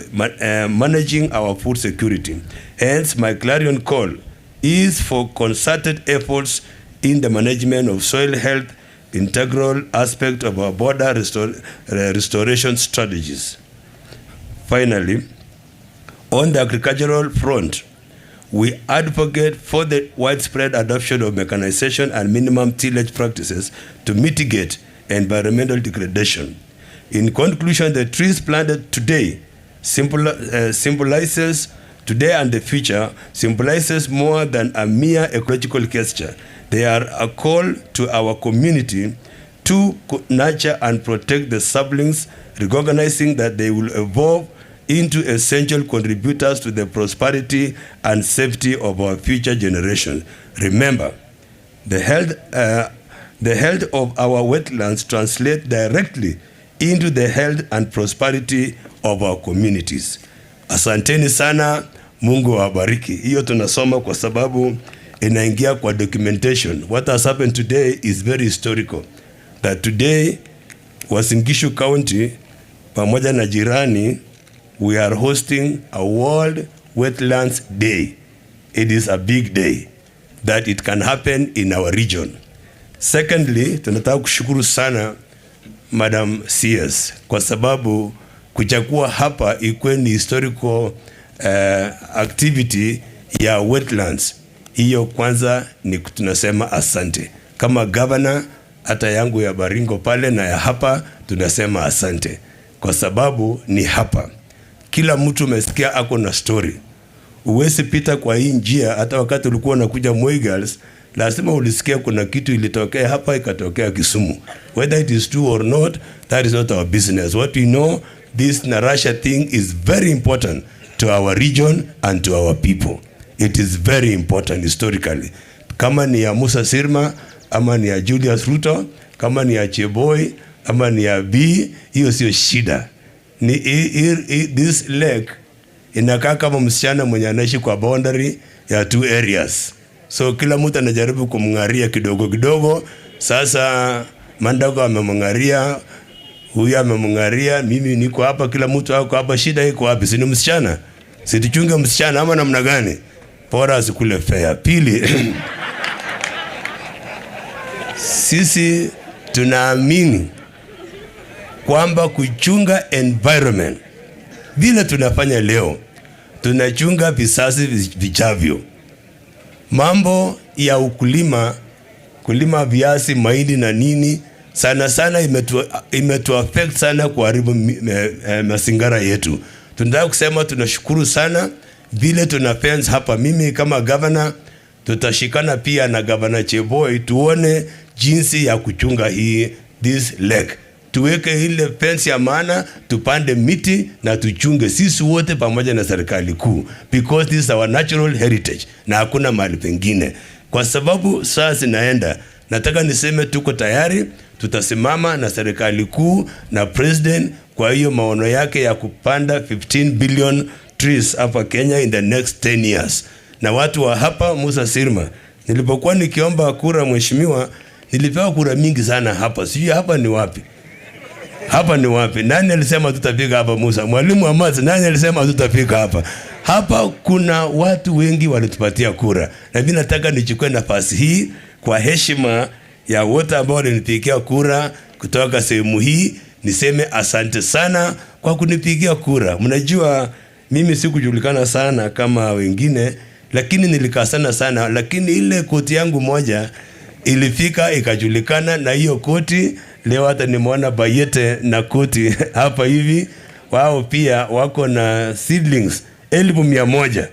managing our food security. Hence, my clarion call is for concerted efforts in the management of soil health, integral aspect of our border restoration strategies. Finally, on the agricultural front, we advocate for the widespread adoption of mechanization and minimum tillage practices to mitigate environmental degradation. In conclusion, the trees planted today symbolizes today and the future, symbolizes more than a mere ecological gesture. They are a call to our community to nurture and protect the saplings, recognizing that they will evolve into essential contributors to the prosperity and safety of our future generations. Remember, the health of our wetlands translates directly into the health and prosperity of our communities. Asanteni sana, Mungu awabariki. Hiyo tunasoma kwa sababu inaingia kwa documentation. What has happened today is very historical. That today, Uasin Gishu County, pamoja na jirani, we are hosting a World Wetlands Day. It is a big day that it can happen in our region. Secondly, tunataka kushukuru sana Madam CS kwa sababu kuchagua hapa ikuwe ni historical activity ya wetlands. Hiyo kwanza ni tunasema asante. kama governor, hata yangu ya Baringo pale na ya hapa, tunasema asante, kwa sababu ni hapa. Kila mtu umesikia ako na story. Uwezi pita kwa hii njia, hata wakati ulikuwa unakuja Moi Girls, lazima ulisikia kuna kitu ilitokea hapa ikatokea Kisumu. Whether it is true or not, that is not our business. What we know, this Narasha thing is very important to our region and to our people. It is very important historically. Kama ni ya Musa Sirma, ama ni ya Julius Ruto, kama ni ya Cheboy, ama ni ya B, hiyo sio shida. Ni this lake inakaa kama msichana mwenye anaishi kwa boundary ya 2 areas. So kila mtu anajaribu kumngaria kidogo kidogo. Sasa Mandago amemngaria, huyu amemngaria, mimi niko hapa, kila mtu ako hapa. Shida iko wapi? Si ni msichana? Si tuchunge msichana ama namna gani? Bora asikule fair. Pili, sisi tunaamini kwamba kuchunga environment vile tunafanya leo, tunachunga vizazi vijavyo. Mambo ya ukulima, kulima viazi, mahindi na nini, sana sana imetu affect sana kuharibu mazingira yetu. Tunataka kusema tunashukuru sana vile tuna fence hapa. Mimi kama governor tutashikana pia na Governor Cheboy tuone jinsi ya kuchunga this lake. Tuweke ile fence ya maana, tupande miti na tuchunge sisi wote pamoja na serikali kuu, because this is our natural heritage na hakuna mahali pengine. Kwa sababu saa zinaenda, nataka niseme tuko tayari, tutasimama na serikali kuu na president kwa hiyo maono yake ya kupanda 15 billion trees hapa Kenya in the next 10 years. Na watu wa hapa Musa Sirma, nilipokuwa nikiomba kura mheshimiwa, nilipewa kura mingi sana hapa. Sijui hapa ni wapi? Hapa ni wapi? Nani alisema tutafika hapa Musa? Mwalimu wa maths, nani alisema tutafika hapa? Hapa kuna watu wengi walitupatia kura. Na mimi nataka nichukue nafasi hii kwa heshima ya wote ambao walinipigia kura kutoka sehemu hii, niseme asante sana kwa kunipigia kura. Mnajua mimi sikujulikana sana kama wengine, lakini nilikaa sana, lakini ile koti yangu moja ilifika ikajulikana, na hiyo koti leo hata nimeona Bayete na koti hapa hivi, wao pia wako na seedlings 1,100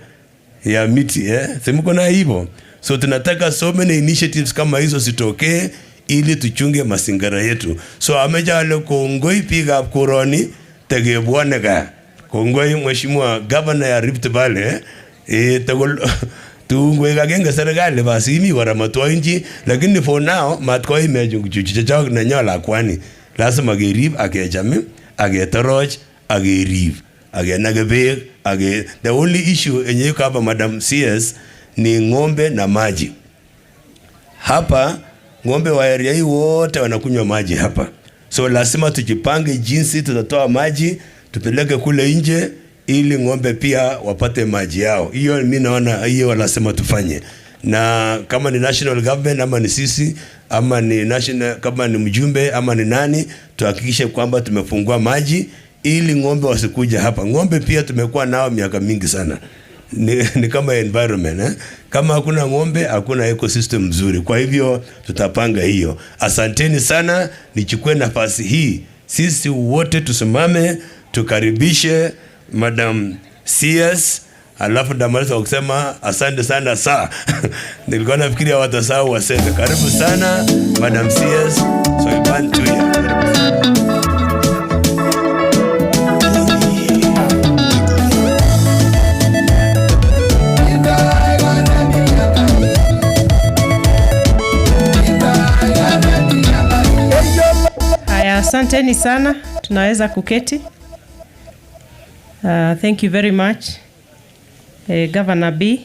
ya miti Simuko na hivyo. So tunataka so many initiatives kama hizo sitokee ili tuchunge mazingira yetu. So amejale kongoi piga kuroni tegebwanega. Kongoi mheshimiwa governor ya Rift Valley tagol tungwe kagenga serikali basi imi waramatwa inji, lakini for now matko imejungu chuchichak na nyola kwani lazima gerib agechame agetoroch agerib agenagebe the only issue enye hapa Madam CS ni ng'ombe na maji. Hapa ng'ombe wa area hii wote wanakunywa maji hapa. So lazima tujipange jinsi tutatoa maji tupeleke kule nje ili ng'ombe pia wapate maji yao. Hiyo mimi naona hiyo lazima tufanye. Na kama ni national government ama ni sisi ama ni national, kama ni mjumbe ama ni nani, tuhakikishe kwamba tumefungua maji ili ng'ombe wasikuja hapa. Ng'ombe pia tumekuwa nao miaka mingi sana. Ni kama environment Kama hakuna ng'ombe hakuna ecosystem mzuri. Kwa hivyo tutapanga hiyo. Asanteni sana, nichukue nafasi hii sisi wote tusimame tukaribishe Madam CS, alafu ndamaliza kusema asante sana saa. Nilikuwa nafikiria watasahau waseme. Karibu sana Madam CS Soipan Tuya. Haya, asanteni sana. Tunaweza kuketi. Thank you very much, Governor B.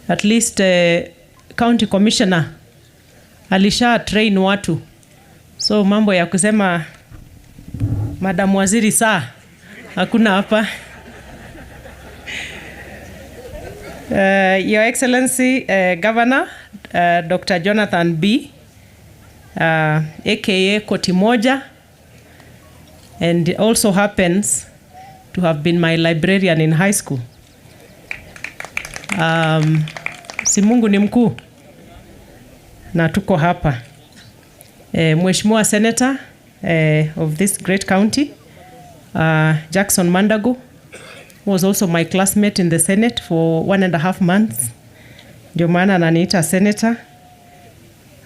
At least County Commissioner alisha train watu, so mambo ya kusema Madam Waziri saa hakuna hapa. Your Excellency Governor Dr. Jonathan B. aka Koti Moja, and also happens to have been my librarian in high school. Si Mungu ni mkuu. Na tuko hapa. Mheshimiwa Senator of this great county, Jackson Mandago, was also my classmate in the Senate for 1.5 months. Ndio maana ananiita senator.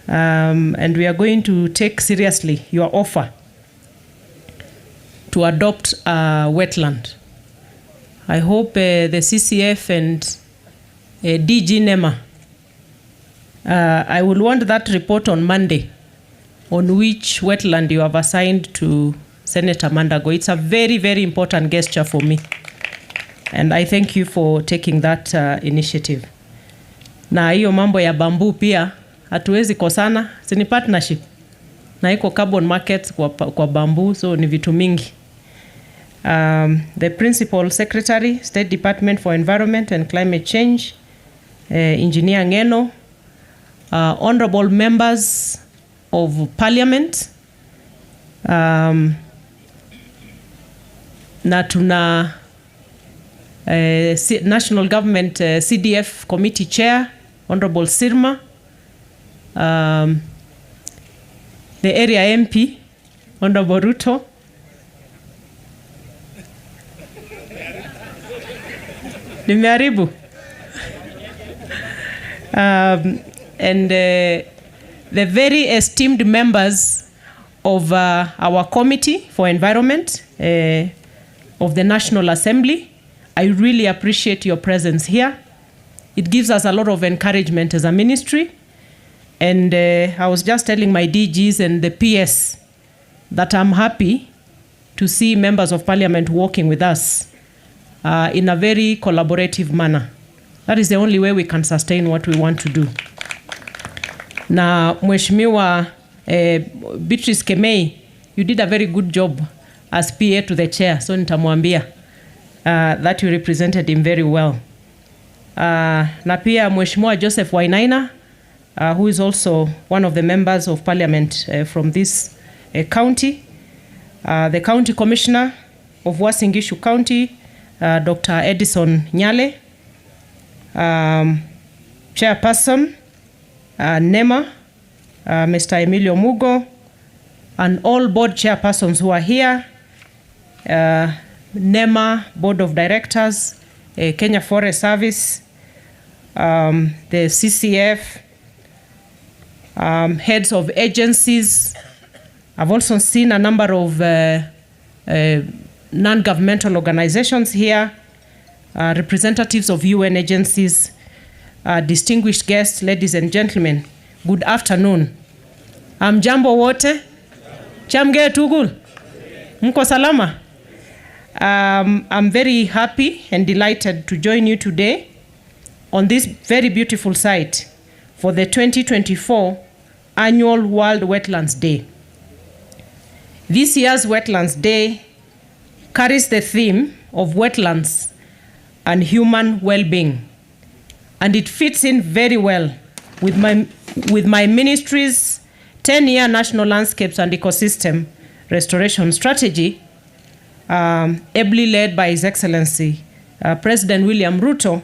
And we are going to take seriously your offer to adopt a wetland. I hope the CCF and DG NEMA, I will want that report on Monday on which wetland you have assigned to Senator Mandago. It's a very, very important gesture for me. And I thank you for taking that initiative. Na hiyo mambo ya bamboo pia hatuwezi kosana, ni partnership. Na iko carbon markets kwa bamboo, so ni vitu mingi. The Principal Secretary, State Department for Environment and Climate Change, Engineer Ngeno, honorable members of Parliament, na tuna National Government CDF Committee Chair, Honorable Sirma, the area MP, Honorable Ruto, nimeharibu, and the very esteemed members of our Committee for Environment of the National Assembly. I really appreciate your presence here. It gives us a lot of encouragement as a ministry. And I was just telling my DGs and the PS that I'm happy to see members of Parliament working with us in a very collaborative manner. That is the only way we can sustain what we want to do. Na Mheshimiwa Beatrice Kemei, you did a very good job as PA to the chair, so nitamwambia that you represented him very well. Na pia Mheshimiwa Joseph Wainaina, who is also one of the members of Parliament from this county, the County Commissioner of Uasin Gishu County, Dr. Edison Nyale, Chairperson NEMA, Mr. Emilio Mugo, and all board chairpersons who are here, NEMA Board of Directors, Kenya Forest Service, the CCF, heads of agencies. I've also seen a number of non-governmental organizations here, representatives of UN agencies, distinguished guests, ladies and gentlemen, good afternoon. Jambo wote? Chamge tugul? Mko salama? I'm very happy and delighted to join you today on this very beautiful site for the 2024 Annual World Wetlands Day. This year's Wetlands Day carries the theme of wetlands and human well-being, and it fits in very well with my ministry's 10-year National Landscapes and Ecosystem Restoration Strategy, ably led by His Excellency President William Ruto,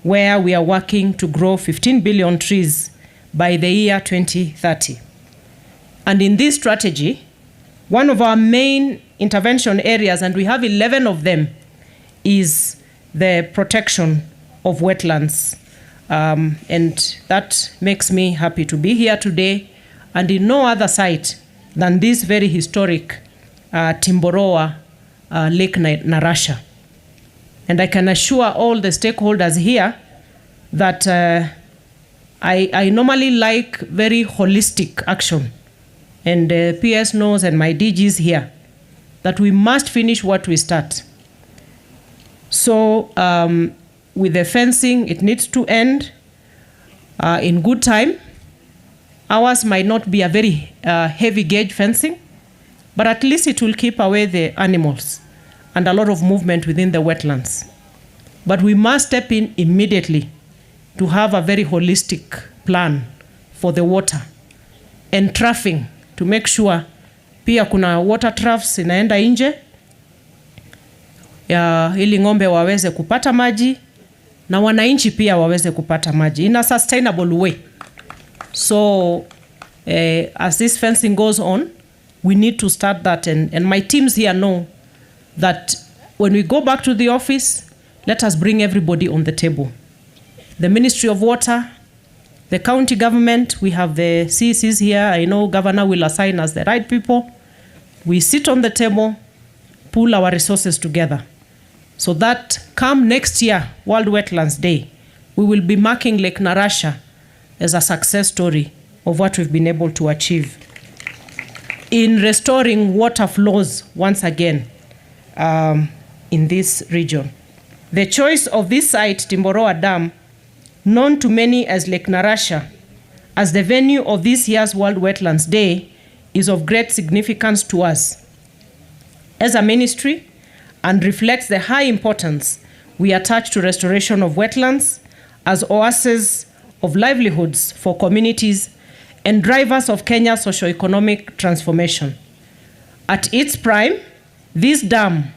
where we are working to grow 15 billion trees by the year 2030. And in this strategy, one of our main intervention areas, and we have 11 of them, is the protection of wetlands. And that makes me happy to be here today, and in no other site than this very historic Timboroa Lake Narasha. And I can assure all the stakeholders here that I normally like very holistic action. And PS knows, and my DGs here, that we must finish what we start. So with the fencing, it needs to end in good time. Ours might not be a very heavy gauge fencing, but at least it will keep away the animals and a lot of movement within the wetlands. But we must step in immediately to have a very holistic plan for the water and troughing, to make sure pia kuna water troughs inaenda nje ili ng'ombe waweze kupata maji na wananchi pia waweze kupata maji in a sustainable way. So as this fencing goes on, we need to start that, and my teams here know that when we go back to the office, let us bring everybody on the table. The Ministry of Water, the county government, we have the CCs here. I know Governor will assign us the right people. We sit on the table, pull our resources together, so that come next year, World Wetlands Day, we will be marking Lake Narasha as a success story of what we've been able to achieve in restoring water flows once again in this region. The choice of this site, Timboroa Dam, known to many as Lake Narasha, as the venue of this year's World Wetlands Day, is of great significance to us as a ministry and reflects the high importance we attach to restoration of wetlands as oases of livelihoods for communities and drivers of Kenya's socio-economic transformation. At its prime, this dam,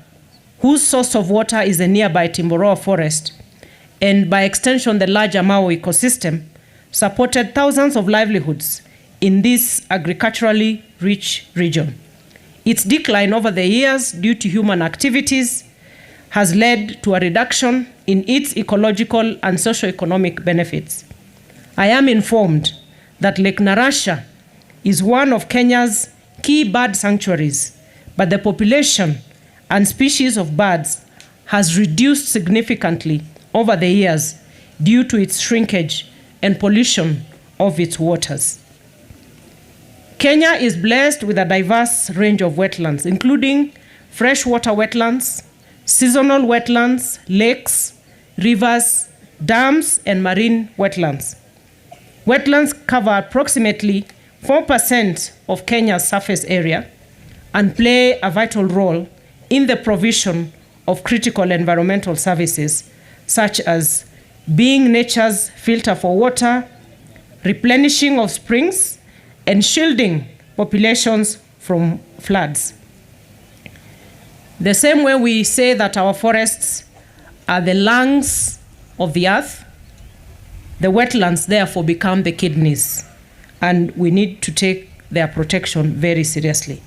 whose source of water is the nearby Timboroa forest, and by extension the larger Mau ecosystem, supported thousands of livelihoods in this agriculturally rich region. Its decline over the years due to human activities has led to a reduction in its ecological and socio-economic benefits. I am informed that Lake Narasha is one of Kenya's key bird sanctuaries, but the population and species of birds has reduced significantly over the years due to its shrinkage and pollution of its waters. Kenya is blessed with a diverse range of wetlands, including freshwater wetlands, seasonal wetlands, lakes, rivers, dams, and marine wetlands. Wetlands cover approximately 4% of Kenya's surface area and play a vital role in the provision of critical environmental services, such as being nature's filter for water, replenishing of springs, and shielding populations from floods. The same way we say that our forests are the lungs of the earth, the wetlands therefore become the kidneys, and we need to take their protection very seriously.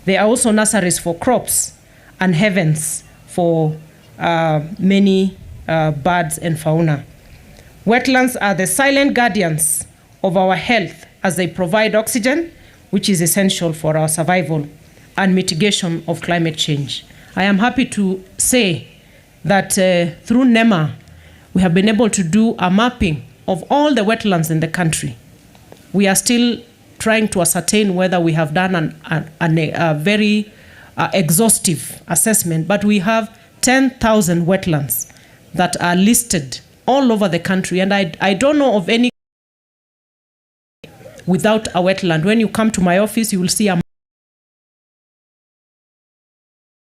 They are also nurseries for crops and heavens for many birds and fauna. Wetlands are the silent guardians of our health as they provide oxygen, which is essential for our survival and mitigation of climate change. I am happy to say that through NEMA, we have been able to do a mapping of all the wetlands in the country. We are still trying to ascertain whether we have done a very exhaustive assessment, but we have 10,000 wetlands that are listed all over the country, and I don't know of any without a wetland. When you come to my office, you will see a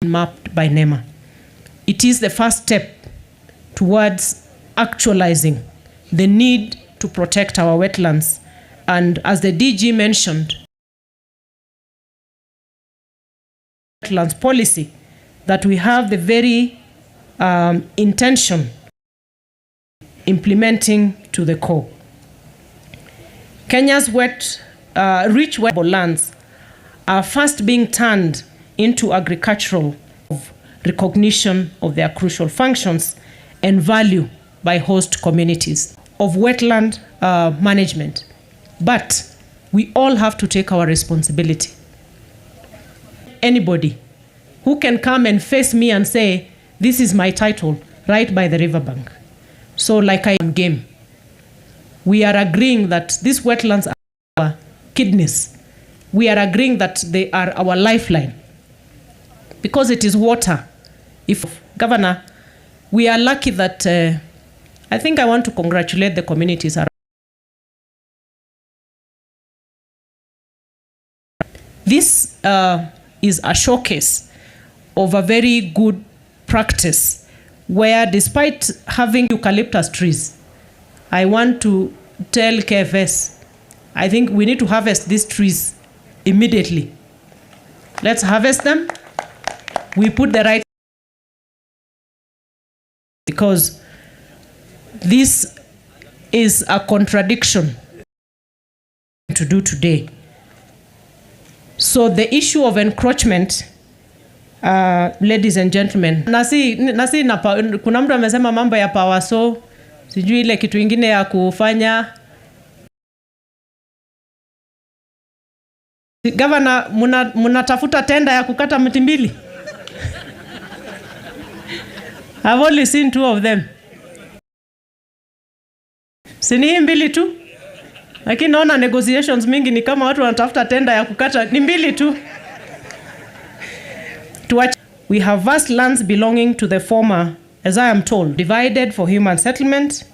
mapped by NEMA. It is the first step towards actualizing the need to protect our wetlands. And as the DG mentioned, wetlands policy that we have the very intention implementing to the core. Kenya's rich wetland lands are first being turned into agricultural recognition of their crucial functions and value by host communities of wetland management. But we all have to take our responsibility. Anybody who can come and face me and say, this is my title, right by the riverbank. So like I am game, we are agreeing that these wetlands are our kidneys. We are agreeing that they are our lifeline because it is water. If Governor, we are lucky that I think I want to congratulate the communities around. This is a showcase of a very good practice where, despite having eucalyptus trees, I want to tell KFS, I think we need to harvest these trees immediately. Let's harvest them. We put the right, because this is a contradiction to do today. So the issue of encroachment, ladies and gentlemen, kuna mtu amesema mambo ya power, so sijui ile kitu ingine ya kufanya. Governor, munatafuta tenda ya kukata miti mbili? I've only seen 2 of them. Sini hii mbili tu? Lakini naona negotiations mingi ni kama watu wanatafuta tenda ya kukata ni mbili tu. We have vast lands belonging to the former, as I am told, divided for human settlement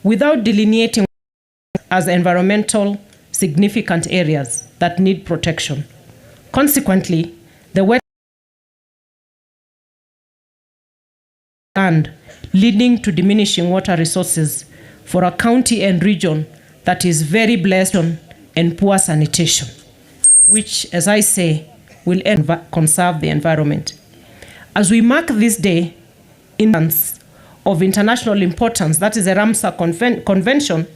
without delineating as environmental significant areas that need protection. Consequently, the wetland leading to diminishing water resources for a county and region that is very blessed on and poor sanitation, which, as I say, will conserve the environment. As we mark this day in of international importance, that is the Ramsar Convention,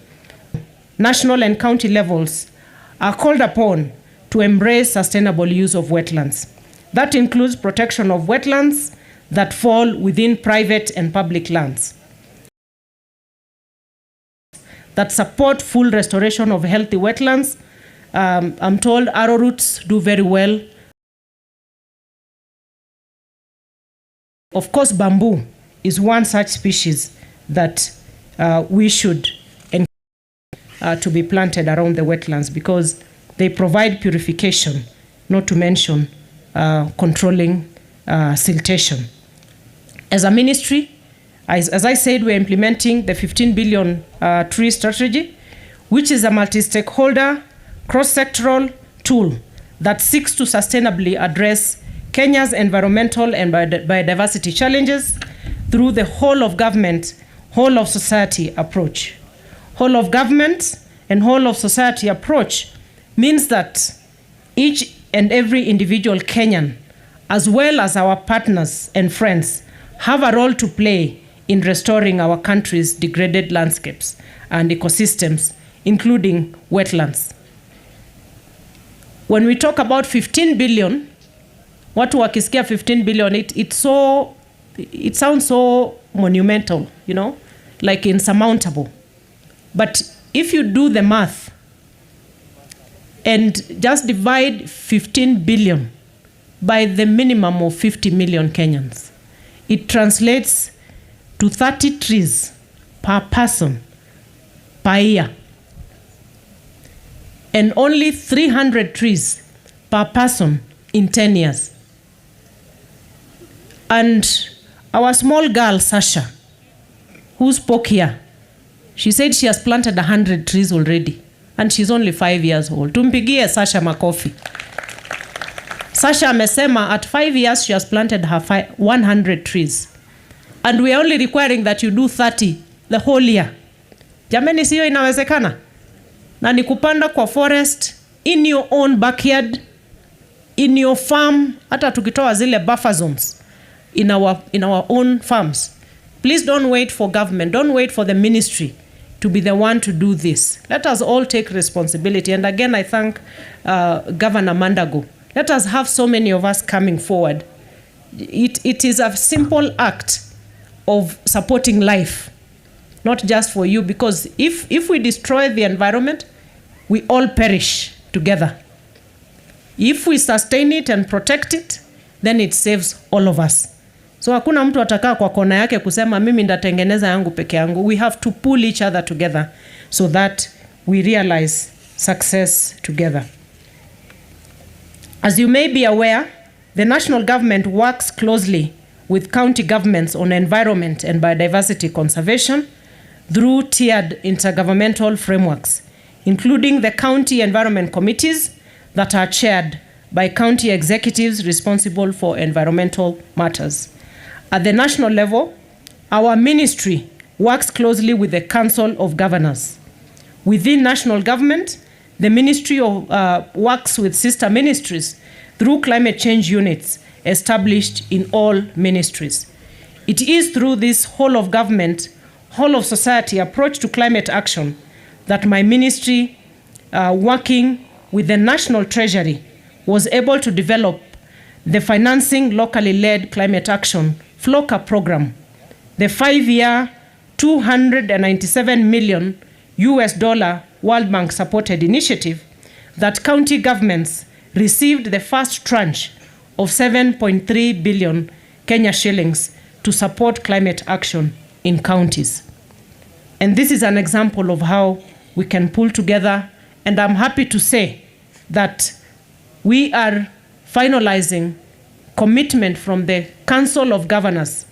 national and county levels are called upon to embrace sustainable use of wetlands. That includes protection of wetlands that fall within private and public lands, that support full restoration of healthy wetlands. I'm told arrowroots do very well. Of course, bamboo is one such species that we should to be planted around the wetlands because they provide purification, not to mention controlling siltation. As a ministry, as I said, we're implementing the 15 billion tree strategy, which is a multi-stakeholder, cross-sectoral tool that seeks to sustainably address Kenya's environmental and biodiversity challenges through the whole of government, whole of society approach. Whole of government and whole of society approach means that each and every individual Kenyan, as well as our partners and friends, have a role to play in restoring our country's degraded landscapes and ecosystems, including wetlands. When we talk about 15 billion, watu wakisikia 15 billion, it sounds so monumental, you know, like insurmountable. But if you do the math and just divide 15 billion by the minimum of 50 million Kenyans, it translates to 30 trees per person per year, and only 300 trees per person in 10 years. And our small girl, Sasha, who spoke here, she said she has planted 100 trees already, and she's only 5 years old. Tumpigie Sasha makofi. Sasha amesema at 5 years she has planted her 100 trees. And we are only requiring that you do 30 the whole year. Jameni, siyo inawezekana? Na ni kupanda kwa forest, in your own backyard, in your farm, hata tukitoa zile buffer zones in our own farms. Please don't wait for government, don't wait for the ministry to be the one to do this. Let us all take responsibility. And again, I thank Governor Mandago. Let us have so many of us coming forward. It is a simple act of supporting life, not just for you, because if we destroy the environment, we all perish together. If we sustain it and protect it, then it saves all of us. So hakuna mtu atakaa kwa kona yake kusema mimi ndatengeneza yangu peke yangu. We have to pull each other together so that we realize success together. As you may be aware, the national government works closely with county governments on environment and biodiversity conservation through tiered intergovernmental frameworks, including the county environment committees that are chaired by county executives responsible for environmental matters. At the national level, our ministry works closely with the Council of Governors. Within national government, the ministry works with sister ministries through climate change units established in all ministries. It is through this whole of government, whole of society approach to climate action that my ministry, working with the National Treasury, was able to develop the Financing Locally Led Climate Action FLOCA program, the 5-year, $297 million World Bank supported initiative that county governments received the first tranche of 7.3 billion Kenya shillings to support climate action in counties. And this is an example of how we can pull together, and I'm happy to say that we are finalizing commitment from the Council of Governors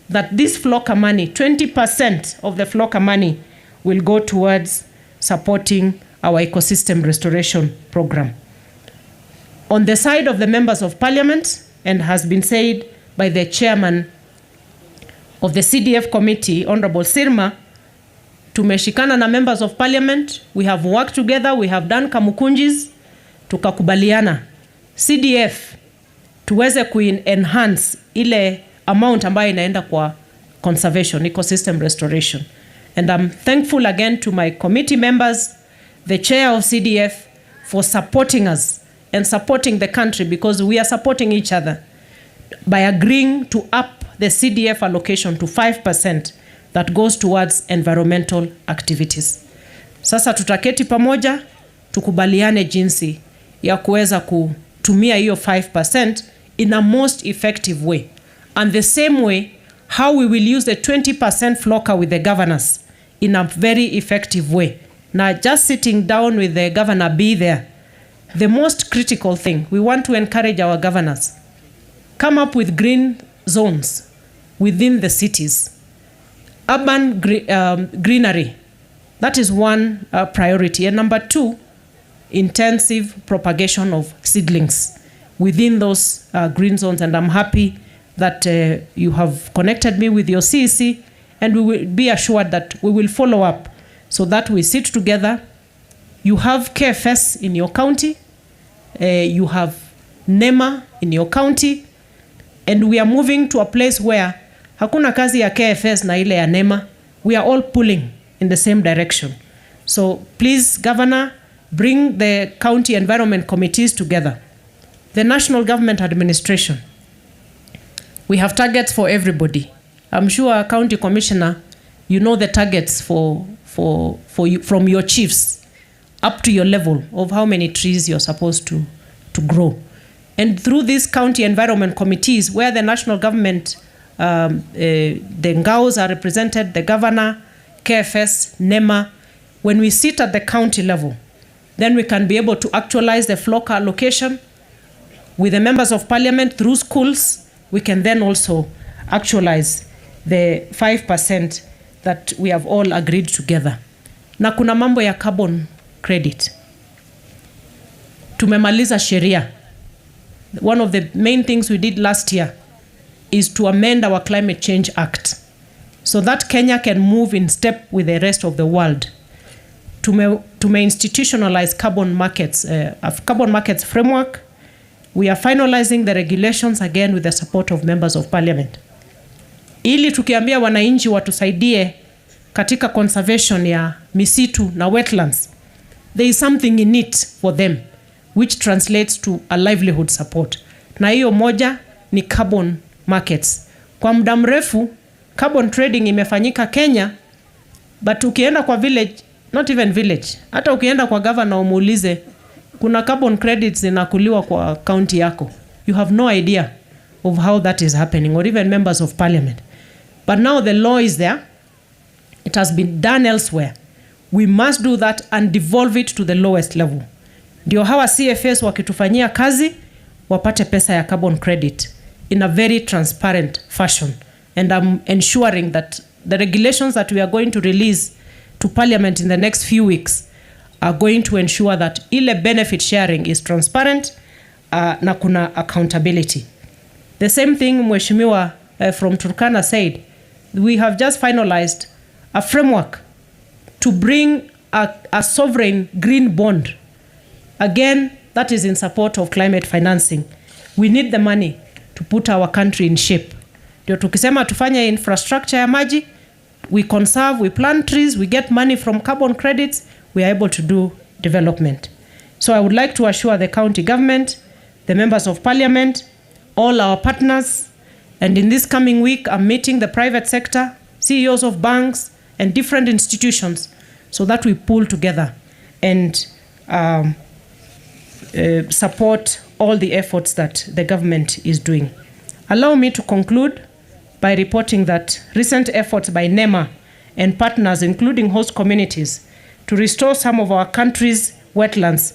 that this FLOCA money, 20% of the FLOCA money, will go towards supporting our ecosystem restoration program. On the side of the members of parliament, and has been said by the chairman of the CDF committee, Honorable Sirma, tumeshikana na members of parliament, we have worked together, we have done kamukunjis, tukakubaliana CDF tuweze enhance ile amount ambayo inaenda kwa conservation, ecosystem restoration. And I'm thankful again to my committee members, the chair of CDF, for supporting us and supporting the country, because we are supporting each other by agreeing to up the CDF allocation to 5% that goes towards environmental activities. Sasa tutaketi pamoja, tukubaliane jinsi ya kuweza kutumia hiyo 5% in a most effective way. And the same way, how we will use the 20% FLOCA with the governors in a very effective way. Now, just sitting down with the governor, be there. The most critical thing, we want to encourage our governors, come up with green zones within the cities. Urban greenery, that is one priority. And number 2, intensive propagation of seedlings within those green zones. And I'm happy that you have connected me with your CEC, and we will be assured that we will follow up so that we sit together. You have KFS in your county, you have NEMA in your county, and we are moving to a place where hakuna kazi ya KFS na ile ya NEMA. We are all pulling in the same direction. So please, Governor, bring the county environment committees together. The national government administration, we have targets for everybody. I'm sure, County Commissioner, you know the targets for you, from your chiefs up to your level of how many trees you're supposed to grow. And through these county environment committees, where the national government, the Ngaos are represented, the governor, KFS, NEMA, when we sit at the county level, then we can be able to actualize the FLOCA allocation with the members of parliament through schools. We can then also actualize the 5% that we have all agreed together. Na kuna mambo ya carbon credit. Tumemaliza sheria. One of the main things we did last year is to amend our Climate Change Act so that Kenya can move in step with the rest of the world. Tume institutionalize carbon markets framework. We are finalizing the regulations again with the support of members of parliament. Ili tukiambia wananchi watusaidie katika conservation ya misitu na wetlands, there is something in it for them which translates to a livelihood support. Na hiyo moja ni carbon markets. Kwa muda mrefu carbon trading imefanyika Kenya, but ukienda kwa village, not even village, hata ukienda kwa governor umuulize kuna carbon credits zinakuliwa kwa county yako, you have no idea of how that is happening, or even members of parliament. But now the law is there, it has been done elsewhere. We must do that and devolve it to the lowest level. Ndio hawa CFS wakitufanyia kazi wapate pesa ya carbon credit in a very transparent fashion. And I'm ensuring that the regulations that we are going to release to parliament in the next few weeks are going to ensure that ile benefit sharing is transparent, na kuna accountability. The same thing Mheshimiwa from Turkana said, we have just finalized a framework to bring a sovereign green bond. Again, that is in support of climate financing. We need the money to put our country in shape. Ndio tukisema tufanye infrastructure ya maji, we conserve, we plant trees, we get money from carbon credits, we are able to do development. So I would like to assure the county government, the members of parliament, all our partners, and in this coming week, I'm meeting the private sector, CEOs of banks, and different institutions, so that we pull together and support all the efforts that the government is doing. Allow me to conclude by reporting that recent efforts by NEMA and partners, including host communities, to restore some of our country's wetlands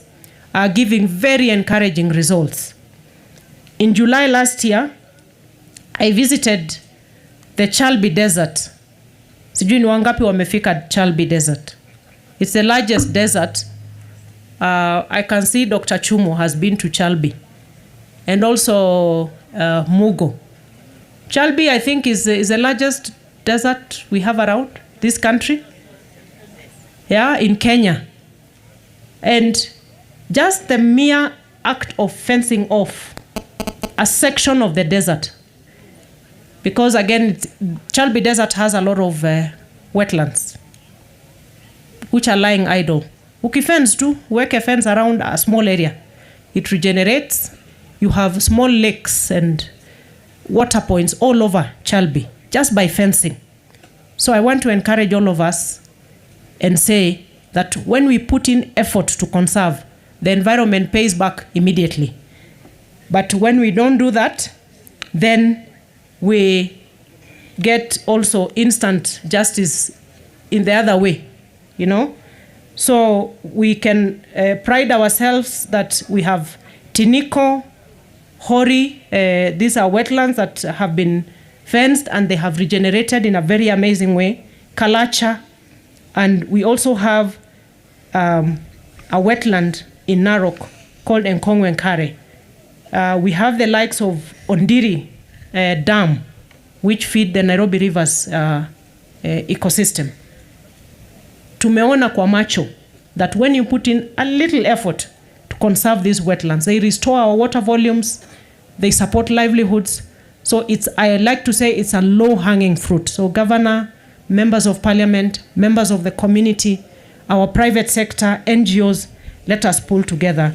are giving very encouraging results. In July last year, I visited the Chalbi Desert. Sijui ni wangapi wamefika Chalbi Desert. It's the largest desert. I can see Dr. Chumo has been to Chalbi. And also Mugo. Chalbi, I think, is the largest desert we have around this country. Yeah, in Kenya. And just the mere act of fencing off a section of the desert, because again, Chalbi Desert has a lot of wetlands which are lying idle. Ukifence too, work a fence around a small area. It regenerates. You have small lakes and water points all over Chalbi just by fencing. So I want to encourage all of us and say that when we put in effort to conserve, the environment pays back immediately. But when we don't do that, then we get also instant justice in the other way, you know. So we can pride ourselves that we have Tiniko, Hori, these are wetlands that have been fenced and they have regenerated in a very amazing way. Kalacha, and we also have a wetland in Narok called Nkongwenkare. We have the likes of Ondiri Dam, which feed the Nairobi River's ecosystem. Tumeona kwa macho that when you put in a little effort to conserve these wetlands, they restore our water volumes, they support livelihoods. So I like to say it's a low-hanging fruit. So Governor, members of parliament, members of the community, our private sector, NGOs, let us pull together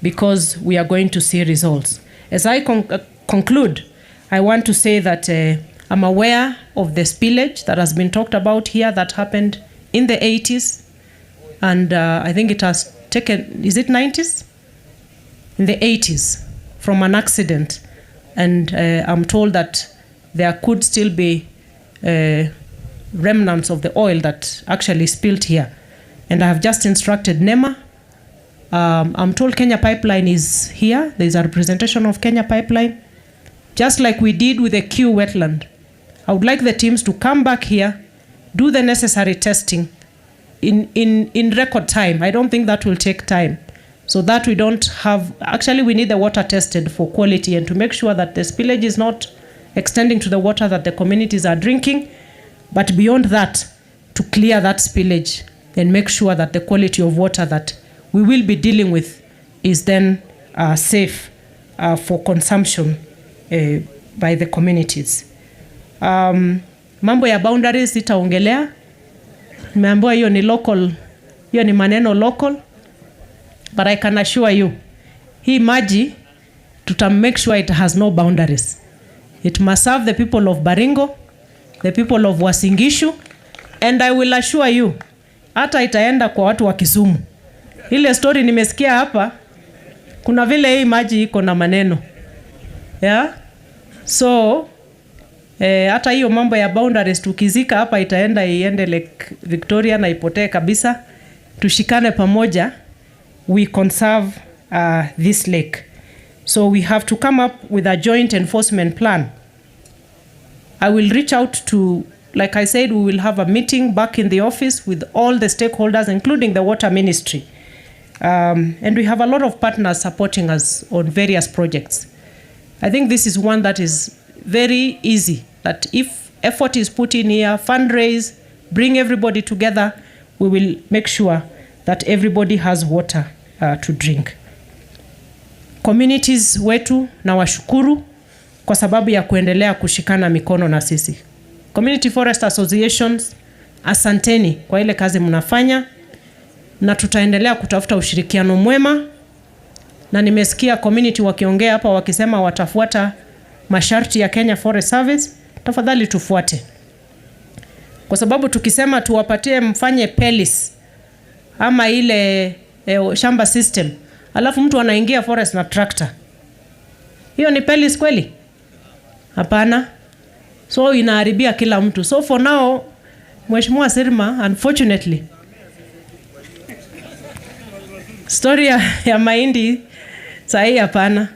because we are going to see results. As I conclude, I want to say that I'm aware of the spillage that has been talked about here that happened in the 80s. And I think it has taken, is it 90s? In the 80s from an accident. And I'm told that there could still be remnants of the oil that actually spilled here. And I have just instructed NEMA. I'm told Kenya Pipeline is here. There's a representation of Kenya Pipeline. Just like we did with the Q wetland. I would like the teams to come back here, do the necessary testing in record time. I don't think that will take time. So that we don't have, actually we need the water tested for quality and to make sure that the spillage is not extending to the water that the communities are drinking. But beyond that, to clear that spillage and make sure that the quality of water that we will be dealing with is then safe for consumption by the communities. Mambo ya boundaries sitaongelea. Nimeambiwa hiyo ni local, hiyo ni maneno local. But I can assure you, hii maji tuta make sure it has no boundaries. It must serve the people of Baringo, the people of Uasin Gishu, and I will assure you, hata itaenda kwa watu wa Kisumu. Ile story nimesikia hapa, kuna vile hii maji iko na maneno. Yeah? So, hata hiyo mambo ya boundaries tukizika hapa itaenda iende Lake Victoria na ipotee kabisa. Tushikane pamoja, we conserve this lake. So we have to come up with a joint enforcement plan. I will reach out to, like I said, we will have a meeting back in the office with all the stakeholders, including the water ministry. And we have a lot of partners supporting us on various projects. I think this is one that is very easy, that if effort is put in here, fundraise, bring everybody together, we will make sure that everybody has water to drink. Communities wetu na washukuru kwa sababu ya kuendelea kushikana mikono na sisi. Community Forest Associations, asanteni kwa ile kazi mnafanya, na tutaendelea kutafuta ushirikiano mwema, na nimesikia community wakiongea hapa wakisema watafuata masharti ya Kenya Forest Service. Tafadhali tufuate, kwa sababu tukisema tuwapatie mfanye pelis ama ile shamba system, alafu mtu anaingia forest na tractor, hiyo ni pelis kweli? Hapana. So inaharibia kila mtu. So for now, Mheshimiwa Sirma, unfortunately, story ya mahindi sahi hapana,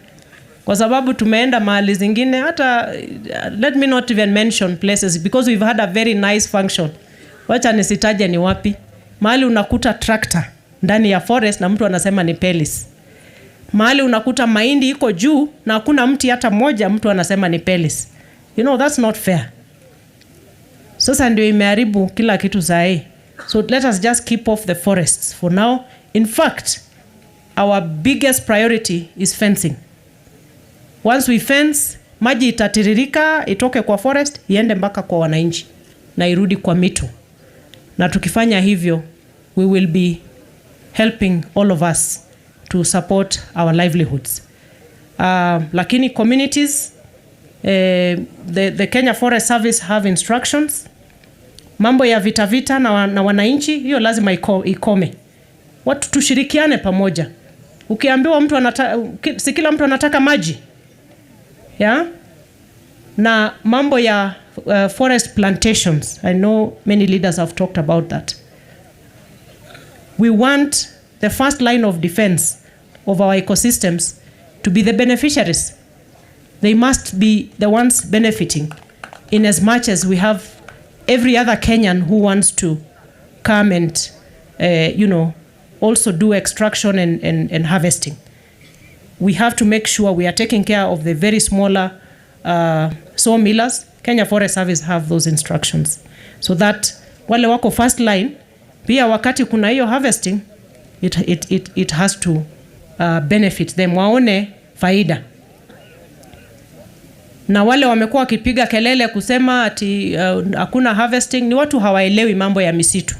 kwa sababu tumeenda mahali zingine, hata let me not even mention places because we've had a very nice function. Wacha nisitaje ni wapi. Mahali unakuta tractor ndani ya forest na mtu anasema ni pelis. Mahali unakuta mahindi iko juu na hakuna mti hata moja, mtu anasema ni pelis. You know, that's not fair. Sasa ndio imeharibu kila kitu sahi. So let us just keep off the forests for now. In fact, our biggest priority is fencing. Once we fence, maji itatiririka, itoke kwa forest, iende mpaka kwa wananchi na irudi kwa mito. Na tukifanya hivyo, we will be helping all of us to support our livelihoods. Lakini communities, the Kenya Forest Service have instructions. Mambo ya vita na wananchi, hiyo lazima ikome. Watu tushirikiane pamoja. Ukiambiwa mtu si kila mtu anataka maji. Yeah? Na mambo ya forest plantations, I know many leaders have talked about that. We want the first line of defense of our ecosystems to be the beneficiaries. They must be the ones benefiting, in as much as we have every other Kenyan who wants to come and, also do extraction and harvesting. We have to make sure we are taking care of the very smaller sawmillers. Kenya Forest Service have those instructions, so that wale wako first line, pia wakati kuna hiyo harvesting, it has to benefit them, waone faida. Na wale wamekuwa wakipiga kelele kusema ati hakuna harvesting, ni watu hawaelewi mambo ya misitu.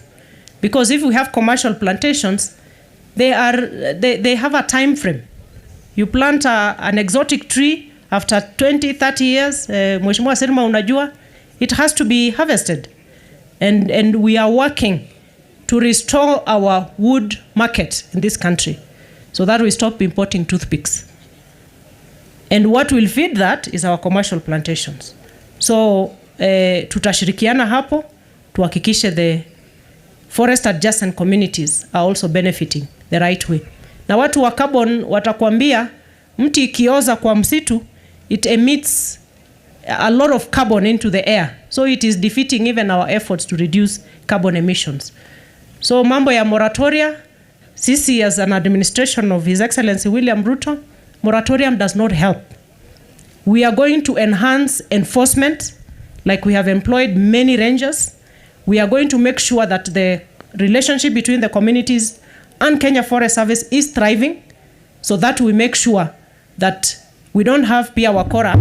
Because if we have commercial plantations, they have a time frame. You plant an exotic tree after 20-30 years, Mheshimiwa Sirma unajua, it has to be harvested. And we are working to restore our wood market in this country so that we stop importing toothpicks. And what will feed that is our commercial plantations. So tutashirikiana hapo tuhakikishe the forest adjacent communities are also benefiting the right way. Na watu wa carbon watakwambia mti ikioza kwa msitu, it emits a lot of carbon into the air. So it is defeating even our efforts to reduce carbon emissions. So mambo ya moratoria, sisi as an administration of His Excellency William Ruto, moratorium does not help. We are going to enhance enforcement, like we have employed many rangers. We are going to make sure that the relationship between the communities and Kenya Forest Service is thriving, so that we make sure that we don't have pia wakora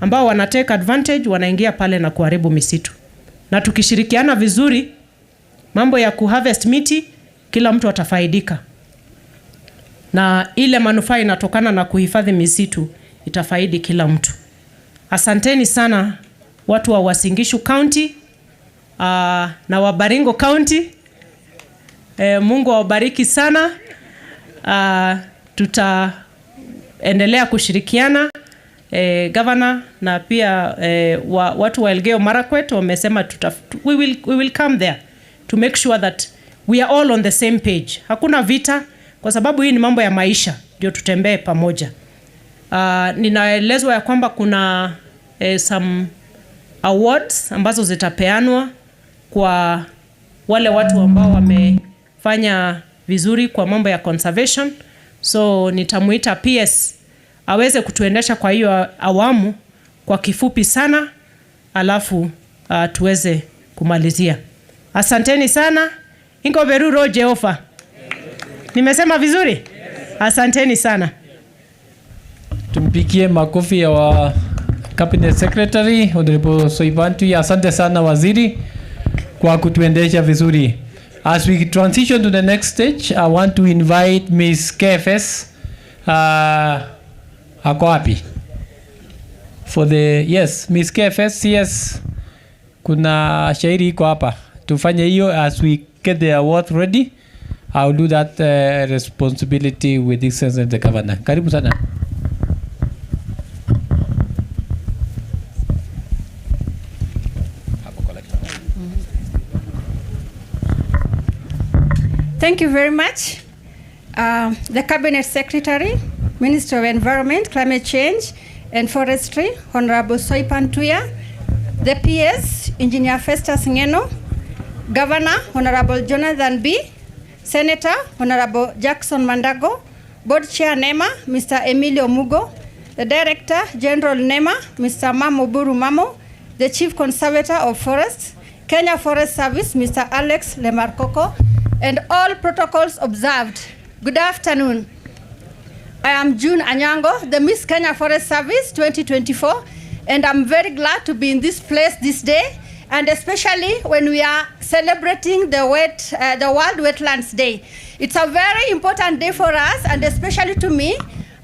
ambao wana take advantage, wanaingia pale na kuharibu misitu. Na tukishirikiana vizuri, mambo ya kuharvest miti, kila mtu atafaidika. Na ile manufaa inatokana na kuhifadhi misitu itafaidi kila mtu. Asanteni sana watu wa Uasin Gishu County na wa Baringo County. Mungu awabariki sana. Tutaendelea kushirikiana. Governor na pia watu wa Elgeyo Marakwet wamesema we will come there to make sure that we are all on the same page. Hakuna vita, kwa sababu hii ni mambo ya maisha, ndio tutembee pamoja. Ninaelezwa ya kwamba kuna some awards ambazo zitapeanwa kwa wale watu ambao wamefanya vizuri kwa mambo ya conservation. So nitamuita PS aweze kutuendesha kwa hiyo awamu kwa kifupi sana, alafu tuweze kumalizia. Asanteni sana. Ingo beruro Jehova. Nimesema vizuri? Asanteni sana. Tumpikie makofi ya Cabinet Secretary Honorable Soipan Tuya, asante sana waziri kwa kutuendesha vizuri. As we transition to the next stage, I want to invite Ms. KFS. Ako wapi? For the, yes, Ms. KFS, CS, kuna shairi iko hapa. Tufanye hiyo as we get the award ready. I'll do that responsibility with the sense of the governor. Karibu sana. Thank you very much. The Cabinet Secretary, Minister of Environment, Climate Change and Forestry, Honorable Soipan Tuya, the PS, Engineer Festus Ngeno, Governor, Honorable Jonathan B., Senator, Honorable Jackson Mandago, Board Chair NEMA, Mr. Emilio Mugo, the Director General NEMA, Mr. Mamo Buru Mamo, the Chief Conservator of Forests, Kenya Forest Service, Mr. Alex Lemarkoko, and all protocols observed. Good afternoon. I am June Anyango, the Miss Kenya Forest Service 2024, and I'm very glad to be in this place this day, and especially when we are celebrating the World Wetlands Day. It's a very important day for us, and especially to me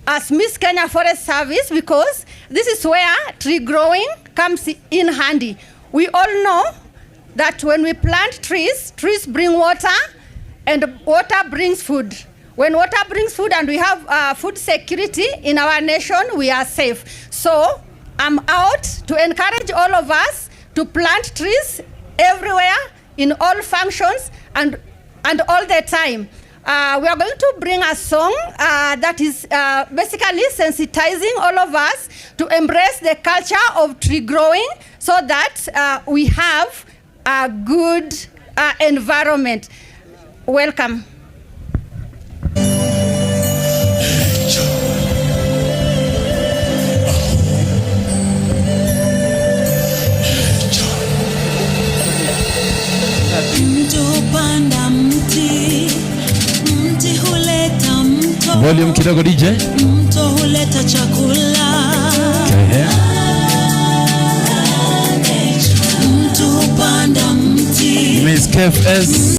as Miss Kenya Forest Service, because this is where tree growing comes in handy. We all know that when we plant trees, trees bring water, and water brings food. When water brings food and we have food security in our nation, we are safe. So I'm out to encourage all of us to plant trees everywhere, in all functions, and all the time. We are going to bring a song that is basically sensitizing all of us to embrace the culture of tree growing so that we have a good environment. Welcome. Volume kidogo DJ. Mto huleta chakula. Mtu hupanda mti. Miss KFS.